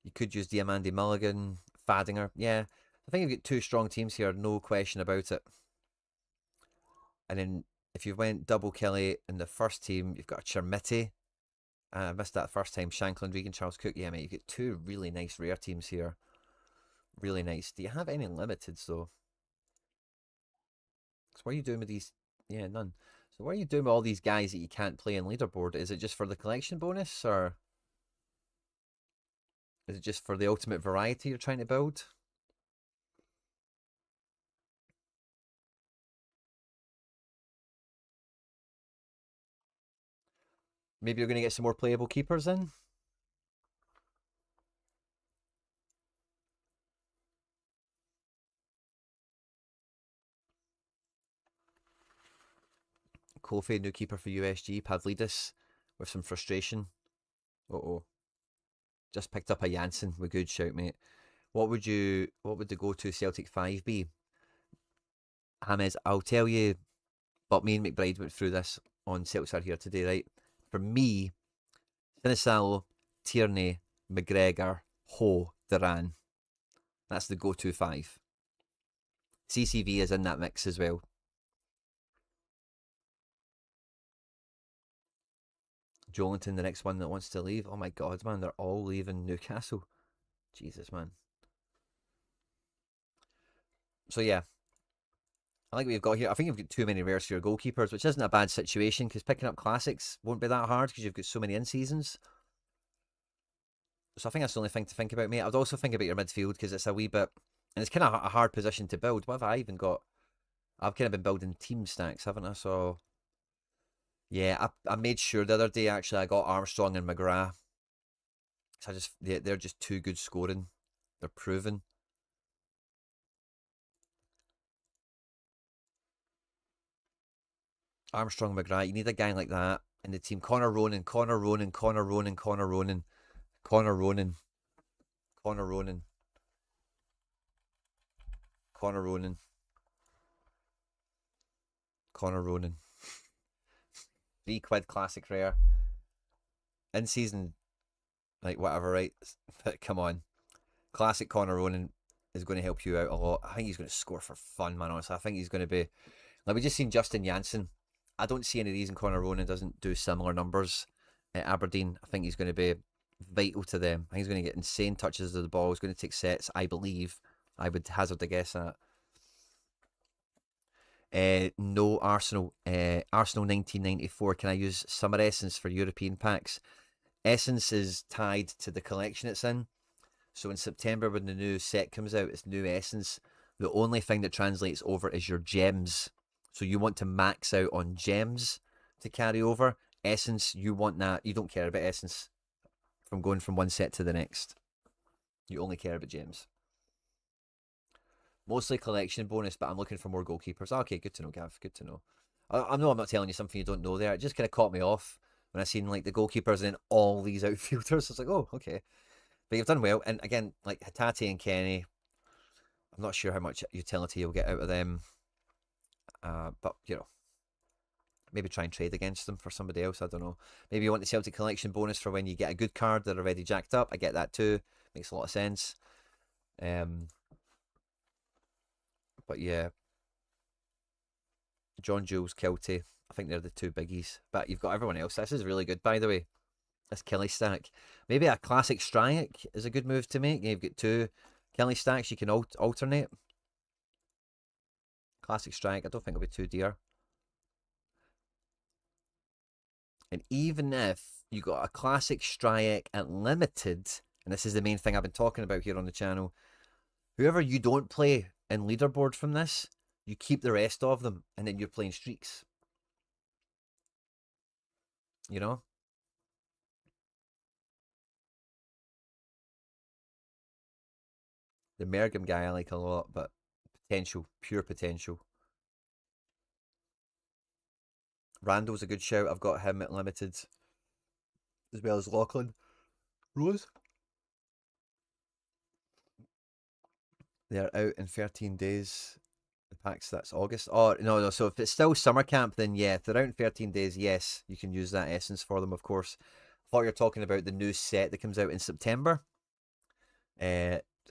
You could use Diamande Mulligan, Fadinger. Yeah, I think you've got 2 strong teams here, no question about it. And then if you went double Kelly in the first team, you've got a Chermiti. I missed that first time. Shankland, Regan, Charles Cook. Yeah, mate, you get 2 really nice rare teams here. Really nice. Do you have any limiteds though? So what are you doing with these? Yeah, none. So what are you doing with all these guys that you can't play in leaderboard? Is it just for the collection bonus, or is it just for the ultimate variety you're trying to build? Maybe you're going to get some more playable keepers in? Kofi, new keeper for USG. Pavlidis with some frustration. Uh-oh. Just picked up a Janssen with good shout, mate. What would the go-to Celtic 5 be? James, I'll tell you, but me and McBride went through this on Celtic here today, right? For me, Sinisalo, Tierney, McGregor, Ho, Duran. That's the go-to 5. CCV is in that mix as well. Jolinton, the next one that wants to leave. Oh my God, man, they're all leaving Newcastle. Jesus, man. So yeah, I like what you've got here. I think you've got too many rares for your goalkeepers, which isn't a bad situation because picking up classics won't be that hard because you've got so many in-seasons. So I think that's the only thing to think about, mate. I'd also think about your midfield because it's a wee bit, and it's kind of a hard position to build. What have I even got? I've kind of been building team stacks, haven't I? So yeah, I made sure the other day actually I got Armstrong and McGrath. So they're just too good scoring. They're proven. Armstrong, McGrath, you need a guy like that in the team. Connor Ronan, Connor Ronan, Connor Ronan, Connor Ronan, Connor Ronan, Connor Ronan, Connor Ronan, Connor Ronan. £3 classic rare. In season, like whatever, right? But come on. Classic Connor Ronan is going to help you out a lot. I think he's going to score for fun, man, honestly. I think he's going to be... Like, we just seen Justin Janssen. I don't see any reason Connor Ronan doesn't do similar numbers at Aberdeen. I think he's going to be vital to them. I think he's going to get insane touches of the ball. He's going to take sets, I believe. I would hazard a guess at. No, Arsenal. Arsenal 1994. Can I use Summer Essence for European packs? Essence is tied to the collection it's in. So in September, when the new set comes out, it's new Essence. The only thing that translates over is your gems. So you want to max out on gems to carry over. Essence, you want that. You don't care about Essence from going from one set to the next. You only care about gems. Mostly collection bonus, but I'm looking for more goalkeepers. Okay, good to know, Gav. Good to know. I know I'm not telling you something you don't know there. It just kind of caught me off when I seen like the goalkeepers and then all these outfielders. It's like, oh, okay. But you've done well. And again, like Hatate and Quinny, I'm not sure how much utility you'll get out of them. But, you know, maybe try and trade against them for somebody else. I don't know. Maybe you want the Celtic collection bonus for when you get a good card that are already jacked up. I get that too. Makes a lot of sense. But yeah, John Jules, Kelty, I think they're the two biggies. But you've got everyone else. This is really good, by the way. This Kelly stack. Maybe a classic Stryek is a good move to make. You've got two Kelly stacks you can alternate. Classic Stryek, I don't think it'll be too dear. And even if you got a classic Stryek at limited, and this is the main thing I've been talking about here on the channel, whoever you don't play in leaderboard from this, you keep the rest of them, and then you're playing streaks. You know? The Mergam guy I like a lot, but potential, pure potential. Randall's a good shout. I've got him at limited, as well as Lachlan. Rose? They're out in 13 days. The packs, that's August. Oh, no. So if it's still summer camp, then yeah. If they're out in 13 days, yes, you can use that essence for them, of course. I thought you were talking about the new set that comes out in September.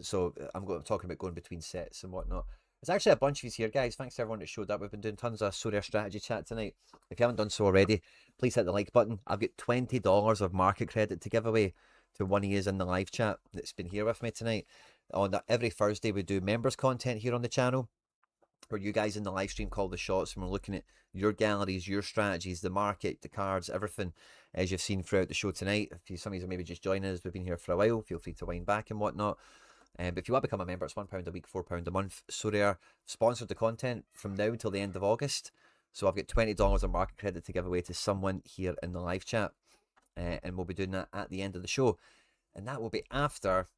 So I'm talking about going between sets and whatnot. There's actually a bunch of these here, guys. Thanks to everyone that showed up. We've been doing tons of Sorare strategy chat tonight. If you haven't done so already, please hit the like button. I've got $20 of market credit to give away to one of you in the live chat that's been here with me tonight. On every Thursday, we do members content here on the channel, where you guys in the live stream call the shots, and we're looking at your galleries, your strategies, the market, the cards, everything, as you've seen throughout the show tonight. If some of you are maybe just joining us, we've been here for a while, feel free to wind back and whatnot. But if you want to become a member, it's £1 a week, £4 a month. Sorare sponsored the content from now until the end of August. So I've got $20 of market credit to give away to someone here in the live chat. And we'll be doing that at the end of the show. And that will be after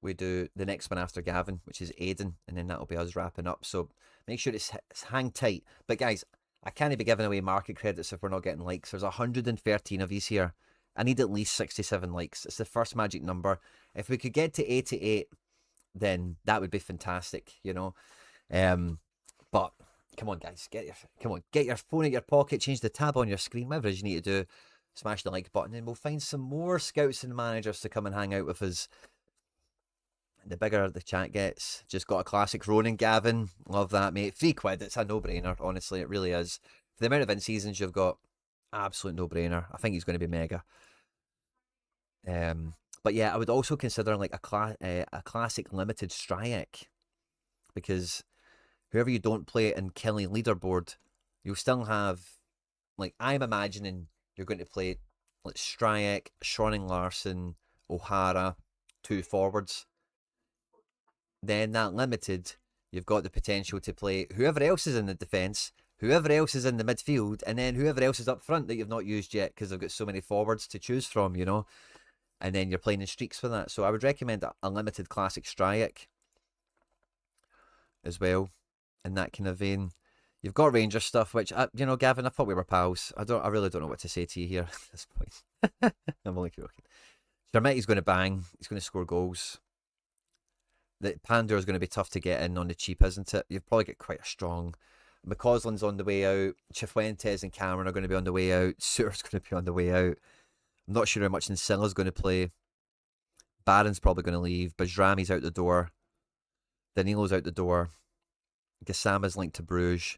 we do the next one after Gavin, which is Aiden. And then that'll be us wrapping up. So make sure it's hang tight. But guys, I can't be giving away market credits if we're not getting likes. There's 113 of these here. I need at least 67 likes. It's the first magic number. If we could get to 88, then that would be fantastic, you know. But come on, guys, get your phone out your pocket, change the tab on your screen, whatever it is you need to do. Smash the like button, and we'll find some more scouts and managers to come and hang out with us. The bigger the chat gets. Just got a classic Ronan, Gavin. Love that, mate. £3. It's a no-brainer, honestly. It really is. For the amount of in-seasons you've got, absolute no-brainer. I think he's going to be mega. But yeah, I would also consider like a classic limited Stryac, because whoever you don't play in Kelly leaderboard, you'll still have, like, I'm imagining you're going to play like Stryac, Schroning Larson, O'Hara, 2 forwards. Then that limited, you've got the potential to play whoever else is in the defence, whoever else is in the midfield, and then whoever else is up front that you've not used yet, because they've got so many forwards to choose from, you know. And then you're playing in streaks for that. So I would recommend a limited classic Stryac as well, in that kind of vein. You've got Ranger stuff, which, you know, Gavin, I thought we were pals. I really don't know what to say to you here at this point. I'm only joking. Shermitty's going to bang. He's going to score goals. The Pandora is going to be tough to get in on the cheap, isn't it? You've probably got quite a strong. McCausland's on the way out. Cifuentes and Cameron are going to be on the way out. Sewer's going to be on the way out. I'm not sure how much Nsilla's going to play. Barron's probably going to leave. Bajrami's out the door. Danilo's out the door. Gassama's linked to Bruges.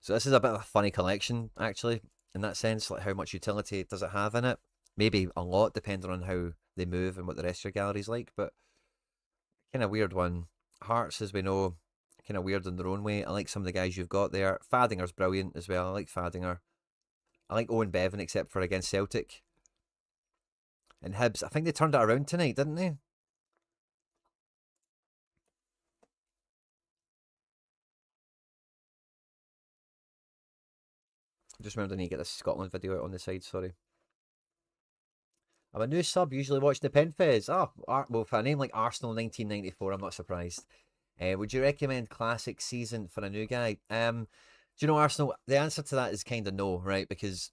So this is a bit of a funny collection, actually, in that sense. Like, how much utility does it have in it? Maybe a lot, depending on how they move and what the rest of your gallery's like. But kind of weird one. Hearts, as we know, kind of weird in their own way. I like some of the guys you've got there. Fadinger's brilliant as well. I like Fadinger. I like Owen Bevan, except for against Celtic. And Hibs, I think they turned it around tonight, didn't they? Just remember I need to get this Scotland video out on the side, sorry. I'm a new sub, usually watch the Penfez. Oh, well, for a name like Arsenal 1994, I'm not surprised. Would you recommend classic season for a new guy? Do you know Arsenal? The answer to that is kind of no, right? Because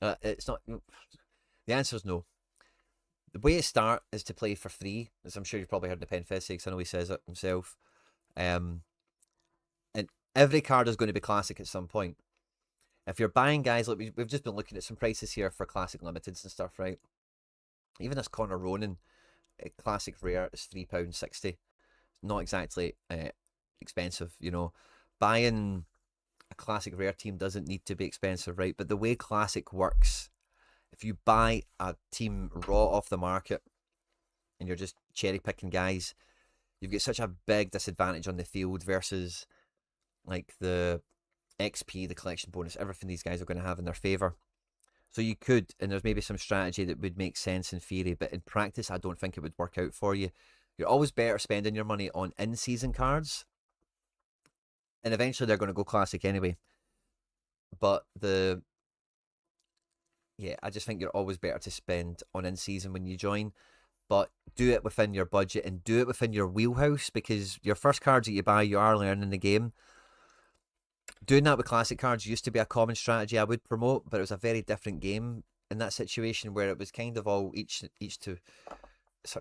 it's not. The answer is no. The way to start is to play for free, as I'm sure you've probably heard the Penfez say, because I know he says it himself. And every card is going to be classic at some point. If you're buying guys, like we've just been looking at some prices here for classic limiteds and stuff, right? Even this Connor Ronan classic rare is £3.60. Not exactly expensive, you know. Buying a classic rare team doesn't need to be expensive, right? But the way classic works, if you buy a team raw off the market and you're just cherry picking guys, you've got such a big disadvantage on the field versus like the XP, the collection bonus, everything these guys are going to have in their favour. So you could, and there's maybe some strategy that would make sense in theory, but in practice, I don't think it would work out for you. You're always better spending your money on in-season cards, and eventually they're going to go classic anyway. But I just think you're always better to spend on in-season when you join, but do it within your budget and do it within your wheelhouse, because your first cards that you buy, you are learning the game. Doing that with classic cards used to be a common strategy I would promote, but it was a very different game in that situation where it was kind of all each to.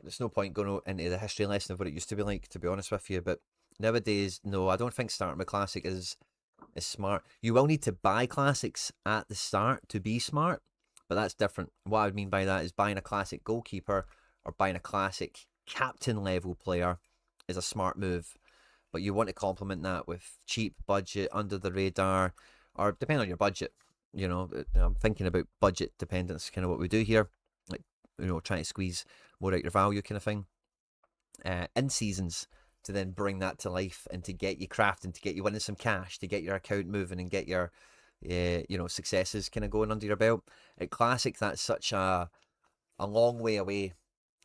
There's no point going into the history lesson of what it used to be like, to be honest with you. But nowadays, no, I don't think starting with classic is smart. You will need to buy classics at the start to be smart, but that's different. What I would mean by that is buying a classic goalkeeper or buying a classic captain level player is a smart move. But you want to complement that with cheap, budget, under the radar, or depending on your budget. You know, I'm thinking about budget dependence, kind of what we do here. Like, you know, trying to squeeze more out your value kind of thing. In seasons to then bring that to life and to get you crafting, to get you winning some cash, to get your account moving and get your, successes kind of going under your belt. At Classic, that's such a long way away.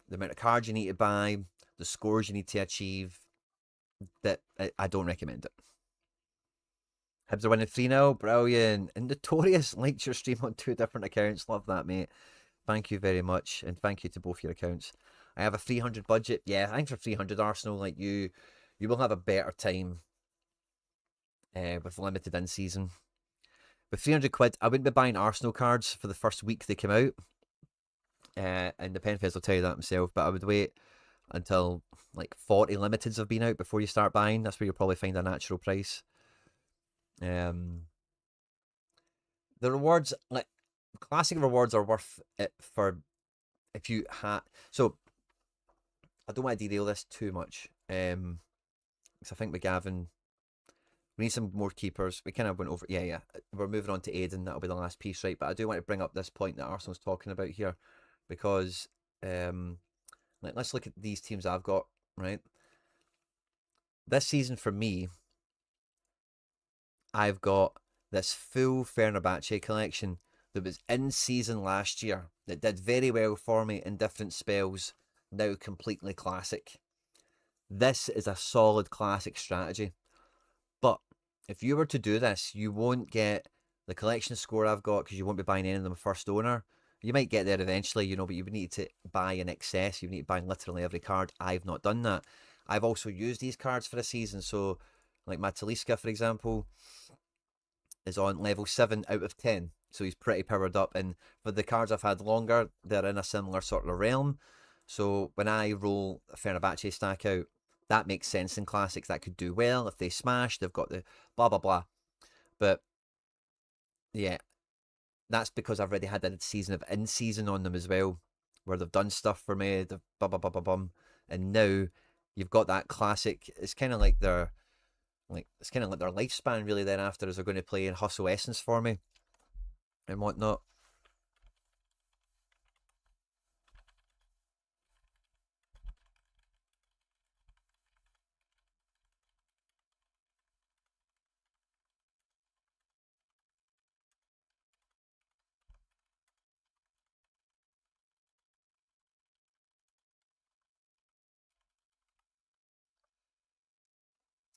The amount of cards you need to buy, the scores you need to achieve, that I don't recommend it. Hibs are winning 3-0. Brilliant. And Notorious liked your stream on 2 different accounts. Love that, mate. Thank you very much. And thank you to both your accounts. I have a 300 budget. Yeah, I think for 300 Arsenal, like you will have a better time with limited in season. With 300 quid, I wouldn't be buying Arsenal cards for the first week they come out. and the Pen Fest will tell you that himself. But I would wait until like 40 limiteds have been out before you start buying. That's where you'll probably find a natural price. Um, the rewards, like classic rewards, are worth it for if you had. So I don't want to derail this too much. Because I think with Gavin, we need some more keepers. We kind of went over. Yeah. We're moving on to Aiden. That'll be the last piece, right? But I do want to bring up this point that Arsenal's talking about here, because like let's look at these teams I've got, right? This season for me, I've got this full Fenerbahce collection that was in season last year that did very well for me in different spells. Now completely classic. This is a solid classic strategy. But if you were to do this, you won't get the collection score I've got because you won't be buying any of them first owner. You might get there eventually, you know, but you would need to buy in excess. You need to buy literally every card. I've not done that. I've also used these cards for a season. So, like my Talisca, for example, is on level 7 out of 10. So he's pretty powered up. And for the cards I've had longer, they're in a similar sort of realm. So when I roll a Fenerbahce stack out, that makes sense in classics. That could do well. If they smash, they've got the blah, blah, blah. But yeah, that's because I've already had a season of in-season on them as well, where they've done stuff for me, they've blah, blah, blah, blah, blah. And now you've got that classic. It's kind of like their lifespan really then after, as they're going to play in Hustle Essence for me and whatnot.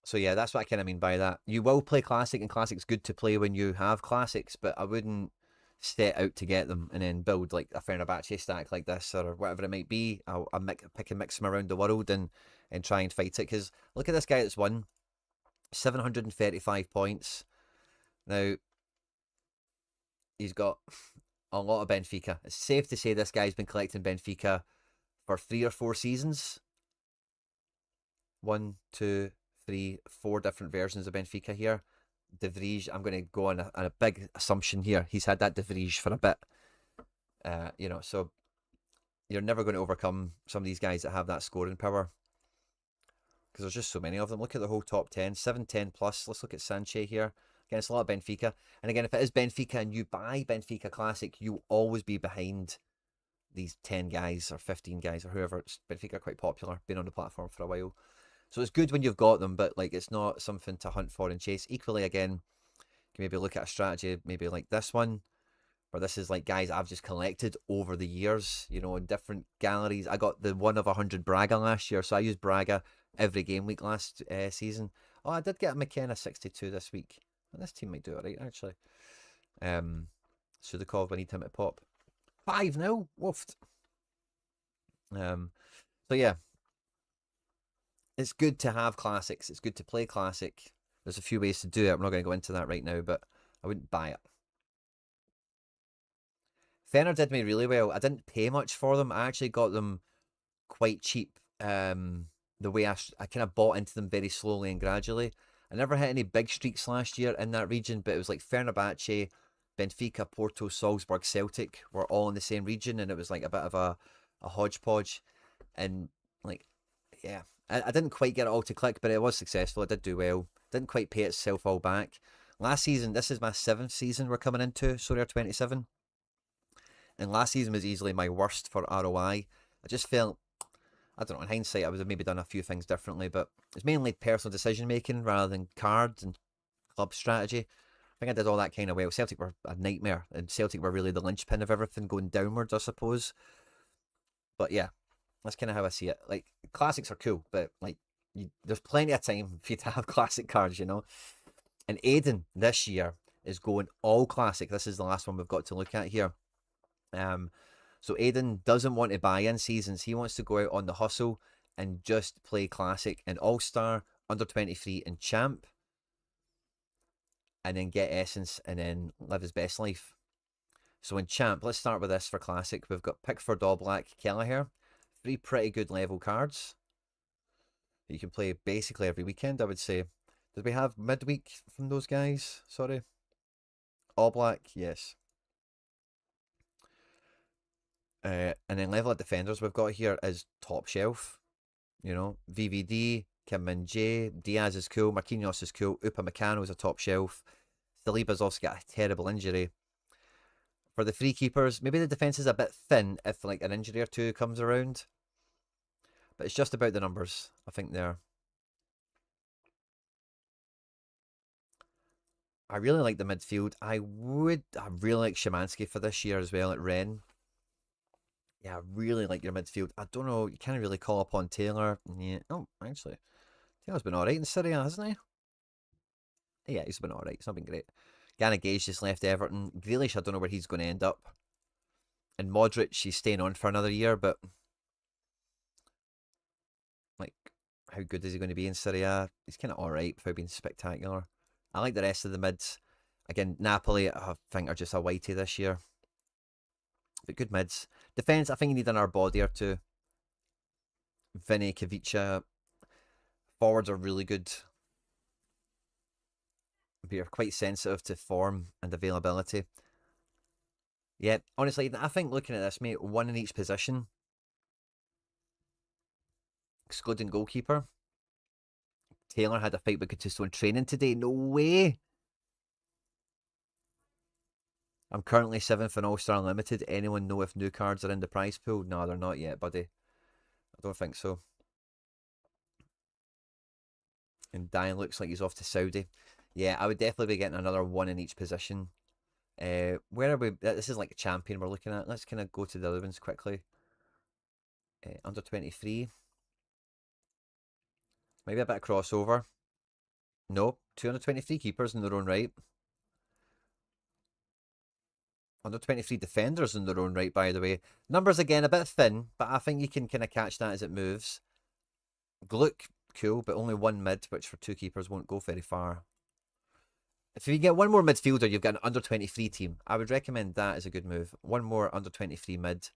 So yeah, that's what I kind of mean by that. You will play classic, and classic's good to play when you have classics, but I wouldn't set out to get them and then build like a Fenerbahce stack like this or whatever it might be. I'll pick and mix them around the world and try and fight it. Because look at this guy that's won 735 points. Now he's got a lot of Benfica. It's safe to say this guy's been collecting Benfica for 3 or 4 seasons. 1, 2, 3, 4 different versions of Benfica here. De Vries, I'm going to go on a big assumption here. He's had that De Vries for a bit. So you're never going to overcome some of these guys that have that scoring power, because there's just so many of them. Look at the whole top 10, 710 plus. Let's look at Sanchez here. Again, it's a lot of Benfica. And again, if it is Benfica and you buy Benfica Classic, you'll always be behind these 10 guys or 15 guys or whoever. Benfica are quite popular, been on the platform for a while. So it's good when you've got them, but like it's not something to hunt for and chase. Equally, again, you can maybe look at a strategy maybe like this one, where this is like guys I've just collected over the years, in different galleries. I got the 1 of 100 Braga last year, so I used Braga every game week last season. Oh, I did get a McKenna 62 this week. And this team might do it right, actually. Sudakov, I need him to pop. 5-0, woofed. So yeah, it's good to have classics. It's good to play classic. There's a few ways to do it. I'm not going to go into that right now, but I wouldn't buy it. Fener did me really well. I didn't pay much for them. I actually got them quite cheap. The way I kind of bought into them very slowly and gradually. I never hit any big streaks last year in that region, but it was like Fenerbahce, Benfica, Porto, Salzburg, Celtic were all in the same region, and it was like a bit of a hodgepodge. And like, yeah, I didn't quite get it all to click, but it was successful. It did do well. Didn't quite pay itself all back. Last season, this is my 7th season we're coming into, Sorare 27. And last season was easily my worst for ROI. I just felt, I don't know, in hindsight, I would have maybe done a few things differently, but it's mainly personal decision making rather than cards and club strategy. I think I did all that kind of well. Celtic were a nightmare, and Celtic were really the linchpin of everything going downwards, I suppose. But yeah, that's kind of how I see it. Like, classics are cool, but like, there's plenty of time for you to have classic cards, And Aiden this year is going all classic. This is the last one we've got to look at here. So Aiden doesn't want to buy in seasons. He wants to go out on the hustle and just play classic and all-star, under 23 and champ, and then get essence and then live his best life. So in Champ, let's start with this for Classic. We've got Pickford, All Black, Kelleher. 3 pretty good level cards that you can play basically every weekend, I would say. Did we have midweek from those guys? Sorry. All Black, yes. And then level of defenders we've got here is top shelf. You know, VVD, Kim Min Jae, Diaz is cool, Marquinhos is cool, Upamecano is a top shelf. Saliba's also got a terrible injury. For the free keepers, maybe the defence is a bit thin if like an injury or two comes around. But it's just about the numbers, I think, there. I really like the midfield. I really like Szymanski for this year as well at Rennes. Yeah, I really like your midfield. I don't know, you can't really call upon Taylor. Yeah. Oh, actually, Taylor's been alright in Syria, hasn't he? Yeah, he's been alright. It's not been great. Gana Gage just left Everton. Grealish, I don't know where he's going to end up. And Modric, he's staying on for another year, but like, how good is he going to be in Syria? He's kind of alright without being spectacular. I like the rest of the mids. Again, Napoli, I think, are just a whitey this year. But good mids. Defence, I think you need another body or two. Vinny, Kavicha. Forwards are really good. But you're quite sensitive to form and availability. Yeah, honestly, I think looking at this, mate, 1 in each position. Excluding goalkeeper. Taylor had a fight with Gattuso in training today. No way. I'm currently 7th in All-Star Limited. Anyone know if new cards are in the prize pool? No, they're not yet, buddy. I don't think so. And Diane looks like he's off to Saudi. Yeah, I would definitely be getting another 1 in each position. Where are we? This is like a champion we're looking at. Let's kind of go to the other ones quickly. Under 23. Maybe a bit of crossover. No, 223 keepers in their own right. Under 23 defenders in their own right, by the way. Numbers again a bit thin, but I think you can kind of catch that as it moves. Gluck, cool, but only 1 mid, which for 2 keepers won't go very far. If you get 1 more midfielder, you've got an under 23 team. I would recommend that as a good move. 1 more under 23 mid,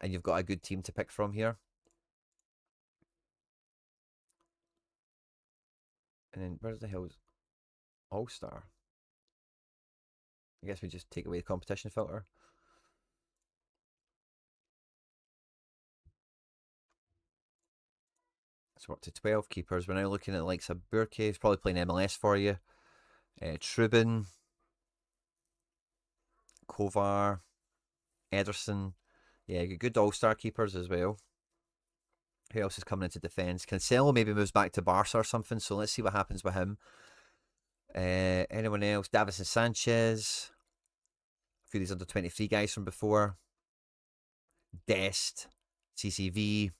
and you've got a good team to pick from here. And then where's the hell's All-Star? I guess we just take away the competition filter. So we're up to 12 keepers. We're now looking at like Burke. He's probably playing MLS for you. Trubin. Kovar. Ederson. Yeah, good all-star keepers as well. Who else is coming into defence? Cancelo maybe moves back to Barca or something, so let's see what happens with him. Anyone else? Davison Sanchez. A few of these under 23 guys from before. Dest. CCV.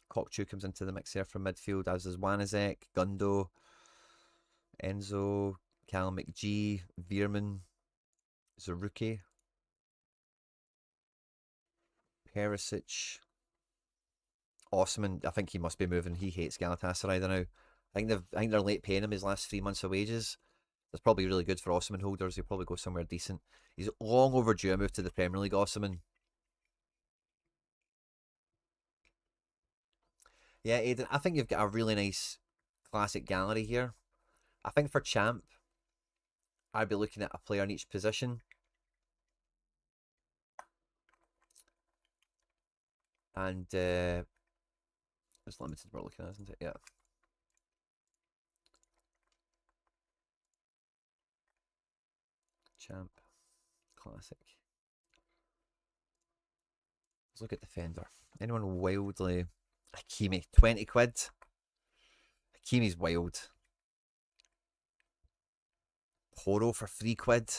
Kokchu comes into the mix there from midfield, as is Wanizek, Gundo, Enzo, Cal McGee, Veerman, Zaruki, Perisic, Osman. I think he must be moving. He hates Galatasaray now. I think they're late paying him his last 3 months of wages. That's probably really good for Osman holders. He'll probably go somewhere decent. He's long overdue a move to the Premier League, Osman. Yeah, Aidan, I think you've got a really nice classic gallery here. I think for Champ, I'd be looking at a player in each position. And it's limited we're looking at, isn't it? Yeah. Champ. Classic. Let's look at Defender. Anyone wildly... Hakimi, 20 quid. Hakimi's wild. Poro for 3 quid.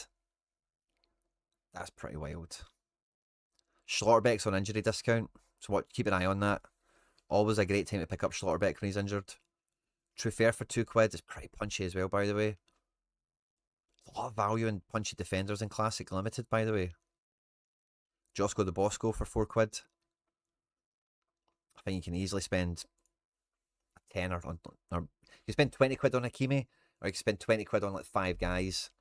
That's pretty wild. Schlotterbeck's on injury discount, so keep an eye on that. Always a great time to pick up Schlotterbeck when he's injured. Truffert for 2 quid is pretty punchy as well, by the way. A lot of value in punchy defenders in Classic Limited, by the way. Josco the Bosco for 4 quid. I think you can easily spend a tenner on, or You spend 20 quid on Hakimi, or you can spend 20 quid on like 5 guys.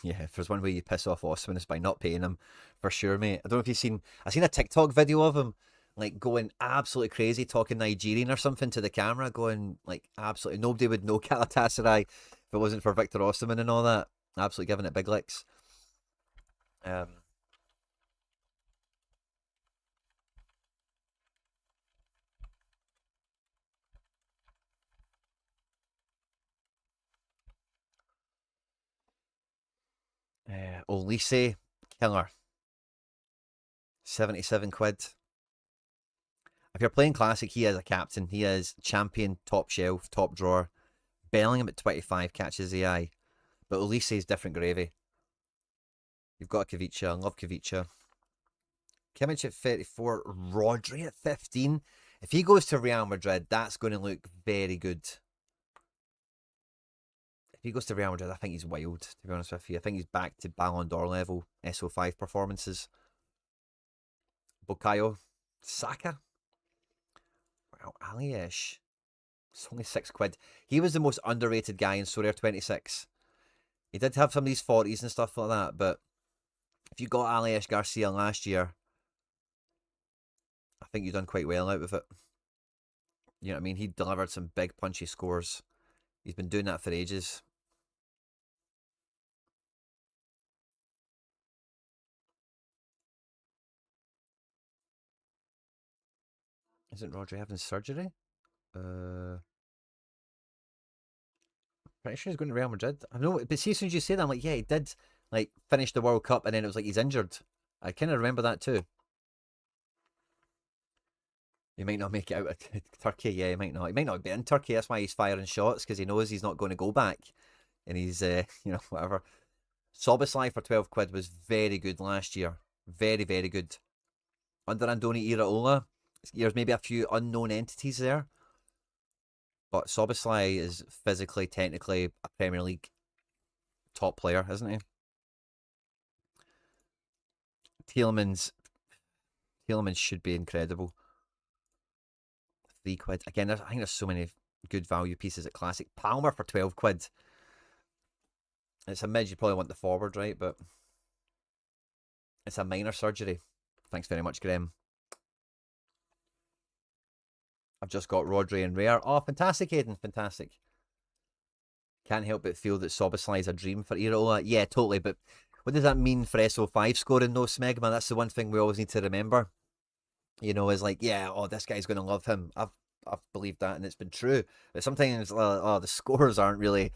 Yeah, if there's one way you piss off Osman, it's by not paying him, for sure, mate. I don't know if you've seen. I've seen a TikTok video of him like going absolutely crazy, talking Nigerian or something to the camera, going like absolutely nobody would know Galatasaray if it wasn't for Victor Osimhen and all that. Absolutely giving it big licks. Um, Olise, killer, 77 quid. If you're playing classic, he is a captain. He is champion, top shelf, top drawer. Bellingham at 25 catches the eye, but Olise is different gravy. You've got Kavicha. I love Kavicha. Kimmich at 34, Rodri at 15. If he goes to Real Madrid, that's going to look very good. If he goes to Real Madrid, I think he's wild, to be honest with you. I think he's back to Ballon d'Or level SO5 performances. Bukayo, Saka. Wow, Aliesh. It's only 6 quid. He was the most underrated guy in Sorare 26. He did have some of these 40s and stuff like that, but if you got Aliesh Garcia last year, I think you've done quite well out of it. You know what I mean? He delivered some big punchy scores. He's been doing that for ages. Isn't Rodri having surgery? Pretty sure he's going to Real Madrid. I know, but see, as soon as you say that, I'm like, yeah, he did like finish the World Cup, and then it was like he's injured. I kind of remember that too. He might not make it out of Turkey. Yeah, he might not. He might not be in Turkey. That's why he's firing shots, because he knows he's not going to go back, and he's whatever. Soboslai for 12 quid was very good last year. Very, very good. Under Andoni Iraola, there's maybe a few unknown entities there, but Soboslai is physically, technically a Premier League top player, isn't he? Tielemans should be incredible. 3 quid. Again, I think there's so many good value pieces at Classic. Palmer for 12 quid. It's a mid, you probably want the forward, right? But it's a minor surgery. Thanks very much, Graham. I've just got Rodri and Rare. Oh, fantastic, Aiden. Fantastic. Can't help but feel that Soboslai is a dream for Iraola. Yeah, totally. But what does that mean for SO5 scoring, no Smegma? That's the one thing we always need to remember. You know, is like, yeah, oh, this guy's going to love him. I've believed that, and it's been true. But sometimes, the scores aren't really.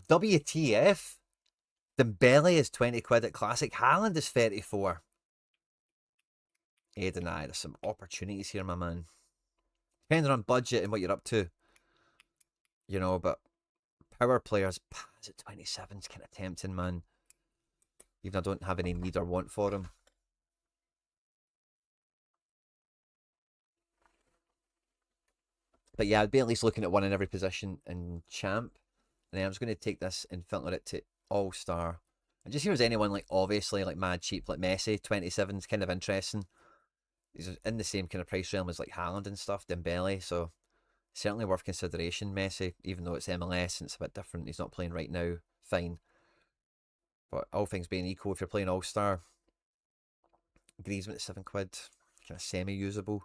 WTF? Dembele is 20 quid at Classic. Haaland is 34. Aiden, there's some opportunities here, my man. Depending on budget and what you're up to. You know, but power players, Paz at 27 is kind of tempting, man. Even though I don't have any need or want for him. But yeah, I'd be at least looking at one in every position in Champ. And then I'm just going to take this and filter it to All-Star. And just see if there's anyone like obviously like mad cheap, like Messi, 27 is kind of interesting. He's in the same kind of price realm as like Haaland and stuff, Dembele, so certainly worth consideration, Messi, even though it's MLS and it's a bit different. He's not playing right now, fine. But all things being equal, if you're playing All-Star, Griezmann at 7 quid, kind of semi-usable.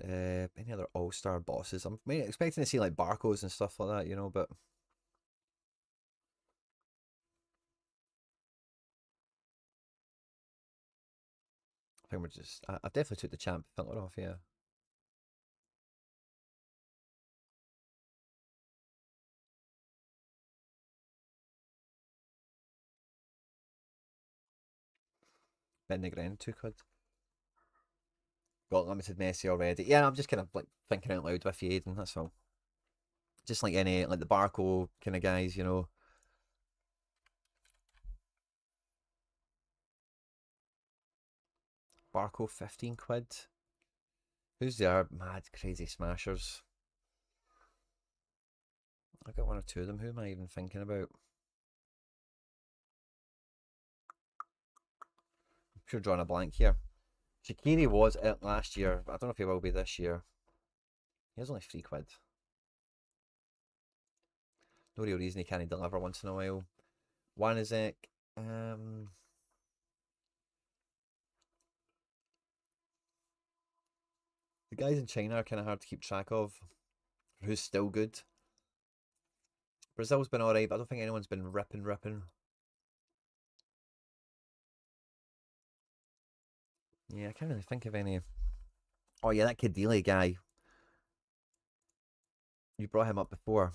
Any other All-Star bosses? I'm expecting to see like Barcos and stuff like that, you know, but I think we're just. I've definitely took the champ filter off, yeah. Ben Negren, 2 quid. Got limited Messi already. Yeah, I'm just kind of like thinking out loud with you, Aiden, that's all. Just like any, like the Barco kind of guys, you know. Barco, 15 quid. Who's the mad, crazy smashers? I got one or two of them. Who am I even thinking about? I'm sure drawing a blank here. Shaqiri was it last year, but I don't know if he will be this year. He was only £3. No real reason he can't deliver once in a while. Wanizek. Um, the guys in China are kind of hard to keep track of. Who's still good? Brazil's been alright, but I don't think anyone's been ripping. Yeah, I can't really think of any. Oh yeah, that Kadili guy. You brought him up before.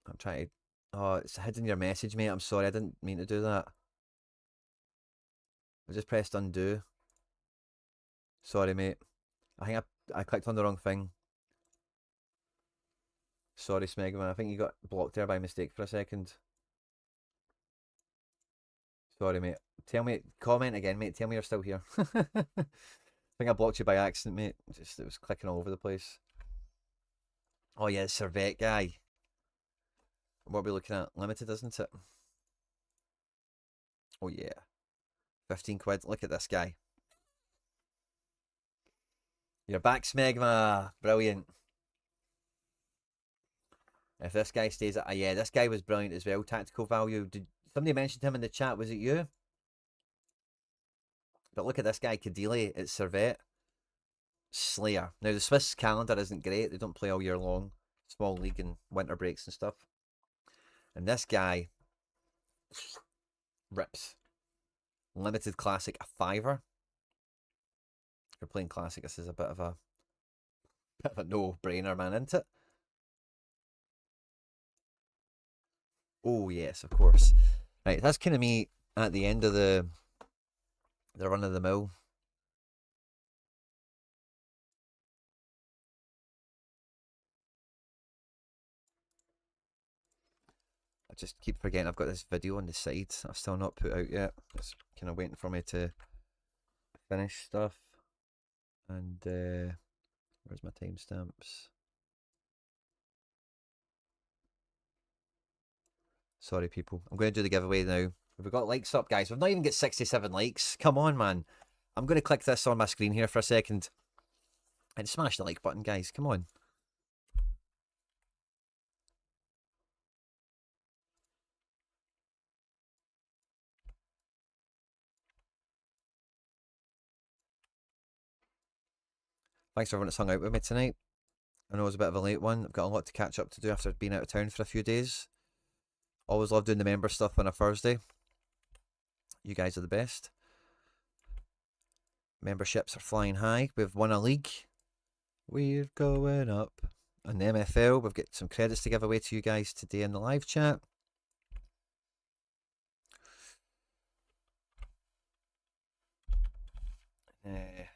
I'm trying to. Oh, it's hidden your message, mate. I'm sorry, I didn't mean to do that. I just pressed undo. Sorry, mate. I think I clicked on the wrong thing. Sorry, Smegman. I think you got blocked there by mistake for a second. Sorry, mate. Tell me, comment again, mate. Tell me you're still here. I think I blocked you by accident, mate. Just it was clicking all over the place. Oh yeah, Servette guy. What are we looking at? Limited, isn't it? Oh yeah. £15. Look at this guy. You're back, Smegma. Brilliant. If this guy stays at, yeah, this guy was brilliant as well. Tactical value. Did somebody mentioned him in the chat? Was it you? But look at this guy, Kadili. It's Servette. Slayer. Now the Swiss calendar isn't great. They don't play all year long. Small league and winter breaks and stuff. And this guy rips. Limited classic, a fiver. If you're playing classic, this is a bit of a no-brainer, man, isn't it? Oh yes, of course. Right, that's kind of me at the end of the run of the mill. I just keep forgetting I've got this video on the side I've still not put out yet. It's kind of waiting for me to finish stuff. And where's my timestamps? Sorry, people. I'm going to do the giveaway now. We've got likes up, guys. We've not even got 67 likes. Come on, man. I'm going to click this on my screen here for a second. And smash the like button, guys. Come on. Thanks for everyone that's hung out with me tonight. I know it was a bit of a late one. I've got a lot to catch up to do after being out of town for a few days. Always love doing the member stuff on a Thursday. You guys are the best. Memberships are flying high. We've won a league. We're going up. On the MFL, we've got some credits to give away to you guys today in the live chat.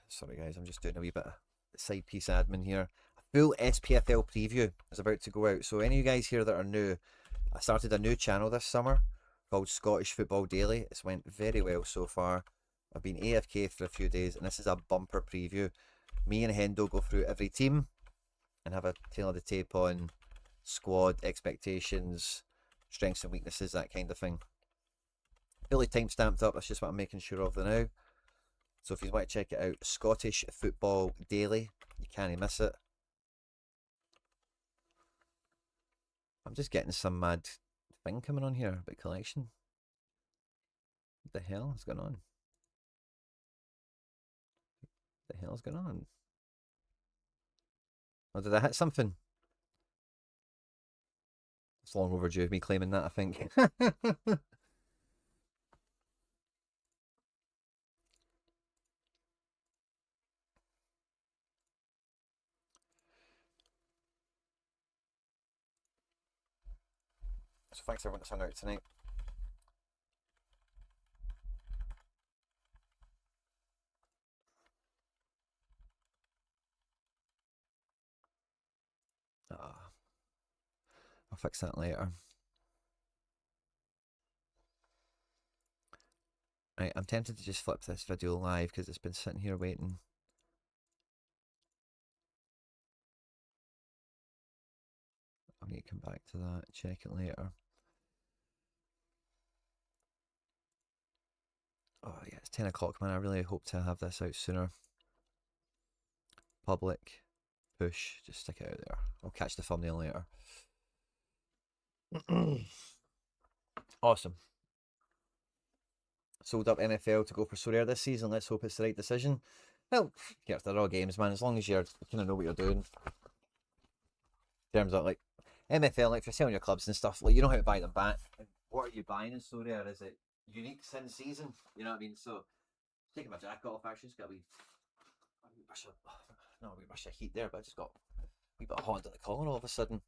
Sorry guys, I'm just doing a wee bit of side piece admin here. A full SPFL preview is about to go out. So any of you guys here that are new, I started a new channel this summer called Scottish Football Daily. It's went very well so far. I've been AFK for a few days and this is a bumper preview. Me and Hendo go through every team and have a tail of the tape on squad, expectations, strengths and weaknesses, that kind of thing. Fully time stamped up, that's just what I'm making sure of the now. So if you want to check it out, Scottish Football Daily, you can't miss it. I'm just getting some mad thing coming on here about collection. What the hell is going on? What the hell is going on? Oh, did I hit something? It's long overdue, me claiming that, I think. So thanks everyone that's hung out tonight. I'll fix that later. Right, I'm tempted to just flip this video live because it's been sitting here waiting. I need to come back to that, check it later. Oh yeah, it's 10 o'clock, man. I really hope to have this out sooner. Public. Push. Just stick it out there. I'll catch the thumbnail later. Awesome. Sold up MFL to go for Sorare this season. Let's hope it's the right decision. Well, yeah, they're all games, man. As long as you kind of know what you're doing. In terms of like MFL, like if you're selling your clubs and stuff, like you know how to buy them back. And what are you buying in Sorare? Is it unique since season? You know what I mean? So taking my jacket off, actually, just got a wee rush of, no, a wee rush of heat there, but I just got a wee bit hot under the collar all of a sudden.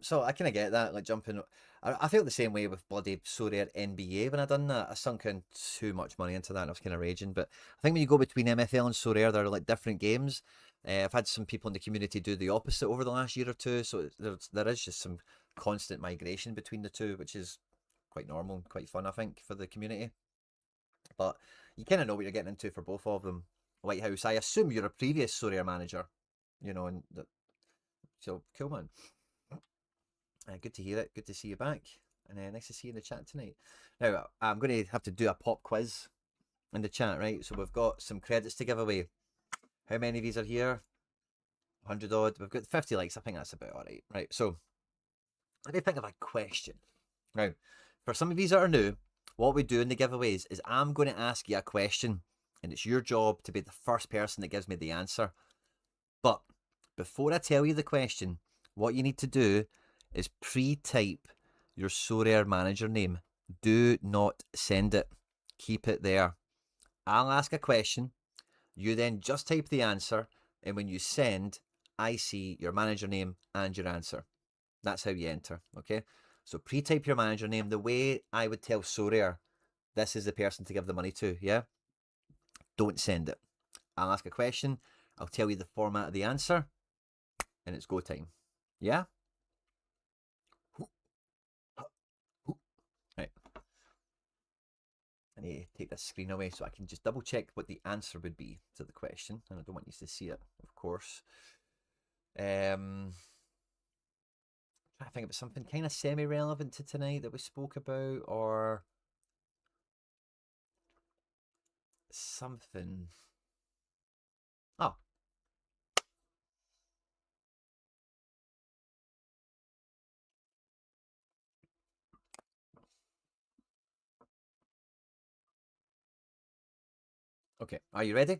So I kind of get that, like jumping. I felt the same way with bloody Sorare NBA when I done that. I sunk in too much money into that and I was kind of raging. But I think when you go between MFL and Sorare, they're like different games. I've had some people in the community do the opposite over the last year or two. So there is just some constant migration between the two, which is quite normal and quite fun, I think, for the community. But you kind of know what you're getting into for both of them. White House, I assume you're a previous Sorare manager, you know, and so cool, man. Good to hear it. Good to see you back. And nice to see you in the chat tonight. Now, I'm going to have to do a pop quiz in the chat, right? So we've got some credits to give away. How many of these are here? 100 odd. We've got 50 likes. I think that's about all right. Right, so let me think of a question. Now, for some of these that are new, what we do in the giveaways is I'm going to ask you a question, and it's your job to be the first person that gives me the answer. But before I tell you the question, what you need to do is pre-type your Sorare manager name. Do not send it. Keep it there. I'll ask a question. You then just type the answer, and when you send, I see your manager name and your answer. That's how you enter, okay? So pre-type your manager name the way I would tell Sorare, this is the person to give the money to, yeah? Don't send it. I'll ask a question. I'll tell you the format of the answer, and it's go time. Yeah? Right. I need to take this screen away so I can just double check what the answer would be to the question. And I don't want you to see it, of course. Trying to think about something kind of semi-relevant to tonight that we spoke about, or something. Oh. Okay, are you ready?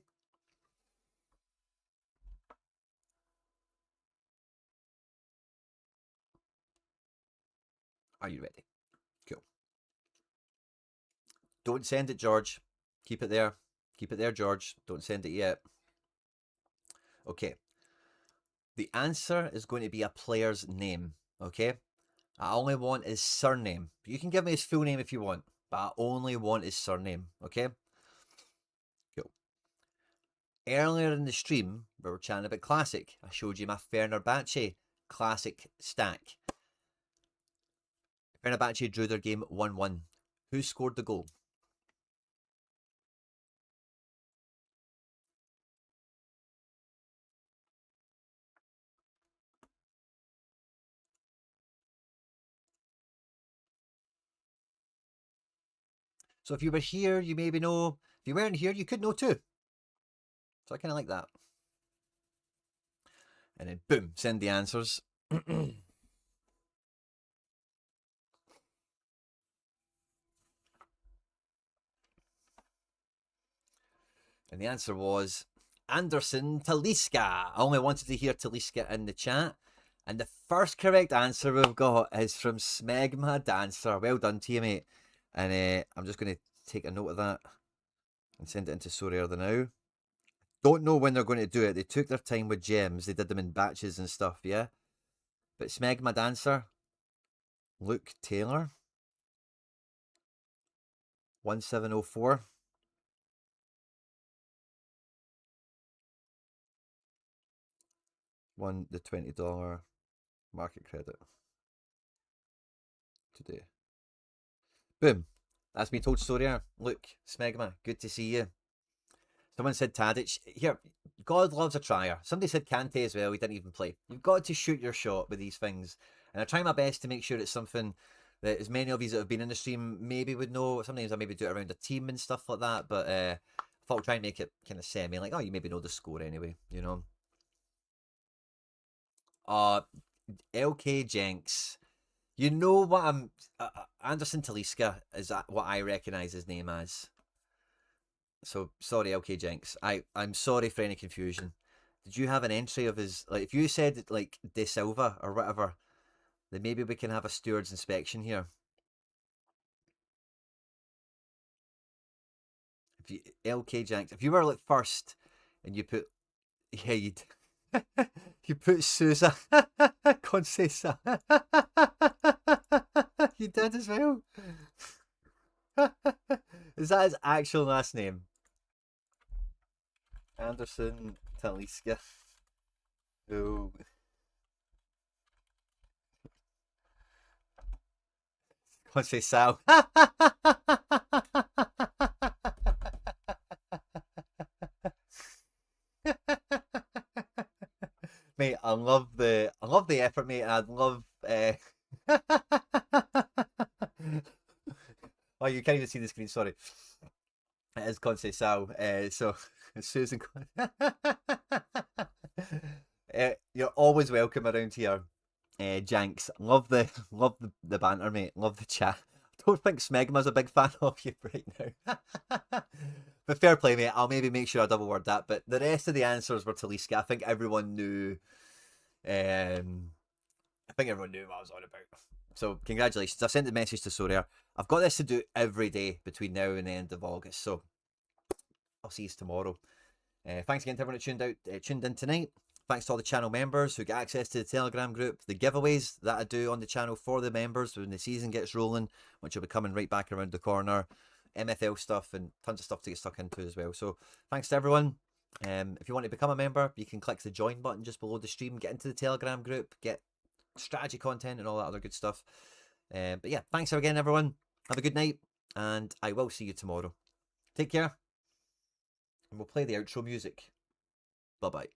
Are you ready? Cool. Don't send it, George. Keep it there. Keep it there, George. Don't send it yet. Okay. The answer is going to be a player's name, okay? I only want his surname. You can give me his full name if you want, but I only want his surname, okay? Cool. Earlier in the stream, we were chatting about Classic. I showed you my Fenerbahce Classic stack. Fenerbahce drew their game 1-1. Who scored the goal? So if you were here, you maybe know. If you weren't here, you could know too. So I kind of like that. And then boom, send the answers. And the answer was Anderson Taliska. I only wanted to hear Taliska in the chat. And the first correct answer we've got is from Smegma Dancer. Well done to you, mate. And I'm just going to take a note of that and send it into Sorare now. Don't know when they're going to do it. They took their time with gems. They did them in batches and stuff, yeah? But Smegma Dancer, Luke Taylor, 1704. Won the $20 market credit today. Boom. That's me told Sorare. Look, Smegma, good to see you. Someone said Tadic. Here, God loves a trier. Somebody said Kante as well. He didn't even play. You've got to shoot your shot with these things. And I try my best to make sure it's something that as many of you that have been in the stream maybe would know. Sometimes I maybe do it around a team and stuff like that, but I thought I'll try and make it kind of semi, like, oh, you maybe know the score anyway, you know. Uh, LK Jenks. You know what I'm... Anderson Taliska is what I recognise his name as. So, sorry, LK Jenks. I'm sorry for any confusion. Did you have an entry of his... Like, if you said, like, De Silva or whatever, then maybe we can have a steward's inspection here. If you... LK Jenks. If you were, like, first and you put... Yeah, you... you put Sousa Concesa. You did as well. Is that his actual last name? Anderson Taliska. Oh. Conceição. Mate, I love the effort, mate. And I'd love oh, you can't even see the screen, sorry. It is Conceição. So Susan you're always welcome around here. Janks. Love the banter, mate. Love the chat. I don't think Smegma's a big fan of you right now. But fair play, mate. I'll maybe make sure I double word that. But the rest of the answers were Taliska. I think everyone knew. I think everyone knew what I was on about. So congratulations. I sent the message to Sorare. I've got this to do every day between now and the end of August. So I'll see you tomorrow. Thanks again to everyone that tuned in tonight. Thanks to all the channel members who get access to the Telegram group, the giveaways that I do on the channel for the members when the season gets rolling, which will be coming right back around the corner, MFL stuff and tons of stuff to get stuck into as well. So thanks to everyone. If you want to become a member, you can click the join button just below the stream, get into the Telegram group, get strategy content and all that other good stuff. But yeah, thanks again, everyone. Have a good night, and I will see you tomorrow. Take care, and we'll play the outro music. Bye-bye.